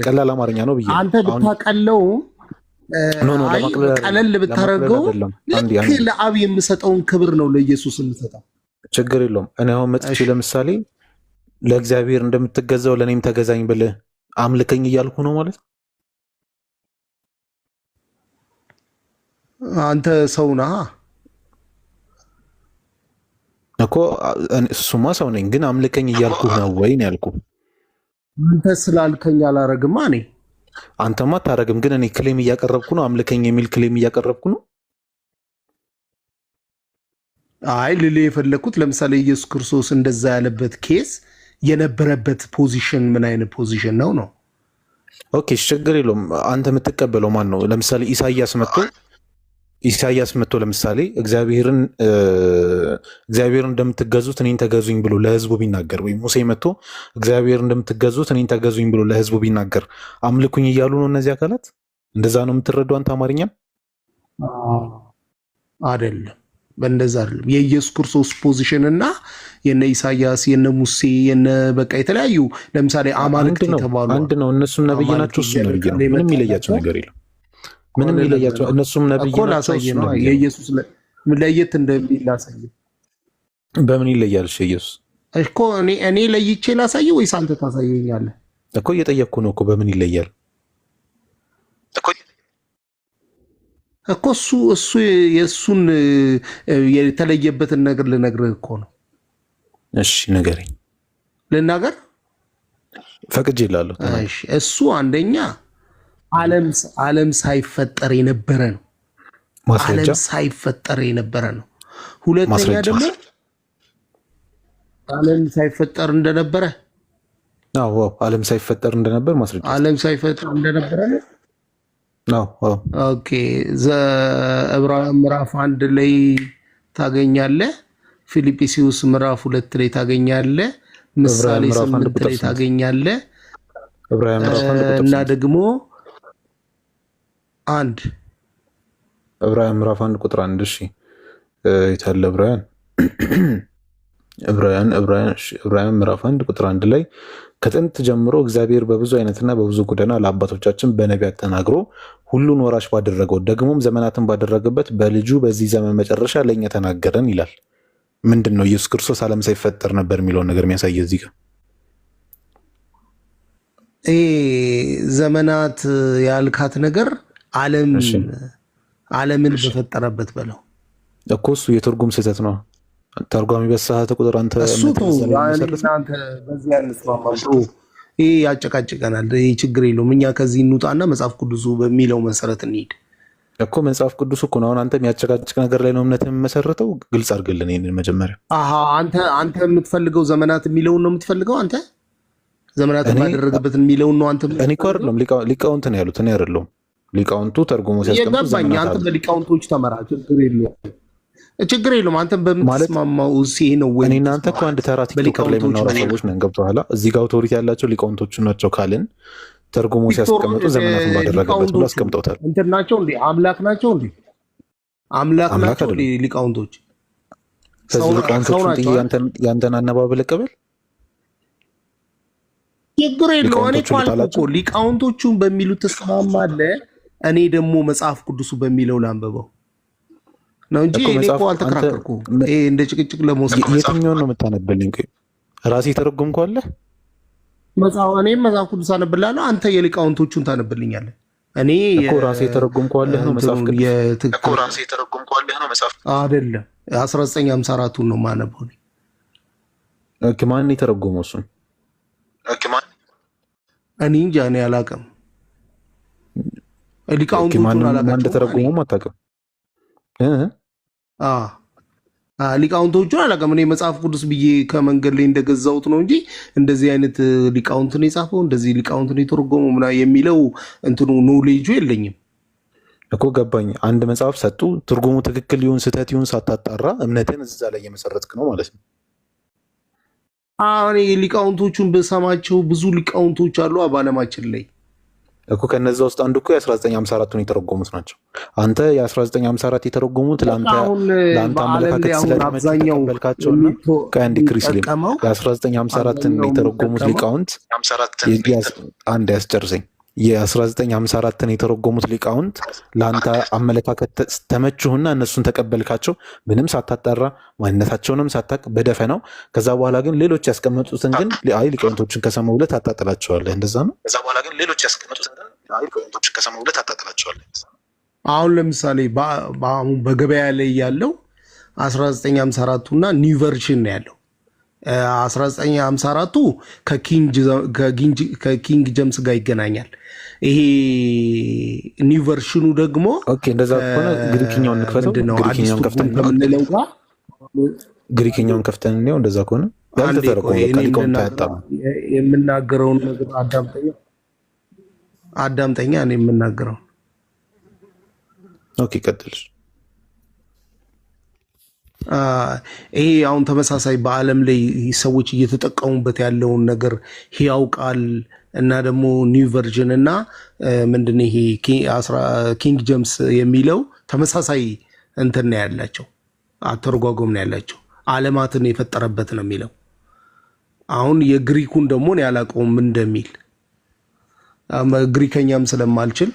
ቀላል አማርኛ ነው ብዬ አንተ ብታቀለው ቀለል ብታደርገው ልክ ለአብ የምሰጠውን ክብር ነው ለኢየሱስ የምሰጠው። ችግር የለውም። እኔ አሁን መጥቼ ለምሳሌ ለእግዚአብሔር እንደምትገዛው ለእኔም ተገዛኝ ብልህ አምልከኝ እያልኩ ነው ማለት ነው። አንተ ሰው ነህ እኮ። እሱማ ሰው ነኝ፣ ግን አምልከኝ እያልኩ ነው ወይ ነው ያልኩ። አንተ ስላልከኝ አላረግማ እኔ። አንተማ አታረግም፣ ግን እኔ ክሌም እያቀረብኩ ነው። አምልከኝ የሚል ክሌም እያቀረብኩ ነው። አይ ልል የፈለግኩት ለምሳሌ ኢየሱስ ክርስቶስ እንደዛ ያለበት ኬስ የነበረበት ፖዚሽን ምን አይነት ፖዚሽን ነው ነው? ኦኬ ችግር የለውም። አንተ የምትቀበለው ማን ነው? ለምሳሌ ኢሳያስ መጥቶ ለምሳሌ እግዚአብሔርን እንደምትገዙት እኔን ተገዙኝ ብሎ ለህዝቡ ቢናገር፣ ወይም ሙሴ መጥቶ እግዚአብሔርን እንደምትገዙት እኔን ተገዙኝ ብሎ ለህዝቡ ቢናገር አምልኩኝ እያሉ ነው እነዚህ አካላት? እንደዛ ነው የምትረዳው አንተ አማርኛም? አይደለም፣ በእንደዛ አይደለም። የኢየሱስ ክርስቶስ ፖዚሽን እና የነ ኢሳያስ የነ ሙሴ የነ በቃ የተለያዩ ለምሳሌ አማልክት የተባሉ አንድ ነው። እነሱም ነብይ ናቸው፣ እሱ ነብይ ነው። ምንም ይለያቸው ነገር የለም። ምንም ይለያቸው። እነሱም ነብይ ናቸው፣ እሱ ነው። የኢየሱስ ለየት እንደሚል ላሳይ። በምን ይለያል? ኢየሱስ እኮ እኔ ለይቼ ላሳይ ወይስ አንተ ታሳየኛለህ? እኮ እየጠየቅኩ ነው እኮ በምን ይለያል እኮ። እሱ የእሱን የተለየበትን ነገር ልነግርህ እኮ ነው። እሺ ንገረኝ። ልናገር ፈቅጄ እላለሁ። እሺ እሱ አንደኛ ዓለም ሳይፈጠር የነበረ ነው። ዓለም ሳይፈጠር የነበረ ነው። ሁለተኛ ደግሞ ዓለም ሳይፈጠር እንደነበረ ዓለም ሳይፈጠር እንደነበር ማስረጃ። ዓለም ሳይፈጠር እንደነበረ ነው። ኦኬ ዕብራውያን ምዕራፍ 1 ላይ ታገኛለህ። ፊልጵስዩስ ምዕራፍ 2 ላይ ታገኛለህ። ምሳሌ 8 ላይ ታገኛለህ። እና ደግሞ ዕብራውያን ምዕራፍ 1 ቁጥር 1 እሺ የታለ ዕብራውያን ምዕራፍ 1 ቁጥር 1 ላይ ከጥንት ጀምሮ እግዚአብሔር በብዙ አይነትና በብዙ ጎዳና ለአባቶቻችን በነቢያት ተናግሮ ሁሉን ወራሽ ባደረገው ደግሞም ዘመናትን ባደረገበት በልጁ በዚህ ዘመን መጨረሻ ለእኛ ተናገረን ይላል። ምንድን ነው ኢየሱስ ክርስቶስ ዓለም ሳይፈጠር ነበር የሚለውን ነገር የሚያሳየ እዚህ ጋር ዘመናት ያልካት ነገር ዓለምን በፈጠረበት በለው እኮ እሱ የትርጉም ስህተት ነው። ተርጓሚ በተሳሳተ ቁጥር አንተ እናንተ በዚህ አንስማማም። ይሄ ያጨቃጭቀናል። ይሄ ችግር የለውም። እኛ ከዚህ እንውጣና መጽሐፍ ቅዱሱ በሚለው መሰረት እንሂድ እኮ። መጽሐፍ ቅዱሱ እኮ ነው። አሁን አንተ የሚያጨቃጭቅ ነገር ላይ ነው እምነት የምመሰረተው። ግልጽ አድርግልን ይሄንን መጀመሪያ። አንተ የምትፈልገው ዘመናት የሚለውን ነው የምትፈልገው አንተ ዘመናት የማደረግበትን የሚለውን ነው አንተ። እኔ እኮ አይደለም ሊቃውንት ነው ያሉት፣ እኔ አይደለሁም። ሊቃውንቱ ተርጉሞ ሲያስቀምጡ ዘመናት አንተ በሊቃውንቶች ተመራ፣ ችግር የለውም። አንተ በምትስማማው ይሄ ነው ወይ? እኔ እናንተ እኮ አንድ ተራ ቲክቶከር ላይ የምናወራ ሰዎች ነን። ገብቶሃል? እዚህ ጋር አውቶሪቲ ያላቸው ሊቃውንቶቹ ናቸው ካልን ተርጉሞ ሲያስቀምጡ ዘመናትን ባደረገበት ብሎ አስቀምጠውታል። እንትን ናቸው እንዴ? አምላክ ናቸው እንዴ? አምላክ ናቸው እንዴ ሊቃውንቶች? ከዚህ ሊቃውንቶቹ ያንተን አነባበል ልቀበል፣ ችግር የለውም። እኔ እኮ ሊቃውንቶቹን በሚሉት ትስማማለህ፣ እኔ ደግሞ መጽሐፍ ቅዱሱ በሚለው ላንበበው ነው እንጂ እኔ እኮ አልተከራከርኩም። ይሄ እንደ ጭቅጭቅ ለመውሰድ የትኛውን ነው የምታነብልኝ? ራሴ ተረጉምኳለህ። እኔም መጽሐፍ ቅዱስ አነብልሃለሁ፣ አንተ የሊቃውንቶቹን ታነብልኛለህ። እኔ እኮ ራሴ ተረጉምኳለህ ነው መጽሐፍ ቅዱስ እኮ ራሴ ተረጉምኳለህ ነው መጽሐፍ አይደለም። 1954ቱን ነው የማነበው። ኦኬ፣ ማን የተረጎመው እሱን? እኔ እንጃ፣ እኔ አላውቅም። ሊቃውንቶቹን አላውቅም። ማን እንደተረጎመው አታውቅም? ሊቃውንቶቹን አላውቅም። እኔ መጽሐፍ ቅዱስ ብዬ ከመንገድ ላይ እንደገዛሁት ነው እንጂ እንደዚህ አይነት ሊቃውንትን የጻፈው እንደዚህ ሊቃውንትን የተረጎመው ምናምን የሚለው እንትኑ ኖሌጁ የለኝም እኮ። ገባኝ። አንድ መጽሐፍ ሰጡ፣ ትርጉሙ ትክክል ይሁን ስህተት ይሁን ሳታጣራ እምነትን እዛ ላይ እየመሰረትክ ነው ማለት ነው። እኔ ሊቃውንቶቹን በሰማቸው ብዙ ሊቃውንቶች አሉ በዓለማችን ላይ እኮ። ከነዛ ውስጥ አንዱ እኮ የ1954ቱን የተረጎሙት ናቸው። አንተ የ1954 የተረጎሙት ለአንተ አመለካከት ስለተመቸበልካቸውና ከአንድ ክሪስሊም የ1954ን የተረጎሙት ሊቃውንት አንድ ያስጨርሰኝ። የ1954ን የተረጎሙት ሊቃውንት ለአንተ አመለካከት ተመችሁና እነሱን ተቀበልካቸው፣ ምንም ሳታጣራ ማንነታቸውንም ሳታቅ በደፈናው። ከዛ በኋላ ግን ሌሎች ያስቀመጡትን ግን አይ ሊቃውንቶችን ከሰማሁ ብለህ ታጣጥላቸዋለህ። እንደዛ ነው። ከዛ በኋላ ግን ሌሎች ያስቀመጡትን ግን አይ ሊቃውንቶችን ከሰማሁ ብለህ ታጣጥላቸዋለህ። አሁን ለምሳሌ በገበያ ላይ ያለው 1954ቱና ኒው ቨርዥን ነው ያለው። 1954ቱ ከኪንግ ጀምስ ጋር ይገናኛል። ይሄ ኒው ቨርሽኑ ደግሞ እንደዛ ከሆነ ግሪክኛውን እንክፈተው። ግሪክኛውን ከፍተን ነው። እንደዛ ከሆነ የምናገረውን ነገር አዳምጠኛ እኔ የምናገረው ቀጥል። ይሄ አሁን ተመሳሳይ በዓለም ላይ ሰዎች እየተጠቀሙበት ያለውን ነገር ሕያው ቃል እና ደግሞ ኒው ቨርዥን እና ምንድን ይሄ ኪንግ ጀምስ የሚለው ተመሳሳይ እንትን ነው ያላቸው፣ አተረጓጎም ነው ያላቸው። ዓለማትን የፈጠረበት ነው የሚለው። አሁን የግሪኩን ደግሞ እኔ አላውቀውም እንደሚል ግሪከኛም ስለማልችል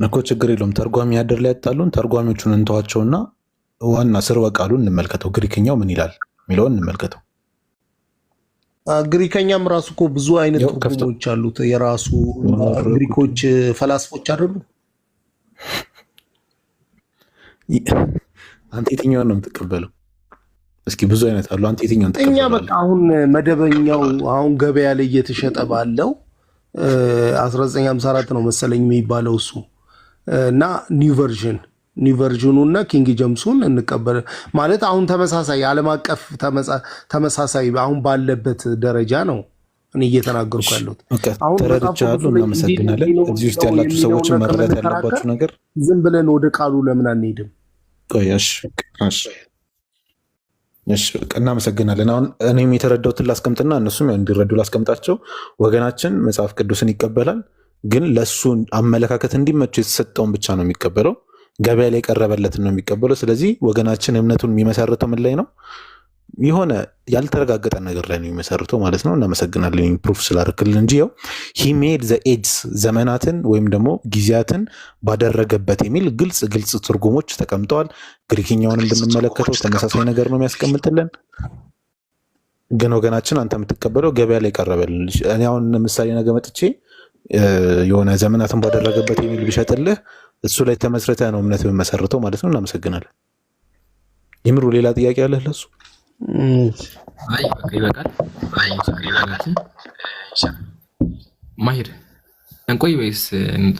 እኮ ችግር የለውም። ተርጓሚ ያደር ላይ ያጣሉን ተርጓሚዎቹን እንተዋቸውና ዋና ስርወ ቃሉን እንመልከተው። ግሪክኛው ምን ይላል የሚለውን እንመልከተው። ግሪከኛም ራሱ እኮ ብዙ አይነት ትርጉሞች አሉት። የራሱ ግሪኮች ፈላስፎች አይደሉ? አንተ የትኛውን ነው የምትቀበለው? እስኪ ብዙ አይነት አሉ። አንተ የትኛውን ትቀበላለህ? እኛ በቃ አሁን መደበኛው አሁን ገበያ ላይ እየተሸጠ ባለው 1954 ነው መሰለኝ የሚባለው እሱ እና ኒው ቨርዥኑ እና ኪንግ ጀምሱን እንቀበል ማለት አሁን ተመሳሳይ ዓለም አቀፍ ተመሳሳይ አሁን ባለበት ደረጃ ነው እኔ እየተናገርኩ ያለሁት። ተረድቻለሁ። እናመሰግናለን። እዚህ ውስጥ ያላችሁ ሰዎች መረዳት ያለባችሁ ነገር ዝም ብለን ወደ ቃሉ ለምን አንሄድም? እናመሰግናለን። አሁን እኔም የተረዳሁትን ላስቀምጥና እነሱም እንዲረዱ ላስቀምጣቸው። ወገናችን መጽሐፍ ቅዱስን ይቀበላል፣ ግን ለእሱ አመለካከት እንዲመቸው የተሰጠውን ብቻ ነው የሚቀበለው። ገበያ ላይ የቀረበለትን ነው የሚቀበለው። ስለዚህ ወገናችን እምነቱን የሚመሰርተው ምን ላይ ነው? የሆነ ያልተረጋገጠ ነገር ላይ ነው የሚመሰርተው ማለት ነው። እናመሰግናለን ፕሩፍ ስላደረክልን እንጂ ያው ሂ ሜድ ዘ ኤጅስ ዘመናትን ወይም ደግሞ ጊዜያትን ባደረገበት የሚል ግልጽ ትርጉሞች ተቀምጠዋል። ግሪክኛውንም ብንመለከተው ተመሳሳይ ነገር ነው የሚያስቀምጥልን። ግን ወገናችን አንተ የምትቀበለው ገበያ ላይ ቀረበልን። እኔ አሁን ለምሳሌ ነገ መጥቼ የሆነ ዘመናትን ባደረገበት የሚል ቢሸጥልህ እሱ ላይ ተመስርተ ነው እምነት የምመሰርተው ማለት ነው። እናመሰግናለን። ይምሩ ሌላ ጥያቄ አለህ ለሱ? አይ ይበቃል። ማሂር እንቆይ ወይስ እንጣ?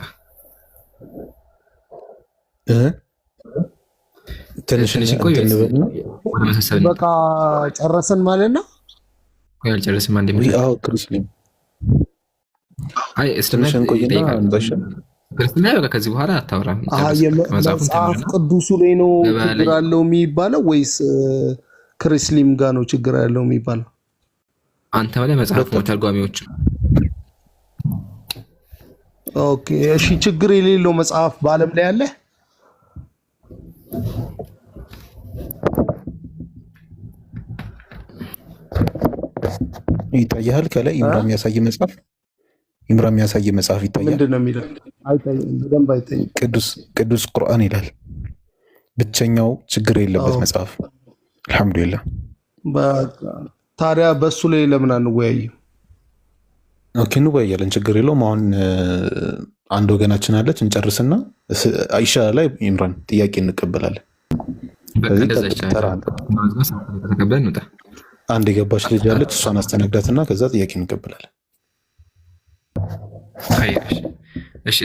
ትንሽ እንቆይ ወይስ ወደ መሰሰል? በቃ ጨረሰን ማለት ነው። ወይ አልጨረስም? አንዴ ምን? አዎ ክርስቲያን አይ ክርስትና በቃ ከዚህ በኋላ አታወራም። መጽሐፍ ቅዱሱ ላይ ነው ችግር አለው የሚባለው ወይስ ክርስሊም ጋር ነው ችግር ያለው የሚባለው? አንተ ማለት መጽሐፍ ነው ተርጓሚዎች። ኦኬ እሺ፣ ችግር የሌለው መጽሐፍ በዓለም ላይ አለ? ይታያል ከላይ ኢምራ የሚያሳይ መጽሐፍ ይታያል። ምንድነው የሚለው? አይታይም፣ በደንብ አይታይም። ቅዱስ ቁርአን ይላል። ብቸኛው ችግር የለበት መጽሐፍ። አልሐምዱሊላህ። ታዲያ በሱ ላይ ለምን አንወያይም? ኦኬ እንወያያለን፣ ችግር የለውም። አሁን አንድ ወገናችን አለች፣ እንጨርስና ይሻላል ላይ ኢምራን ጥያቄ እንቀበላለን። አንድ የገባች ልጅ አለች፣ እሷን አስተናግዳትና ከዛ ጥያቄ እንቀበላለን። እሺ